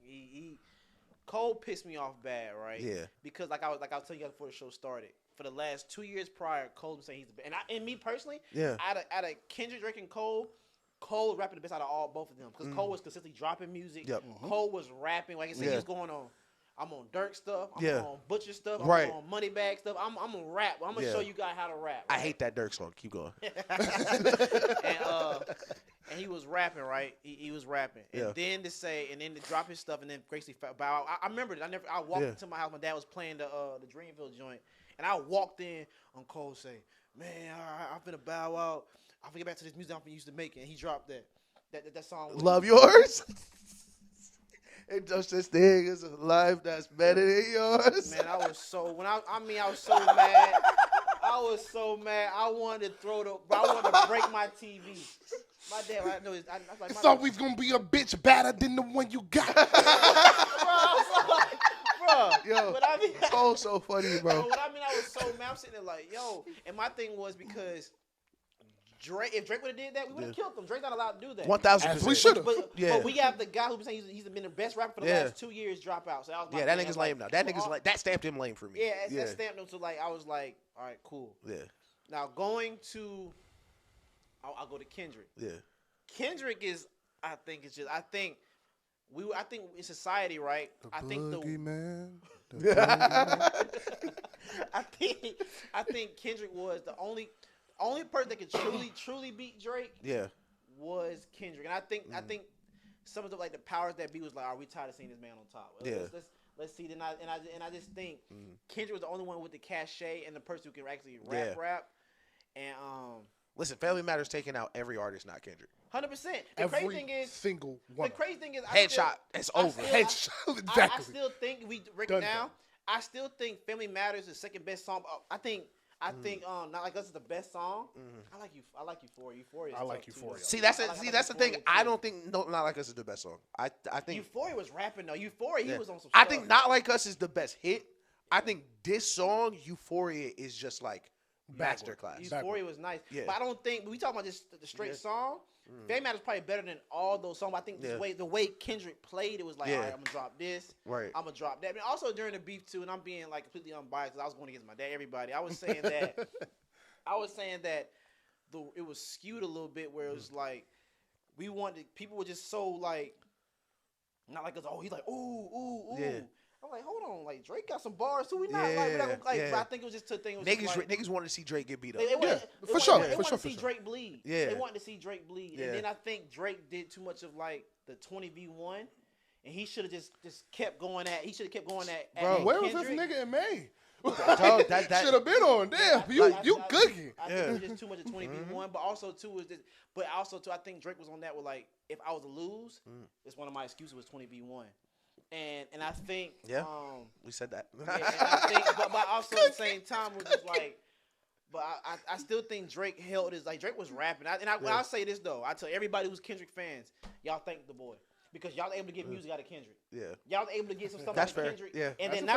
Speaker 1: Cole pissed me off bad, right? Yeah. Because like I was telling you guys before the show started, for the last 2 years prior, Cole was saying he's the best. And me personally, out of Kendrick, Drake, and Cole was rapping the best out of both of them because Cole was consistently dropping music. Yep. Cole was rapping, like I said, he was going on. I'm on Dirk stuff. I'm
Speaker 2: Yeah.
Speaker 1: on Butcher stuff. I'm
Speaker 2: Right.
Speaker 1: on Moneybag stuff. I'm gonna rap. I'm gonna show you guys how to rap.
Speaker 2: I
Speaker 1: Right?
Speaker 2: hate that Dirk song. Keep going.
Speaker 1: And he was rapping, right? He was rapping, and then to drop his stuff, and then gracefully bow. I remember it. I walked into my house. My dad was playing the Dreamville joint, and I walked in on Cole say, "Man, I'm finna bow out. I'll get back to this music I used to make," and he dropped that song.
Speaker 2: Love Yours. Ain't just this thing is a life that's better than yours.
Speaker 1: Man, I was so I was so mad. I was so mad. I wanted to break my TV. My dad, I know, I was like,
Speaker 3: It's always gonna be a bitch better than the one you got.
Speaker 1: bro,
Speaker 2: Yo,
Speaker 1: but I mean,
Speaker 2: Cole's so funny, bro.
Speaker 1: I was so mad. I'm sitting there like, yo, and my thing was because if Drake would have did that, we would have killed him. Drake's not allowed to do that.
Speaker 2: 1,000%.
Speaker 3: We should have.
Speaker 1: But we have the guy who's been saying he's been the best rapper for the last 2 years drop out. So that was my
Speaker 2: that
Speaker 1: thing.
Speaker 2: nigga's lame now. That nigga's like that stamped him lame for me.
Speaker 1: That stamped him. So like I was like, all right, cool.
Speaker 2: Yeah.
Speaker 1: Now I'll go to Kendrick.
Speaker 2: Yeah.
Speaker 1: Kendrick is, I think in society, right? I think I think Kendrick was the only person that could truly beat Drake.
Speaker 2: Yeah.
Speaker 1: Was Kendrick, and I think some of the the powers that be was like, are we tired of seeing this man on top? Let's see. Then I just think Kendrick was the only one with the cachet and the person who can actually rap. And
Speaker 2: listen, Family Matters taking out every artist, not Kendrick.
Speaker 1: 100%.
Speaker 3: Every single one.
Speaker 1: The crazy thing is,
Speaker 2: Headshot. It's over.
Speaker 3: Headshot. Exactly.
Speaker 1: I still think I still think Family Matters is the second best song. I think Not Like Us is the best song. I like Euphoria. Euphoria.
Speaker 3: I like Euphoria.
Speaker 2: See, that's the thing. I don't think Not Like Us is the best song. I think
Speaker 1: Euphoria was rapping though. Euphoria, he was on some.
Speaker 2: I
Speaker 1: stuff.
Speaker 2: think Not Like Us is the best hit. I think this song, Euphoria, is just like masterclass.
Speaker 1: Euphoria was nice,
Speaker 2: Yeah.
Speaker 1: but I don't think when we talk about just the straight song. Family Matters probably better than all those songs. But I think the way Kendrick played, it was like, all right, I'm gonna drop this.
Speaker 2: Right.
Speaker 1: I'm gonna drop that. I mean, also during the beef too, and I'm being like completely unbiased because I was going against my dad. Everybody, I was saying that. It was skewed a little bit where it was like people were just so like not like us. Oh, he's like ooh.
Speaker 2: Yeah.
Speaker 1: I'm like, hold on, like Drake got some bars too. We not but I think it was just a thing.
Speaker 2: Niggas wanted to see Drake get beat up.
Speaker 3: For sure.
Speaker 1: They wanted to see Drake bleed.
Speaker 2: Yeah.
Speaker 1: They wanted to see Drake bleed.
Speaker 2: Yeah.
Speaker 1: And then I think Drake did too much of like the 20v1, and he should have just kept going at. He should have kept going at.
Speaker 3: Bro, where was
Speaker 1: Kendrick.
Speaker 3: this nigga in May?
Speaker 2: that
Speaker 3: should have been on. Damn, you cooking.
Speaker 1: I think it was just too much of 20v1, but also too I think Drake was on that with like, if I was to lose, it's one of my excuses was 20v1. And I think
Speaker 2: we said that.
Speaker 1: and I think, but also at the same time was just like, but I still think Drake held his, like Drake was rapping. When I say this though, I tell everybody who's Kendrick fans, y'all thank the boy because y'all able to get music out of Kendrick.
Speaker 2: Yeah,
Speaker 1: y'all able to get some stuff
Speaker 2: That's
Speaker 1: out of
Speaker 2: fair.
Speaker 1: Kendrick.
Speaker 2: Yeah,
Speaker 1: and
Speaker 3: That's
Speaker 1: then
Speaker 3: a
Speaker 1: not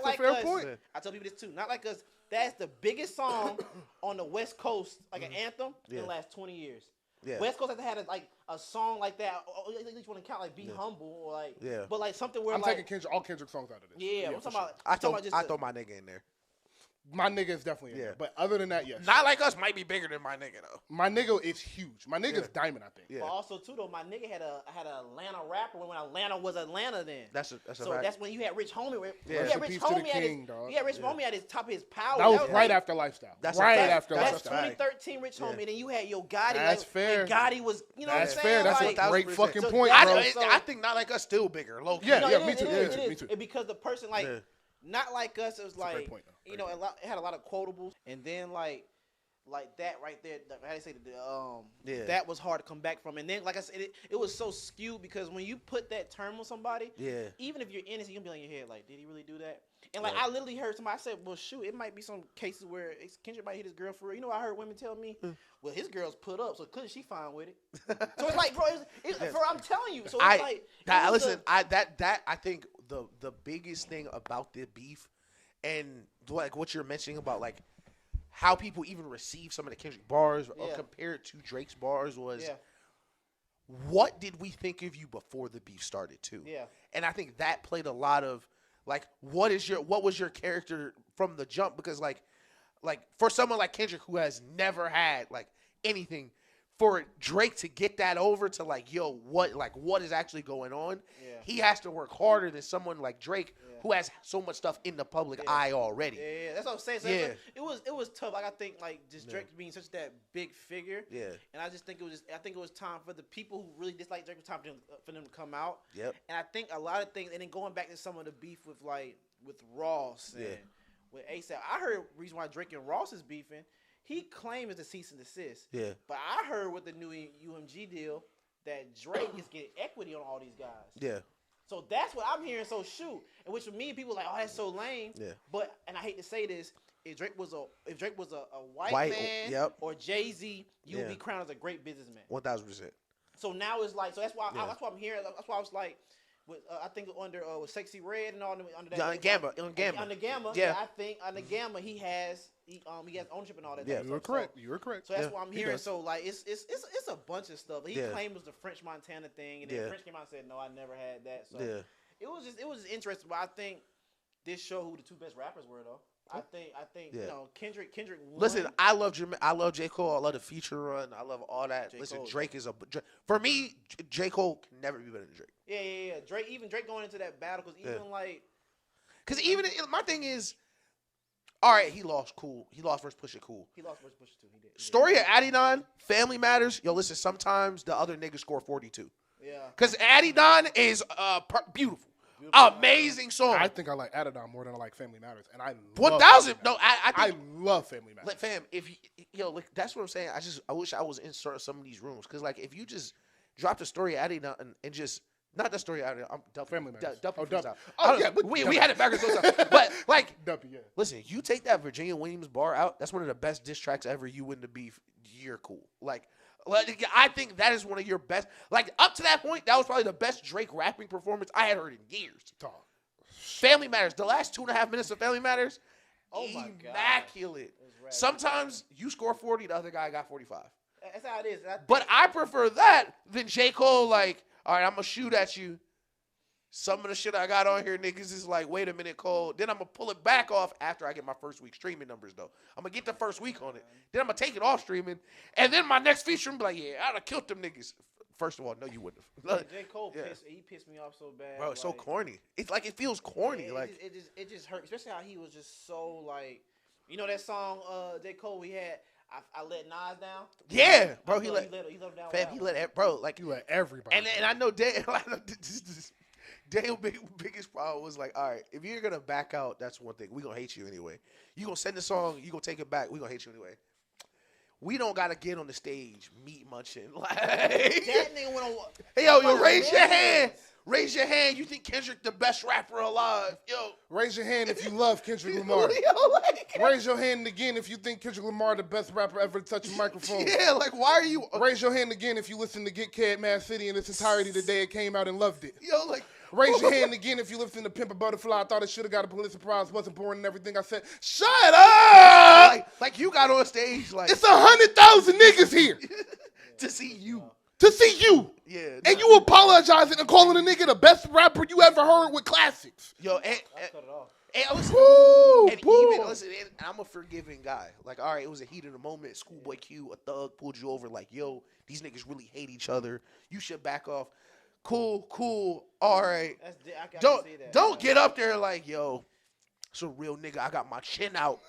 Speaker 3: fair
Speaker 1: like us.
Speaker 3: point.
Speaker 1: I tell people this too. Not like us. That's the biggest song on the West Coast, like an anthem in the last 20 years.
Speaker 2: Yeah.
Speaker 1: West Coast has had a song like that. At least want to count like "Be Humble" or like,
Speaker 2: Yeah.
Speaker 1: but like something where
Speaker 3: I'm
Speaker 1: like
Speaker 3: taking all Kendrick songs out of this.
Speaker 1: yeah, I'm
Speaker 3: for
Speaker 1: talking
Speaker 3: sure.
Speaker 1: about.
Speaker 2: I throw my nigga in there.
Speaker 3: My nigga is definitely in there. But other than that, yes.
Speaker 2: Not Like Us might be bigger than my nigga though.
Speaker 3: My nigga is huge. My nigga's diamond, I think.
Speaker 2: Yeah.
Speaker 1: But also too though, my nigga had a Atlanta rapper when Atlanta was Atlanta then.
Speaker 2: That's a
Speaker 1: so
Speaker 2: fact.
Speaker 1: that's when you had Rich Homie.
Speaker 2: Yeah.
Speaker 1: You had Rich
Speaker 3: Peace to the
Speaker 1: Homie at
Speaker 3: king,
Speaker 1: his,
Speaker 3: dog.
Speaker 1: you had Rich Homie at his top of his power.
Speaker 3: That was right
Speaker 1: like,
Speaker 3: after Lifestyle.
Speaker 2: That's
Speaker 3: after
Speaker 1: that's
Speaker 3: Lifestyle.
Speaker 1: 2013 Rich Homie. And then you had Yo Gotti.
Speaker 3: That's
Speaker 1: like,
Speaker 3: fair.
Speaker 1: And Gotti was, you know
Speaker 3: That's
Speaker 1: what I'm
Speaker 3: fair.
Speaker 1: saying?
Speaker 3: That's
Speaker 1: like,
Speaker 3: a great
Speaker 2: 1000%.
Speaker 3: fucking
Speaker 1: So
Speaker 3: point,
Speaker 1: I-
Speaker 3: bro.
Speaker 2: I think Not Like Us still bigger. Low key.
Speaker 3: Yeah,
Speaker 1: No,
Speaker 3: yeah,
Speaker 1: it
Speaker 3: me
Speaker 1: is,
Speaker 3: too.
Speaker 1: it
Speaker 3: Me
Speaker 1: is.
Speaker 3: too.
Speaker 1: And because the person like.
Speaker 2: Yeah.
Speaker 1: Not like us. It was like
Speaker 3: great point, though.
Speaker 1: you know, it had a lot of quotables, and then like that right there. How do you say that was hard to come back from. And then like I said, it was so skewed because when you put that term on somebody, even if you're innocent, you can be on your head like, did he really do that? And like I literally heard somebody say, well, shoot, it might be some cases where Kendrick might hit his girl for real. You know, I heard women tell me, well, his girl's put up, so clearly she fine with it. So it's like, bro, I'm telling you. So it's
Speaker 2: I think the biggest thing about the beef and like what you're mentioning about like how people even receive some of the Kendrick bars or compare it to Drake's bars was what did we think of you before the beef started too?
Speaker 1: Yeah.
Speaker 2: And I think that played a lot of like what was your character from the jump? Because like for someone like Kendrick who has never had like anything for Drake to get that over to like, yo, what is actually going on?
Speaker 1: Yeah.
Speaker 2: He has to work harder than someone like Drake who has so much stuff in the public eye already.
Speaker 1: Yeah, that's what I'm saying. So it was tough. Like I think like just Drake being such that big figure.
Speaker 2: Yeah.
Speaker 1: And I just think it was time for the people who really dislike Drake. It was time for them to come out.
Speaker 2: Yep.
Speaker 1: And I think a lot of things, and then going back to some of the beef with Ross and with ASAP. I heard reason why Drake and Ross is beefing. He claims it's a cease and desist.
Speaker 2: Yeah.
Speaker 1: But I heard with the new UMG deal that Drake is getting equity on all these guys.
Speaker 2: Yeah.
Speaker 1: So that's what I'm hearing. So shoot, and which for me, people are like, oh, that's so lame.
Speaker 2: Yeah.
Speaker 1: But and I hate to say this, if Drake was a white man or Jay-Z, you would be crowned as a great businessman.
Speaker 2: 1,000%.
Speaker 1: So now it's like, so that's why I'm hearing. That's why I was like, with I think under with Sexy Red and all under that.
Speaker 2: On Gamma.
Speaker 1: Yeah. I think under Gamma he has ownership and all that.
Speaker 2: Yeah,
Speaker 3: you were correct. You were correct.
Speaker 1: So that's what I'm hearing. So like it's a bunch of stuff. He claimed it was the French Montana thing, and then French came out and said, no, I never had that. So it was just interesting. But I think this showed who the two best rappers were though. I think you know Kendrick won.
Speaker 2: Listen, I love J. Cole. I love the feature run. I love all that. Listen, Drake is for me. J. Cole can never be better than Drake.
Speaker 1: Yeah. Drake going into that battle because
Speaker 2: my thing is, all right, he lost. Cool. He lost versus Pusha. Cool.
Speaker 1: He lost versus Pusha too. He did.
Speaker 2: Story of Adidon, Family Matters. Yo, listen. Sometimes the other niggas score 42.
Speaker 1: Yeah.
Speaker 2: Because Adidon is beautiful. Amazing song.
Speaker 3: I think I like Adidon more than I like Family Matters, and I
Speaker 2: 1,000. No, I
Speaker 3: love Family Matters.
Speaker 2: Like, fam, if like that's what I'm saying. I wish I was in some of these rooms because like if you just drop the story of Adidon and just not the story of Adidon, I'm
Speaker 3: Family Matters.
Speaker 2: We had it backwards, but like,
Speaker 3: Duppy,
Speaker 2: listen, you take that Virginia Williams bar out. That's one of the best diss tracks ever. You win the beef. You're cool. Like, I think that is one of your best. Like, up to that point, that was probably the best Drake rapping performance I had heard in years. Family Matters. The last 2.5 minutes of Family Matters, immaculate. Sometimes you score 40, the other guy got 45.
Speaker 1: That's how it is.
Speaker 2: But I prefer that than J. Cole, like, all right, I'm going to shoot at you. Some of the shit I got on here, niggas, is like, wait a minute, Cole. Then I'm going to pull it back off after I get my first week streaming numbers, though. I'm going to get the first week on it. Then I'm going to take it off streaming. And then my next feature, I'm like, yeah, I'd have killed them niggas. First of all, no, you wouldn't have.
Speaker 1: J. Cole pissed me off so bad.
Speaker 2: Bro, it's so corny. It's like, it feels corny.
Speaker 1: It just hurt. Especially how he was just so, like, you know that song, J. Cole, we had, I let Nas down.
Speaker 2: Yeah, bro, he let him down.
Speaker 1: Fam,
Speaker 2: he let bro, like,
Speaker 3: you let everybody.
Speaker 2: And I know Daniel's biggest problem was like, all right, if you're gonna back out, that's one thing. We gonna hate you anyway. You gonna send the song, you gonna take it back. We gonna hate you anyway. We don't gotta get on the stage, meat munching. Like,
Speaker 1: that nigga went on.
Speaker 2: Hey yo, raise your hand. Raise your hand. You think Kendrick the best rapper alive? Yo.
Speaker 3: Raise your hand if you love Kendrick Lamar. Raise your hand again if you think Kendrick Lamar the best rapper ever to touch a microphone.
Speaker 2: Yeah, like why are you?
Speaker 3: Raise your hand again if you listen to Get Kid, Mad City in its entirety the day it came out and loved it.
Speaker 2: Yo, like.
Speaker 3: Raise your hand again if you listen to Pimp a Butterfly. I thought it should have got a Pulitzer Prize. Wasn't born and everything I said. Shut up!
Speaker 2: Like you got on stage like.
Speaker 3: It's 100,000 niggas here.
Speaker 2: To see you.
Speaker 3: To see you.
Speaker 2: Yeah.
Speaker 3: And you apologizing and calling a nigga the best rapper you ever heard with classics.
Speaker 2: Yo, and listen, listen, and I'm a forgiving guy. Like, all right, it was a heat of the moment. Schoolboy Q, a thug, pulled you over like, yo, these niggas really hate each other. You should back off. Cool, all right. Don't get up there like, yo, it's a real nigga. I got my chin out.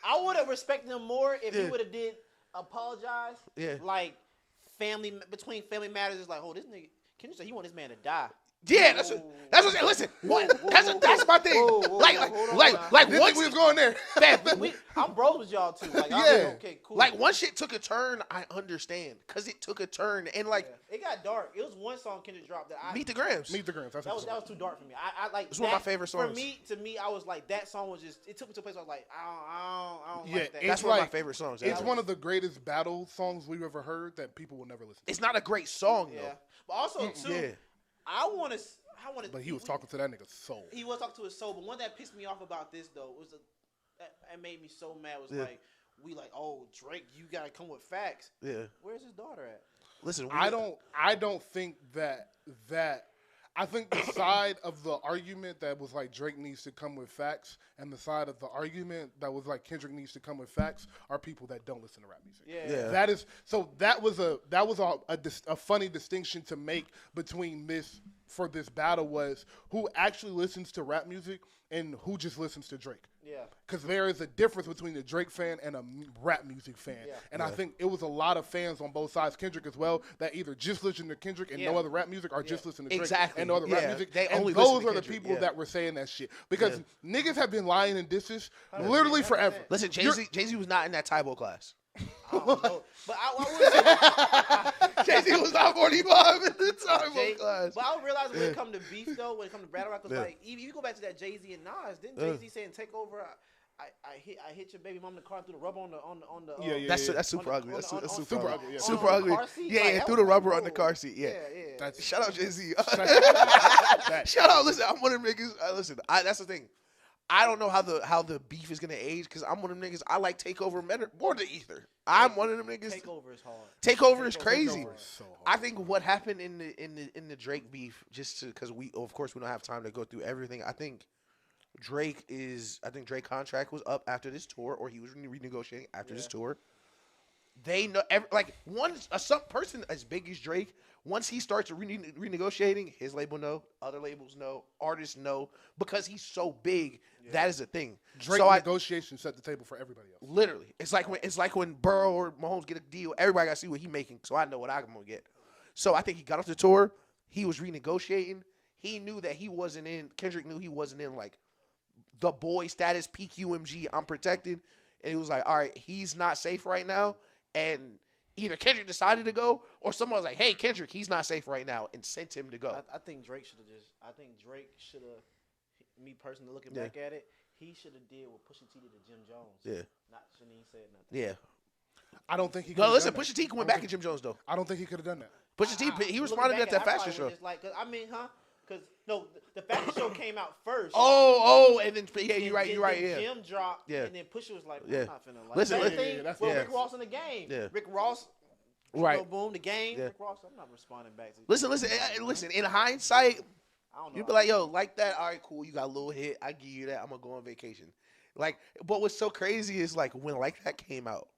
Speaker 1: I would have respected him more if he would have did apologize.
Speaker 2: Yeah.
Speaker 1: Like between Family Matters is like, oh, this nigga, can you say you want this man to die?
Speaker 2: Yeah, that's what I'm saying. Listen, that's my thing. Like
Speaker 3: once we was going there,
Speaker 1: I'm bros with y'all too. Like,
Speaker 3: yeah,
Speaker 1: okay, cool.
Speaker 2: Like once shit took a turn, I understand because it took a turn and like
Speaker 1: it got dark. It was one song Kendrick dropped that I
Speaker 2: Meet the Grams.
Speaker 3: That
Speaker 1: was too dark for me. I like.
Speaker 2: It's one of my favorite songs.
Speaker 1: To me, I was like that song was just. It took me to a place where I was like, I don't like that.
Speaker 2: That's one of my favorite songs.
Speaker 3: It's one of the greatest battle songs we've ever heard that people will never listen to.
Speaker 2: It's not a great song though.
Speaker 1: But also too.
Speaker 2: Yeah.
Speaker 1: I want to.
Speaker 3: But he was talking to that nigga's soul.
Speaker 1: He was talking to his soul. But one that pissed me off about this though was that made me so mad was like oh Drake, you gotta come with facts.
Speaker 2: Yeah.
Speaker 1: Where's his daughter at?
Speaker 2: Listen,
Speaker 3: I don't think that I think the side of the argument that was like Drake needs to come with facts, and the side of the argument that was like Kendrick needs to come with facts are people that don't listen to rap music.
Speaker 1: Yeah.
Speaker 3: That is so. That was a funny distinction to make between this for this battle was who actually listens to rap music and who just listens to Drake.
Speaker 1: Yeah.
Speaker 3: Because there is a difference between a Drake fan and a rap music fan.
Speaker 1: Yeah.
Speaker 3: And I think it was a lot of fans on both sides, Kendrick as well, that either just listen to Kendrick and no other rap music or just listen to Drake and no other rap music.
Speaker 2: They
Speaker 3: and
Speaker 2: only
Speaker 3: those
Speaker 2: listen
Speaker 3: are
Speaker 2: to
Speaker 3: the
Speaker 2: Kendrick,
Speaker 3: people that were saying that shit. Because niggas have been lying in disses literally forever.
Speaker 2: Listen, Jay-Z was not in that Tybo class.
Speaker 1: I don't know. But I would say
Speaker 2: Jay-Z was not 45 in the Tybo class.
Speaker 1: But I would realize when it comes to beef though, when it comes to battle rap, because like if you go back to that Jay-Z and Nas, didn't Jay-Z saying take over? I hit your baby mom in the car and threw the rubber on the
Speaker 2: That's super ugly. That's super ugly.
Speaker 3: Yeah.
Speaker 2: Super ugly. Yeah, threw the rubber on the car seat. Yeah. Shout out Jay-Z. Shout out. Listen, I'm one of them niggas. Listen, that's the thing. I don't know how the beef is gonna age because I'm one of them niggas. I like Takeover more than Ether. I'm one of them niggas.
Speaker 1: Takeover is hard.
Speaker 2: Takeover is crazy.
Speaker 3: Takeover is so hard.
Speaker 2: I think what happened in the Drake beef, just because we don't have time to go through everything. I think Drake contract was up after this tour, or he was renegotiating after this tour. They know some person as big as Drake. Once he starts renegotiating, his label know, other labels know, artists know, because he's so big. Yeah. That is a thing.
Speaker 3: Drake negotiations set the table for everybody else.
Speaker 2: Literally, it's like when Burrow or Mahomes get a deal. Everybody got to see what he's making, so I know what I'm gonna get. So I think he got off the tour. He was renegotiating. He knew that he wasn't in. Kendrick knew he wasn't in like the boy status, PQMG. I'm protected, and he was like, all right, he's not safe right now, and either Kendrick decided to go or someone was like, hey, Kendrick, he's not safe right now, and sent him to go.
Speaker 1: I think Drake should have me personally looking back at it, he should have did what Pusha T did to Jim Jones.
Speaker 2: Yeah.
Speaker 1: Not shouldn't he said nothing.
Speaker 2: Yeah.
Speaker 3: I don't think he could
Speaker 2: No,
Speaker 3: have
Speaker 2: listen,
Speaker 3: done that.
Speaker 2: Pusha T went back at Jim Jones, though.
Speaker 3: I don't think he could have done that.
Speaker 2: Pusha T, he responded at that fashion show.
Speaker 1: Because the fashion show came out first.
Speaker 2: And then you're right. Yeah.
Speaker 1: Jim dropped.
Speaker 2: Yeah.
Speaker 1: And then Pusha was like,
Speaker 2: Yeah.
Speaker 1: I'm not finna like.
Speaker 2: Listen,
Speaker 1: Same thing
Speaker 3: that's
Speaker 1: with Rick Ross in the game.
Speaker 2: Yeah.
Speaker 1: Rick Ross.
Speaker 2: Right.
Speaker 1: Boom, the game.
Speaker 2: Yeah.
Speaker 1: Rick Ross. I'm not responding back to.
Speaker 2: Listen. In hindsight,
Speaker 1: I don't know.
Speaker 2: you'd be like, yo, like that. All right, cool. You got a little hit. I give you that. I'm gonna go on vacation. Like, but what's so crazy is like when like that came out,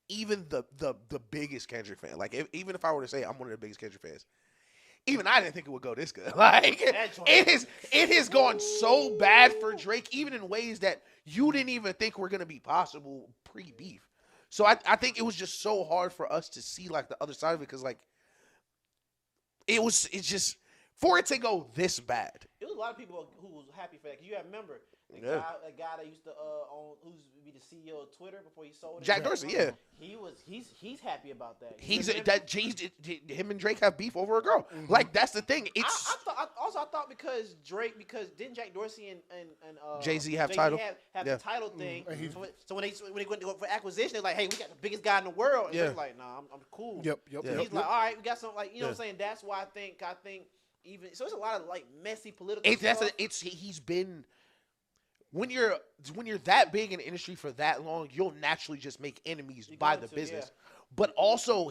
Speaker 2: even the biggest Kendrick fan, like even if I were to say I'm one of the biggest Kendrick fans, even I didn't think it would go this good. Like it has gone so bad for Drake, even in ways that you didn't even think were gonna be possible pre-beef. So I think it was just so hard for us to see like the other side of it because like it's just for it to go this bad.
Speaker 1: It was a lot of people who was happy for that. 'Cause you have to remember the guy that used to who's be the CEO of Twitter before he sold it.
Speaker 2: Jack Dorsey, yeah.
Speaker 1: He's happy about that.
Speaker 2: Him and Drake have beef over a girl. Mm-hmm. Like that's the thing. It's
Speaker 1: I thought because didn't Jack Dorsey and
Speaker 2: Jay-Z have title
Speaker 1: have the title thing. Mm-hmm. So when they went for acquisition, they're like, hey, we got the biggest guy in the world. And Drake's like, nah, I'm cool.
Speaker 3: Yep.
Speaker 1: And he's like, all right, we got something like what I'm saying. That's why I think even so, it's a lot of like messy political stuff.
Speaker 2: He's been when you're that big in the industry for that long, you'll naturally just make enemies by the business. Yeah. But also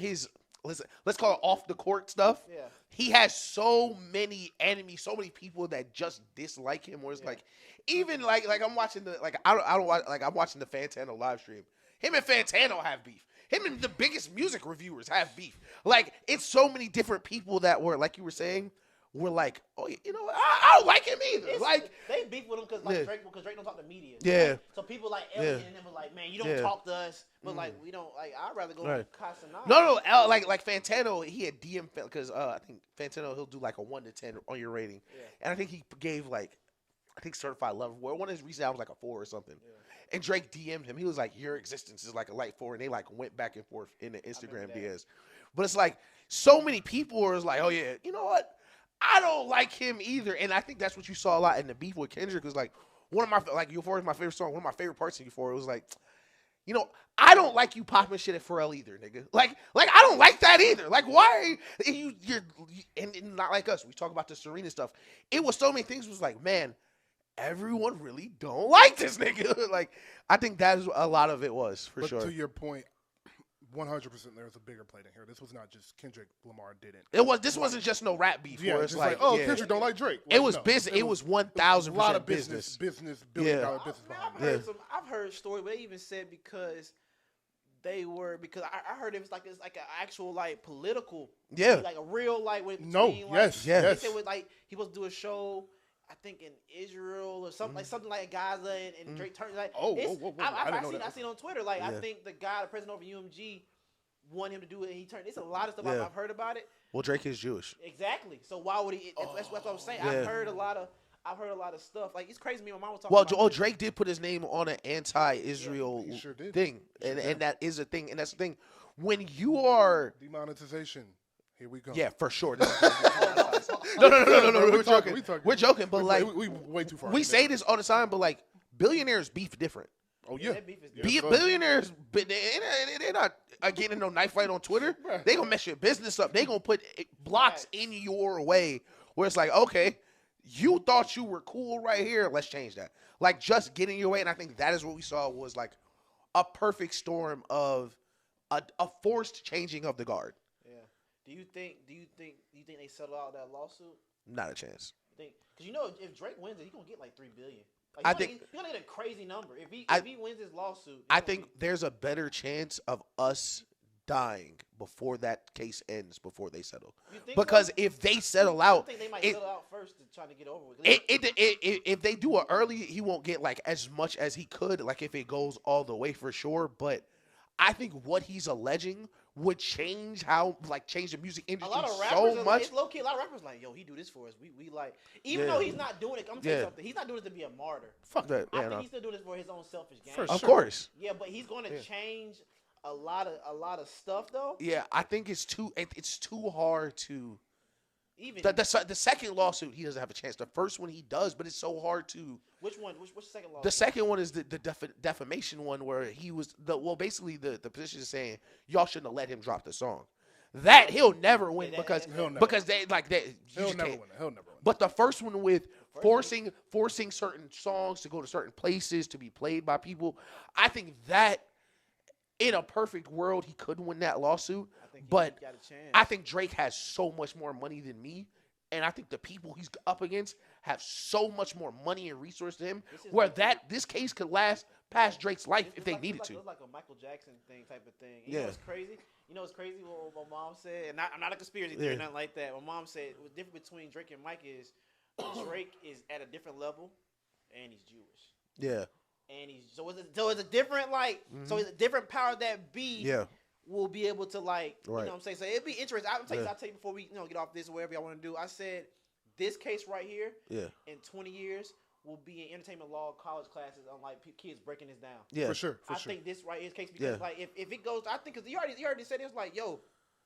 Speaker 2: let's call it off the court stuff.
Speaker 1: Yeah.
Speaker 2: He has so many enemies, so many people that just dislike him. Where it's like, even like I'm watching I'm watching the Fantano live stream. Him and Fantano have beef. Him and the biggest music reviewers have beef. Like it's so many different people that were like you were saying. We're like, oh, you know what? I don't like him either.
Speaker 1: They beef with him because Drake don't talk to media.
Speaker 2: Yeah.
Speaker 1: Like, so people like Elliot and them were like, man, you don't talk to us, but like we don't like. I'd rather go Casanova.
Speaker 2: No, like Fantano, he had DM because I think Fantano he'll do like a 1 to 10 on your rating, and I think he gave Certified Lover Boy. One of his recent albums like a 4 or something. Yeah. And Drake DM'd him. He was like, your existence is like a light 4, and they like went back and forth in the Instagram DMs. But it's like so many people are like, oh yeah, you know what? I don't like him either, and I think that's what you saw a lot in the beef with Kendrick. Was like one of my Euphoria is my favorite song. One of my favorite parts of Euphoria was like, you know, I don't like you popping shit at Pharrell either, nigga. Like I don't like that either. Like why are you're and not like us. We talk about the Serena stuff. It was so many things. Was like, man, everyone really don't like this nigga. Like I think that is a lot of it was for sure.
Speaker 3: To your point, 100% there's a bigger play in here. This was not just Kendrick Lamar didn't.
Speaker 2: This wasn't just no rap beef.
Speaker 3: Yeah,
Speaker 2: where it's
Speaker 3: just like, oh,
Speaker 2: yeah.
Speaker 3: Kendrick don't like Drake.
Speaker 2: It was business. It was 1,000%
Speaker 3: a lot of
Speaker 2: business.
Speaker 3: $1 billion business behind it.
Speaker 1: I've heard stories, but they even said because I heard it's like an actual like political, like a real like with
Speaker 3: yes.
Speaker 1: They said with like he was to do a show, I think in Israel or something like Gaza and Drake turned like I seen on Twitter like I think the president over UMG wanted him to do it and he turned. It's a lot of stuff I've heard about it.
Speaker 2: Well, Drake is Jewish.
Speaker 1: Exactly. So why would he? That's what I'm saying. I've heard a lot of stuff. Like it's crazy. Me and my mom was talking.
Speaker 2: Well, Drake did put his name on an anti-Israel thing, and that is a thing, and that's the thing. When you are
Speaker 3: demonetization, here we go.
Speaker 2: Yeah, for sure. No. We're joking, but like
Speaker 3: we way too far.
Speaker 2: We say this all the time, but like billionaires beef different.
Speaker 3: Oh yeah,
Speaker 2: billionaires, but they're not getting in no knife fight on Twitter. They gonna mess your business up. They gonna put blocks in your way where it's like, okay, you thought you were cool right here. Let's change that. Like just get in your way, and I think that is what we saw was like a perfect storm of a forced changing of the guard.
Speaker 1: Yeah. Do you think they settle out that lawsuit?
Speaker 2: Not a chance.
Speaker 1: Because if Drake wins it, he's gonna get like $3 billion. Like,
Speaker 2: I think
Speaker 1: he's gonna get a crazy number if he wins his lawsuit.
Speaker 2: I think there's a better chance of us dying before that case ends before they settle. Because if they settle out,
Speaker 1: I think they might settle out first to try to get over with.
Speaker 2: If they do it early, he won't get like as much as he could. Like if it goes all the way for sure, but I think what he's alleging would change the music industry so much.
Speaker 1: It's low key. A lot of rappers like, yo, he do this for us. We like, even though he's not doing it. I'm telling you something. He's not doing it to be a martyr.
Speaker 2: Fuck that.
Speaker 1: I think he's still doing this for his own selfish gain.
Speaker 2: Of course.
Speaker 1: Yeah, but he's going to change a lot of stuff though.
Speaker 2: Yeah, I think it's too hard to. Even the second lawsuit, he doesn't have a chance. The first one he does, but it's so hard to.
Speaker 1: Which one? Which second lawsuit?
Speaker 2: The second one is the defamation one, where he was basically the position is saying y'all shouldn't have let him drop the song. That he'll never win because they like that.
Speaker 3: He'll never win.
Speaker 2: But the first one with forcing certain songs to go to certain places to be played by people, I think that in a perfect world he could win that lawsuit. But I think Drake has so much more money than me, and I think the people he's up against have so much more money and resource to him, where this case could last past Drake's life if they needed to.
Speaker 1: It's like a Michael Jackson thing type of thing. You know what's crazy? What's crazy? What my mom said, and I'm not a conspiracy theory, nothing like that. My mom said the difference between Drake and Mike is Drake is at a different level, and he's Jewish.
Speaker 2: Yeah.
Speaker 1: And so it's a different so it's a different power that be.
Speaker 2: Yeah.
Speaker 1: Will be able to you know what I'm saying. So it'd be interesting. I'll tell you before we get off this or whatever y'all want to do. I said this case right here. Yeah. In 20 years will be in entertainment law college classes on like kids breaking this down.
Speaker 3: Yeah, for sure.
Speaker 1: I think this right is case because like if it goes, I think because you already said it's like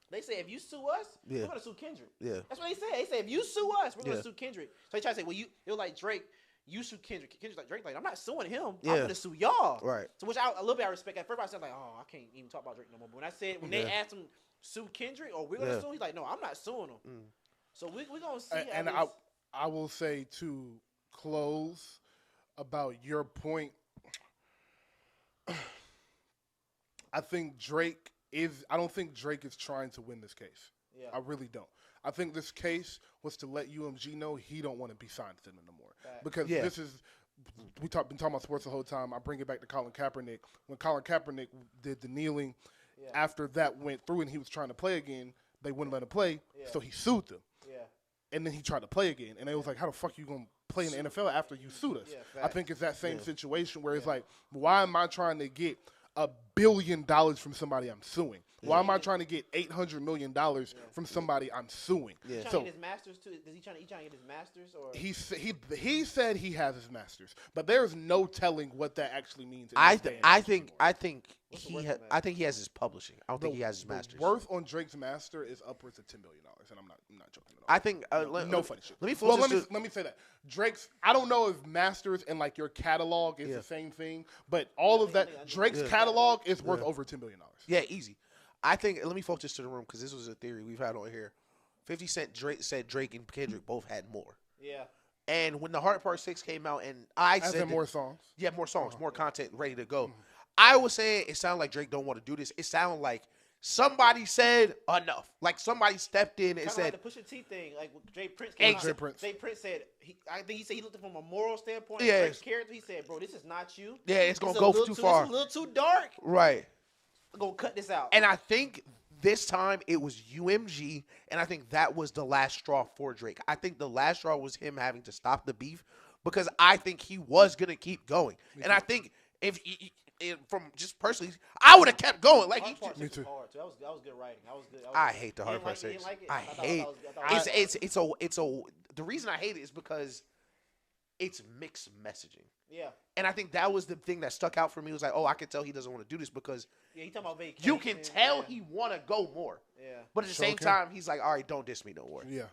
Speaker 1: they say if you sue us, we're gonna sue Kendrick. Yeah. That's what they say. They say if you sue us, we're gonna sue Kendrick. So they try to say, well, it was like Drake. You sue Kendrick. Kendrick's like Drake. Like I'm not suing him. I'm gonna sue y'all. Right. So which a little bit I respect. At first I said like, oh, I can't even talk about Drake no more. But when they asked him sue Kendrick or we're gonna sue, he's like, no, I'm not suing him. So we gonna see.
Speaker 3: And I will say to close about your point. I don't think Drake is trying to win this case. Yeah. I really don't. I think this case was to let UMG know he don't want to be signed to them no more. Because this is been talking about sports the whole time. I bring it back to Colin Kaepernick. When Colin Kaepernick did the kneeling, after that went through and he was trying to play again, they wouldn't let him play, so he sued them. Yeah. And then he tried to play again, and they was like, how the fuck you going to play in the NFL after you sued us? Yeah, I think it's that same situation where it's like, why am I trying to get $1 billion from somebody I'm suing? Why am I trying to get $800 million from somebody I'm suing?
Speaker 1: Yeah. So, to get his masters too? Is he trying to get his masters? Or
Speaker 3: he said he has his masters, but there's no telling what that actually means.
Speaker 2: I think he has his publishing. I don't think he has his masters.
Speaker 3: The worth on Drake's master is upwards of $10 billion, and I'm not joking at all.
Speaker 2: I think
Speaker 3: no funny shit.
Speaker 2: Let
Speaker 3: me say that Drake's. I don't know if masters and like your catalog is the same thing, but all of that Drake's catalog is worth over $10 billion.
Speaker 2: Yeah, easy. I think, let me focus to the room because this was a theory we've had on here. 50 Cent said Drake and Kendrick both had more. Yeah. And when the Hard Part 6 came out and I said
Speaker 3: more songs.
Speaker 2: Yeah, more songs, more content ready to go. Mm-hmm. I was saying it sounded like Drake don't want to do this. It sounded like somebody said enough. Like somebody stepped in and said
Speaker 1: like the Pusha T thing, like Jay Prince came out. Jay Prince said I think he said he looked from a moral standpoint.
Speaker 2: Yeah.
Speaker 1: Drake's character. He said, "Bro, this is not you.
Speaker 2: Yeah, it's gonna go too far.
Speaker 1: It's a little too dark.
Speaker 2: Right.
Speaker 1: I'm gonna cut this out."
Speaker 2: And I think this time it was UMG, and I think that was the last straw for Drake. I think the last straw was him having to stop the beef because I think he was gonna keep going, and I think if. From just personally, I would have kept going. Like
Speaker 1: Me too. Hard too. That was good writing.
Speaker 2: I hate the hard part six. I hate it's the reason I hate it is because it's mixed messaging. Yeah. And I think that was the thing that stuck out for me. It was like, oh, I can tell he doesn't want to do this because
Speaker 1: he talking about vacation.
Speaker 2: You can tell he want to go more. Yeah. But at the same time, he's like, all right, don't diss me no more. Yeah.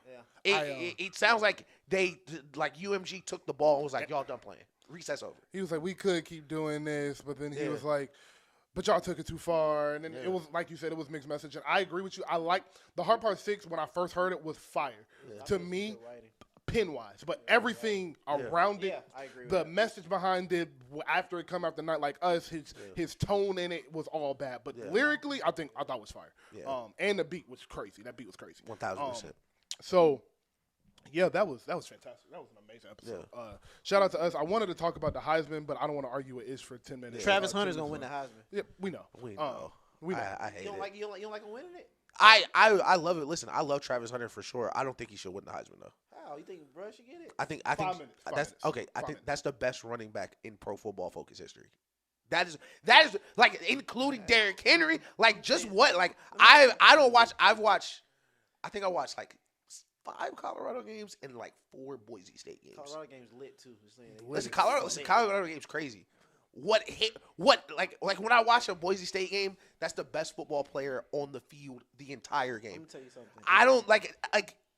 Speaker 2: It sounds like UMG took the ball and was like, y'all done playing. Recess over.
Speaker 3: He was like, we could keep doing this, but then he was like, but y'all took it too far. And then it was, like you said, it was mixed message. And I agree with you. I like the Hard Part 6 when I first heard it was fire. Yeah. To me, pen-wise. But everything around it, I agree with the message behind it, after it come out the night like us, his tone in it was all bad. But lyrically, I thought it was fire. Yeah. And the beat was crazy. That beat was crazy.
Speaker 2: 1,000%.
Speaker 3: So... yeah, that was fantastic. That was an amazing episode. Yeah. Shout out to us. I wanted to talk about the Heisman, but I don't want to argue with Ish for 10 minutes.
Speaker 1: Travis Hunter's gonna win the Heisman.
Speaker 3: Yeah, we know.
Speaker 2: We know. I hate it.
Speaker 1: You don't like him winning it?
Speaker 2: I love it. Listen, I love Travis Hunter for sure. I don't think he should win the Heisman though.
Speaker 1: How you think Bruh should get it?
Speaker 2: I think that's okay. I think that's the best running back in Pro Football Focus history. That is like including Derrick Henry. Like just what? Like I watched like 5 Colorado games and like 4 Boise State games.
Speaker 1: Colorado games lit too.
Speaker 2: Listen, Colorado games crazy. Like when I watch a Boise State game, that's the best football player on the field the entire game.
Speaker 1: Let me tell you something.
Speaker 2: I don't like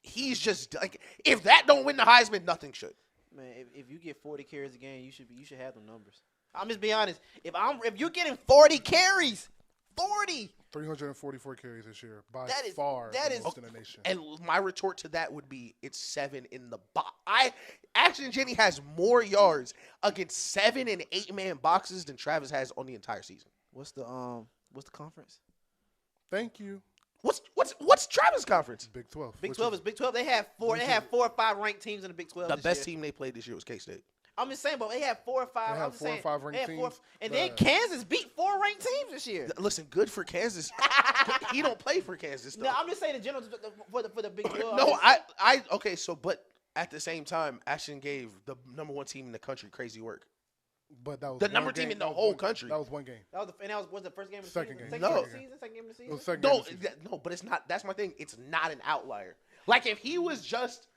Speaker 2: he's just like if that don't win the Heisman, nothing should.
Speaker 1: Man, if you get 40 carries a game, you should have them numbers. I'm just being honest. If you're getting 40 carries,
Speaker 3: 344 carries this year by
Speaker 1: that
Speaker 3: far the most in the nation.
Speaker 2: And my retort to that would be it's 7 in the box. Ashton Jenny has more yards against 7 and 8-man boxes than Travis has on the entire season.
Speaker 1: What's the conference?
Speaker 3: Thank you.
Speaker 2: What's Travis' conference?
Speaker 3: Big 12.
Speaker 1: Big 12 is Big 12. They have 4 or 5 ranked teams in the Big 12.
Speaker 2: The best team they played this year was K-State.
Speaker 1: I'm just saying, but they have 4 or 5.
Speaker 3: They have 4 or 5 ranked teams.
Speaker 1: And then Kansas beat 4 ranked teams this year.
Speaker 2: Listen, good for Kansas. He don't play for Kansas, though.
Speaker 1: No, I'm just saying in general for the Big 12.
Speaker 2: No, okay, so, but at the same time, Ashton gave the number 1 team in the country crazy work.
Speaker 3: But that was
Speaker 2: the number team in the whole country.
Speaker 3: That was one game.
Speaker 1: Was the first game of the
Speaker 3: second
Speaker 1: season?
Speaker 3: Game.
Speaker 1: Second game of the season? Second game of the season?
Speaker 3: Second game of the season.
Speaker 2: No, but it's not. That's my thing. It's not an outlier. Like, if he was just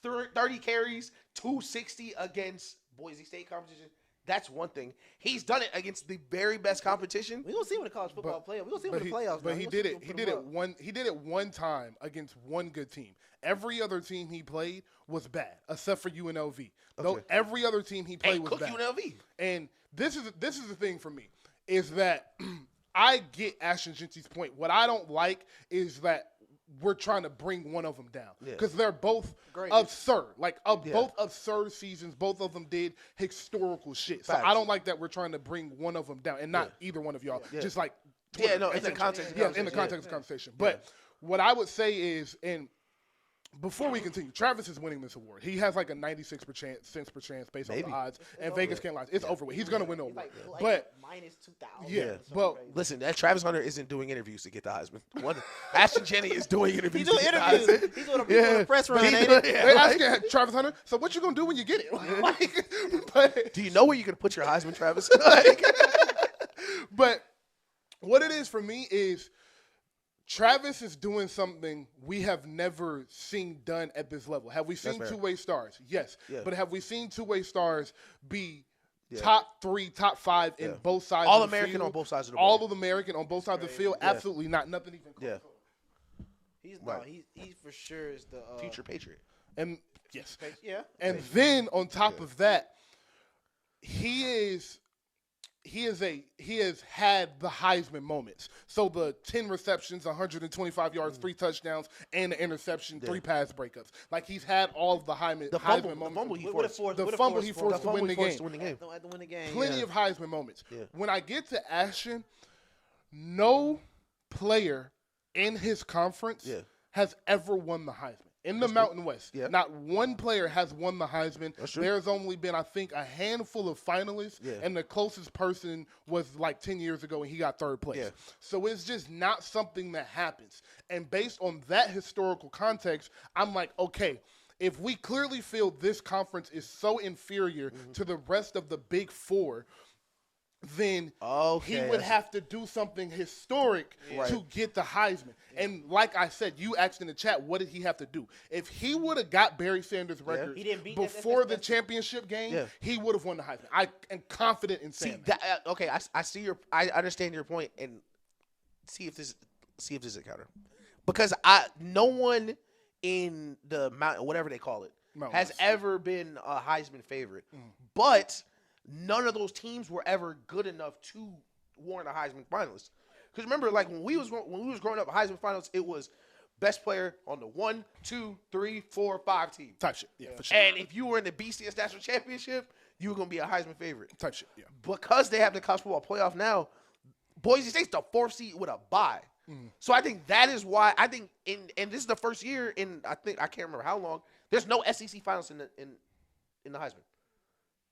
Speaker 2: 30 carries, 260 against Boise State competition, that's one thing. He's done it against the very best competition.
Speaker 1: We're gonna see when the college football playoffs. We're gonna see when the playoffs.
Speaker 3: But he did it one time against one good team. Every other team he played was bad, except for UNLV. Okay. No, every other team he played was bad.
Speaker 2: UNLV.
Speaker 3: And this is the thing for me is that I get Ashton Jenty's point. What I don't like is that we're trying to bring one of them down because they're both absurd. Like both absurd seasons. Both of them did historical shit. So I don't like that we're trying to bring one of them down and not either one of y'all. Just like Twitter,
Speaker 2: in the context.
Speaker 3: In the context of conversation. But what I would say is, and before we continue, Travis is winning this award. He has like a 96% based on the odds, and Vegas can't lie. It's over with. He's gonna win the award. But
Speaker 1: minus 2,000.
Speaker 3: Yeah, well,
Speaker 2: listen, that Travis Hunter isn't doing interviews to get the Heisman. Ashton Jenny is doing interviews.
Speaker 1: He's doing interviews. He's doing a press run.
Speaker 3: They asking Travis Hunter. So what you gonna do when you get it?
Speaker 2: Do you know where you're gonna put your Heisman, Travis?
Speaker 3: But what it is for me is, Travis is doing something we have never seen done at this level. Have we seen two-way stars? Yes. Yeah. But have we seen two-way stars be top 3, top 5 in both sides
Speaker 2: All
Speaker 3: of the
Speaker 2: American
Speaker 3: field?
Speaker 2: on both sides of the ball.
Speaker 3: All of American on both sides of the field? Absolutely not. Nothing even close.
Speaker 1: Yeah. He for sure is the
Speaker 2: future Patriot.
Speaker 3: And yes.
Speaker 1: Yeah.
Speaker 3: And then on top of that, he he has had the Heisman moments. So the 10 receptions, 125 yards, 3 touchdowns, and the interception, 3 pass breakups. Like he's had all of the Heisman moments. The fumble he forced to win the game. Plenty of Heisman moments. Yeah. When I get to Ashton, no player in his conference has ever won the Heisman. In the Mountain West, not one player has won the Heisman. There's only been, I think, a handful of finalists, and the closest person was like 10 years ago, and he got 3rd place. Yeah. So it's just not something that happens. And based on that historical context, I'm like, okay, if we clearly feel this conference is so inferior to the rest of the Big Four, then he would have to do something historic to get the Heisman. And like I said, you asked in the chat, what did he have to do? If he would have got Barry Sanders' record before the championship game, he would have won the Heisman. I am confident in saying that.
Speaker 2: I understand your point, and see if this is a counter. Because no one in the mountain, whatever they call it, has ever been a Heisman favorite. But none of those teams were ever good enough to warrant a Heisman finalist. Because remember, like when we was growing up, Heisman finalists, it was best player on the 1, 2, 3, 4, 5 team.
Speaker 3: Type shit, yeah, for sure.
Speaker 2: And if you were in the BCS National Championship, you were gonna be a Heisman favorite.
Speaker 3: Type shit, yeah.
Speaker 2: Because they have the college football playoff now, Boise State's the 4th seed with a bye. So I think that is why I think and this is the first year in I can't remember how long. There's no SEC finals in the Heisman.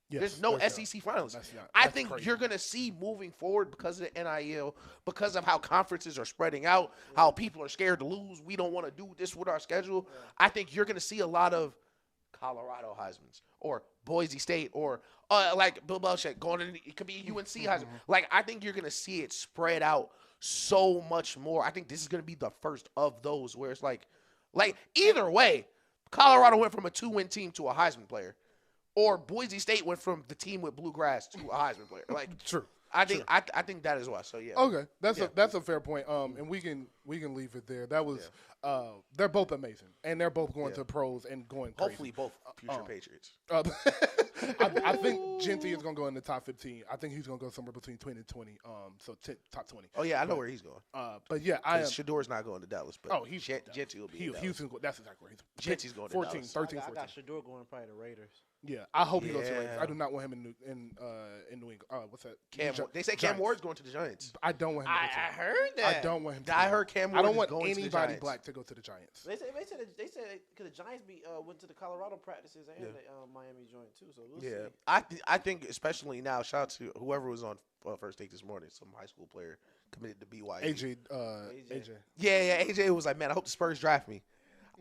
Speaker 2: Yes, there's no SEC finals. I think you're going to see moving forward because of the NIL, because of how conferences are spreading out, how people are scared to lose. We don't want to do this with our schedule. I think you're going to see a lot of Colorado Heismans or Boise State or like Bill Belichick going to it could be UNC Heisman. Like I think you're going to see it spread out so much more. I think this is going to be the first of those where it's like either way, Colorado went from a 2-win team to a Heisman player. Or Boise State went from the team with bluegrass to a Heisman player. Like
Speaker 3: true.
Speaker 2: I think that is why. So yeah.
Speaker 3: Okay, that's a fair point. And we can leave it there. That was they're both amazing, and they're both going to pros and going crazy.
Speaker 2: Hopefully both future Patriots.
Speaker 3: I think Genty is going to go in the top 15. I think he's going to go somewhere between 20 and 20. So top 20.
Speaker 2: Oh yeah, I know where he's going.
Speaker 3: But yeah,
Speaker 2: Shador's not going to Dallas. But Genty will be.
Speaker 3: He's that's exactly where he's.
Speaker 2: Genty's going
Speaker 3: 14,
Speaker 2: to Dallas.
Speaker 3: 13, 14.
Speaker 1: I got Shador going probably the Raiders.
Speaker 3: Yeah, I hope he goes to the Raiders. I do not want him in New England. What's that?
Speaker 2: They say Cam Ward's going to the Giants.
Speaker 3: I don't want him to go to the Giants.
Speaker 1: I heard that.
Speaker 3: I don't want him to
Speaker 2: I heard Cam Ward
Speaker 3: I don't want
Speaker 2: going
Speaker 3: anybody black to go to the Giants.
Speaker 1: They said because the Giants went to the Colorado practices and the Miami joint too. So we'll see.
Speaker 2: I think especially now, shout out to whoever was on First Take this morning, some high school player committed to BYU.
Speaker 3: AJ.
Speaker 2: Yeah, AJ was like, man, I hope the Spurs draft me.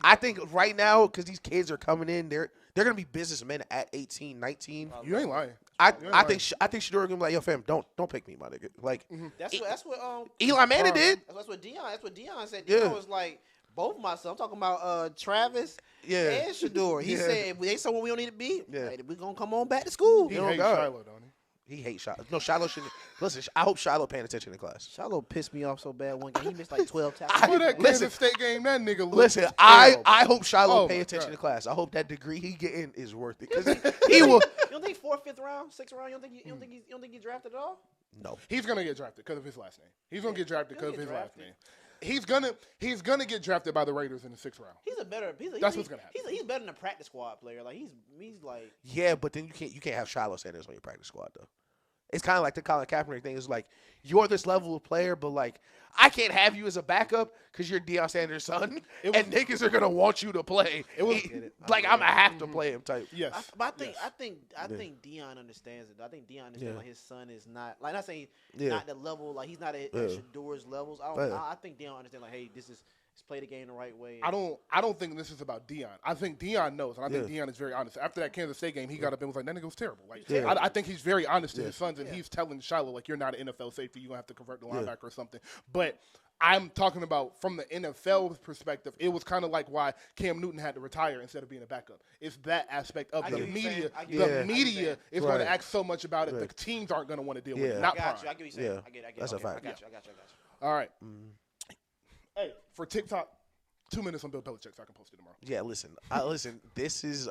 Speaker 2: I think right now, because these kids are coming in, they're gonna be businessmen at 18, 19.
Speaker 3: You ain't lying.
Speaker 2: I think Shador gonna be like, yo, fam, don't pick me, my nigga. Like
Speaker 1: that's what
Speaker 2: Eli Manning did.
Speaker 1: That's what Deion said. Deion was like both my sons. I'm talking about Travis and Shador. He said if they somewhere we don't need to be, we're gonna come on back to school.
Speaker 3: He hates Shiloh, don't he?
Speaker 2: He hates Shiloh. No, Shiloh shouldn't. Listen, I hope Shiloh paying attention in class.
Speaker 1: Shiloh pissed me off so bad one game. He missed like 12 tackles.
Speaker 3: For that Kansas State game, that nigga
Speaker 2: listen, I hope Shiloh pay attention to class. I hope that degree he getting is worth it. Because he will.
Speaker 1: You don't think 4th, 5th round, 6th round, you don't think he's drafted at all?
Speaker 2: No.
Speaker 3: He's going to get drafted because of his last name. He's going to get drafted because of his last name. He's gonna get drafted by the Raiders in the 6th round. That's what's gonna happen.
Speaker 1: He's better than a practice squad player. Like he's like.
Speaker 2: Yeah, but then you can't have Shiloh Sanders on your practice squad though. It's kind of like the Colin Kaepernick thing. It's like you're this level of player, but like I can't have you as a backup because you're Deion Sanders' son, and niggas are gonna want you to play. I'm gonna have to play him type.
Speaker 3: Yes,
Speaker 1: I think Deion understands it. I think Deion understands like his son is not like not saying not the level like he's not at Shador's levels. I think Deion understands like hey let's play the game the right way.
Speaker 3: I don't think this is about Deion. I think Deion knows, and I think Deion is very honest. After that Kansas State game, he got up and was like, that nigga was terrible. Like, I think he's very honest to his sons, and he's telling Shiloh, like, you're not an NFL safety. You're going to have to convert the linebacker or something. But I'm talking about from the NFL perspective, it was kind of like why Cam Newton had to retire instead of being a backup. It's that aspect of the media. The media is going to act so much about it. The teams aren't going to want to deal with it. Not Prime.
Speaker 1: I get what you're saying. I get
Speaker 2: That's a fact.
Speaker 1: I got you.
Speaker 3: All right. Hey, for TikTok, 2 minutes on Bill Belichick so I can post it tomorrow.
Speaker 2: Yeah, listen. This is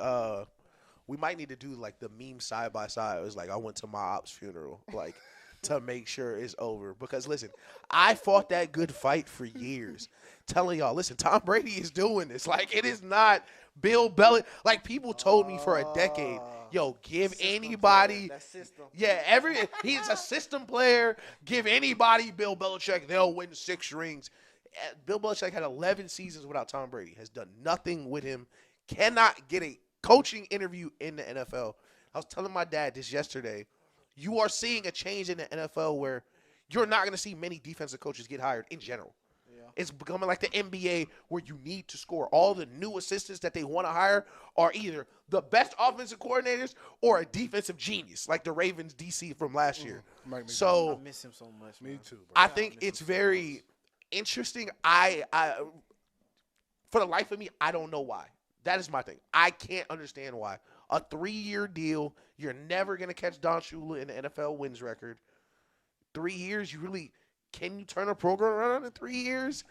Speaker 2: we might need to do like the meme side by side. It was like I went to my op's funeral. Like to make sure it's over. Because listen, I fought that good fight for years, telling y'all, listen, Tom Brady is doing this. Like, it is not Bill Belichick. Like, people told me for a decade, yo, give
Speaker 1: System
Speaker 2: anybody.
Speaker 1: player, that system.
Speaker 2: Yeah, he's a system player. Give anybody Bill Belichick, they'll win 6 rings. Bill Belichick had 11 seasons without Tom Brady. Has done nothing with him. Cannot get a coaching interview in the NFL. I was telling my dad this yesterday. You are seeing a change in the NFL where you're not going to see many defensive coaches get hired in general. Yeah. It's becoming like the NBA where you need to score. All the new assistants that they want to hire are either the best offensive coordinators or a defensive genius, like the Ravens DC from last year. So
Speaker 1: I miss him so much.
Speaker 3: Me too, bro.
Speaker 2: I think it's very interesting. I for the life of me, I don't know why. That is my thing. I can't understand why. A 3-year deal. You're never going to catch Don Shula in the NFL wins record. 3 years, can you turn a program around in 3 years?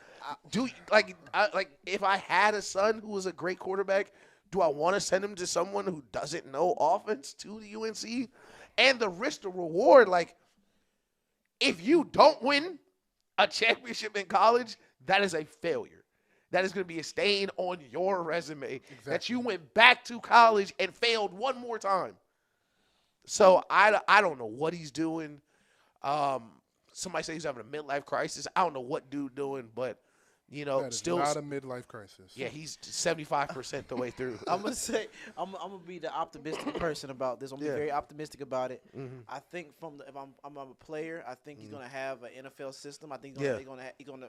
Speaker 2: If I had a son who was a great quarterback, do I want to send him to someone who doesn't know offense to the UNC? And the risk to reward, like, if you don't win a championship in college, that is a failure. That is going to be a stain on your resume that you went back to college and failed one more time. So I don't know what he's doing. Somebody says he's having a midlife crisis. I don't know what dude doing, but still
Speaker 3: not a midlife crisis.
Speaker 2: Yeah, he's 75% the way through.
Speaker 1: I'm gonna say I'm gonna be the optimistic person about this. I'm gonna be very optimistic about it. Mm-hmm. I think if I'm a player, I think he's gonna have an NFL system. I think he's gonna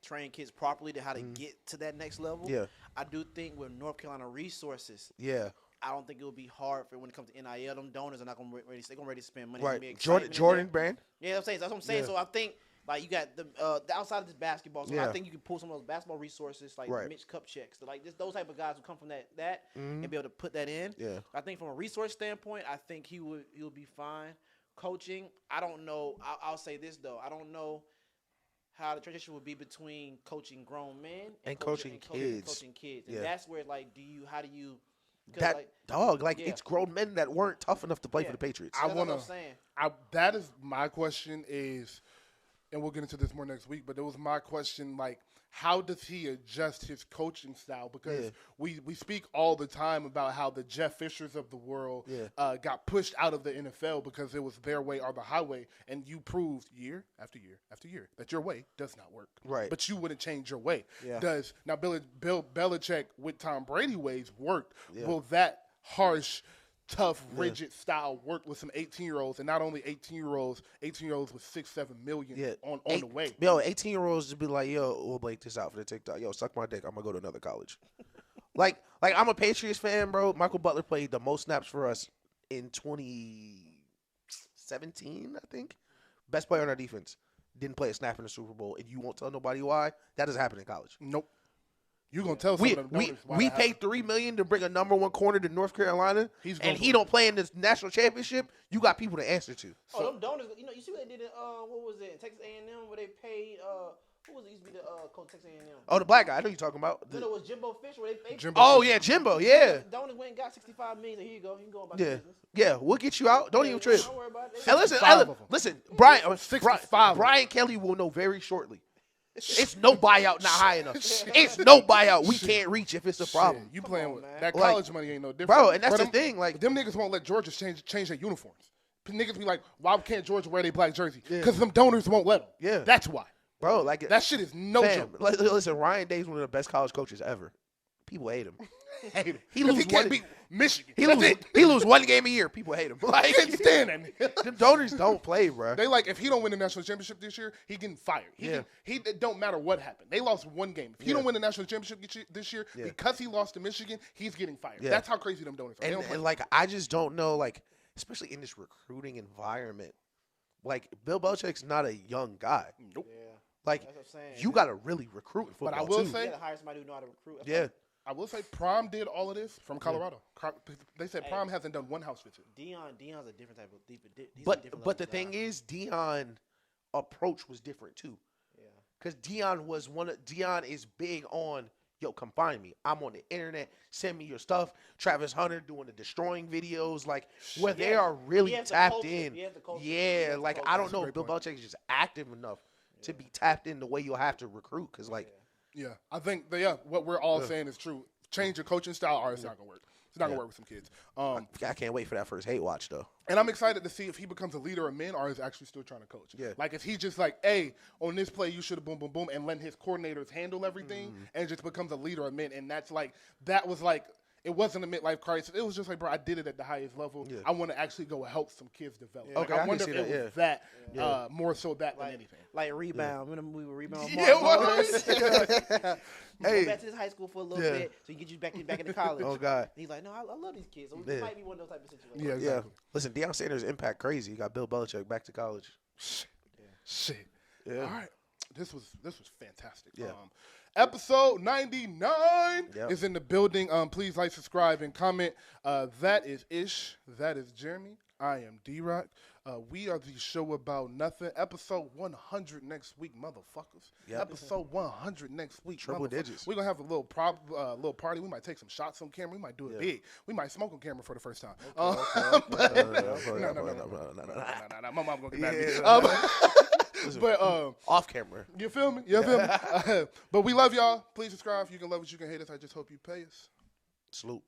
Speaker 1: train kids properly to how to get to that next level. Yeah, I do think with North Carolina resources. Yeah. I don't think it will be hard for when it comes to NIL. Them donors are not going to ready to spend money.
Speaker 2: Right, Jordan brand.
Speaker 1: Yeah, that's what I'm saying. Yeah. So I think you got the outside of this basketball. So I think you can pull some of those basketball resources like Mitch Kupchaks, just those type of guys who come from that and be able to put that in. Yeah, I think from a resource standpoint, I think he'll be fine. Coaching, I don't know. I'll say this though, I don't know how the transition would be between coaching grown men and coaching kids. And that's where how do you
Speaker 2: it's grown men that weren't tough enough to play for the Patriots.
Speaker 3: That is my question and we'll get into this more next week, but it was my question, how does he adjust his coaching style? Because we speak all the time about how the Jeff Fishers of the world got pushed out of the NFL because it was their way or the highway, and you proved year after year after year that your way does not work. Right. But you wouldn't change your way. Yeah. Now Bill Belichick with Tom Brady ways worked. Yeah. Will that harsh, tough, rigid style work with some 18-year-olds, and not only 18-year-olds with 6-7 million on the way.
Speaker 2: Yo, 18-year-olds just be like, yo, we'll break this out for the TikTok. Yo, suck my dick. I'm gonna go to another college. like I'm a Patriots fan, bro. Michael Butler played the most snaps for us in 2017, I think. Best player on our defense. Didn't play a snap in the Super Bowl, and you won't tell nobody why. That doesn't happen in college.
Speaker 3: Nope. You're going to tell some of them donors why
Speaker 2: we paid $3 million to bring a number 1 corner to North Carolina, and he don't play in this national championship. You got people to answer to.
Speaker 1: Them donors, you see what they did in, what was it, in Texas A&M, where they paid, who was it used to be the coach of Texas A&M?
Speaker 2: Oh, the black guy. I know you're talking about.
Speaker 1: No, it was Jimbo Fisher. Where they
Speaker 2: Jimbo, yeah.
Speaker 1: Donors went and got $65 million. Here you go. You can go about the business.
Speaker 2: Yeah, we'll get you out. Don't even trip.
Speaker 1: Don't worry about it.
Speaker 2: And listen, Brian Kelly will know very shortly. It's no buyout not high enough. It's no buyout we can't reach if it's a problem.
Speaker 3: You playing with that college money ain't no different.
Speaker 2: Bro, and that's the thing.
Speaker 3: Them niggas won't let Georgia change their uniforms. Niggas be like, why can't Georgia wear their black jersey? Because them donors won't let them. Yeah. That's why.
Speaker 2: Bro,
Speaker 3: that shit is no joke.
Speaker 2: Listen, Ryan Day's one of the best college coaches ever. People hate him.
Speaker 3: He can't beat Michigan.
Speaker 2: He lose one game a year. People hate him.
Speaker 3: I can't stand that nigga.
Speaker 2: Them donors don't play, bro.
Speaker 3: They if he don't win the national championship this year, he getting fired. It don't matter what happened. They lost one game. If he don't win the national championship this year, because he lost to Michigan, he's getting fired. Yeah. That's how crazy them donors are.
Speaker 2: And I just don't know, especially in this recruiting environment, Bill Belichick's not a young guy.
Speaker 3: Nope.
Speaker 2: Yeah. You got to really recruit in football.
Speaker 3: But I will say,
Speaker 1: you got to hire somebody who know how to recruit.
Speaker 2: Yeah.
Speaker 3: I will say Prime did all of this from Colorado. They said Prime hasn't done one house visit.
Speaker 1: Deion's a different type of
Speaker 2: But the thing is, Deion approach was different too. Yeah. Because Deion is big on yo, come find me. I'm on the internet. Send me your stuff. Travis Hunter doing the destroying videos, like where they are really tapped in. Yeah, like I don't know if Bill Belichick is just active enough to be tapped in the way you'll have to recruit. Because like,
Speaker 3: I think what we're all saying is true. Change your coaching style, or it's not gonna work. It's not gonna work with some kids.
Speaker 2: I can't wait for that first hate watch though.
Speaker 3: And I'm excited to see if he becomes a leader of men or is actually still trying to coach.
Speaker 2: Yeah.
Speaker 3: Like if he just like, hey, on this play you should have boom, boom, boom, and letting his coordinators handle everything and just becomes a leader of men. And that was like, it wasn't a midlife crisis. It was just like, bro, I did it at the highest level. Yeah. I want to actually go help some kids develop.
Speaker 2: Yeah. Okay,
Speaker 3: I wonder if it was that more so that
Speaker 1: like,
Speaker 3: than anything.
Speaker 1: Like Rebound. Remember we were Rebound?
Speaker 2: Hey,
Speaker 1: go back to his high school for a little bit so he can get you back into college.
Speaker 2: Oh God.
Speaker 1: And he's like, no, I love these kids. So it might be one of those type of situations.
Speaker 3: Yeah, exactly.
Speaker 2: Listen, Deion Sanders' impact crazy. He got Bill Belichick back to college.
Speaker 3: Shit.
Speaker 2: Yeah.
Speaker 3: All right. This was fantastic.
Speaker 2: Yeah.
Speaker 3: Episode 99 is in the building. Please like, subscribe, and comment. That is Ish. That is Jeremy. I am Drock. We are the show about nothing. Episode 100 next week, motherfuckers. Yep. Episode 100 next week.
Speaker 2: Triple digits.
Speaker 3: We're going to have a little party. We might take some shots on camera. We might do it big. We might smoke on camera for the first time. No. My mom going to get mad at me. But
Speaker 2: off camera.
Speaker 3: You feel me? But we love y'all. Please subscribe. You can love us. You can hate us. I just hope you pay us.
Speaker 2: Salute.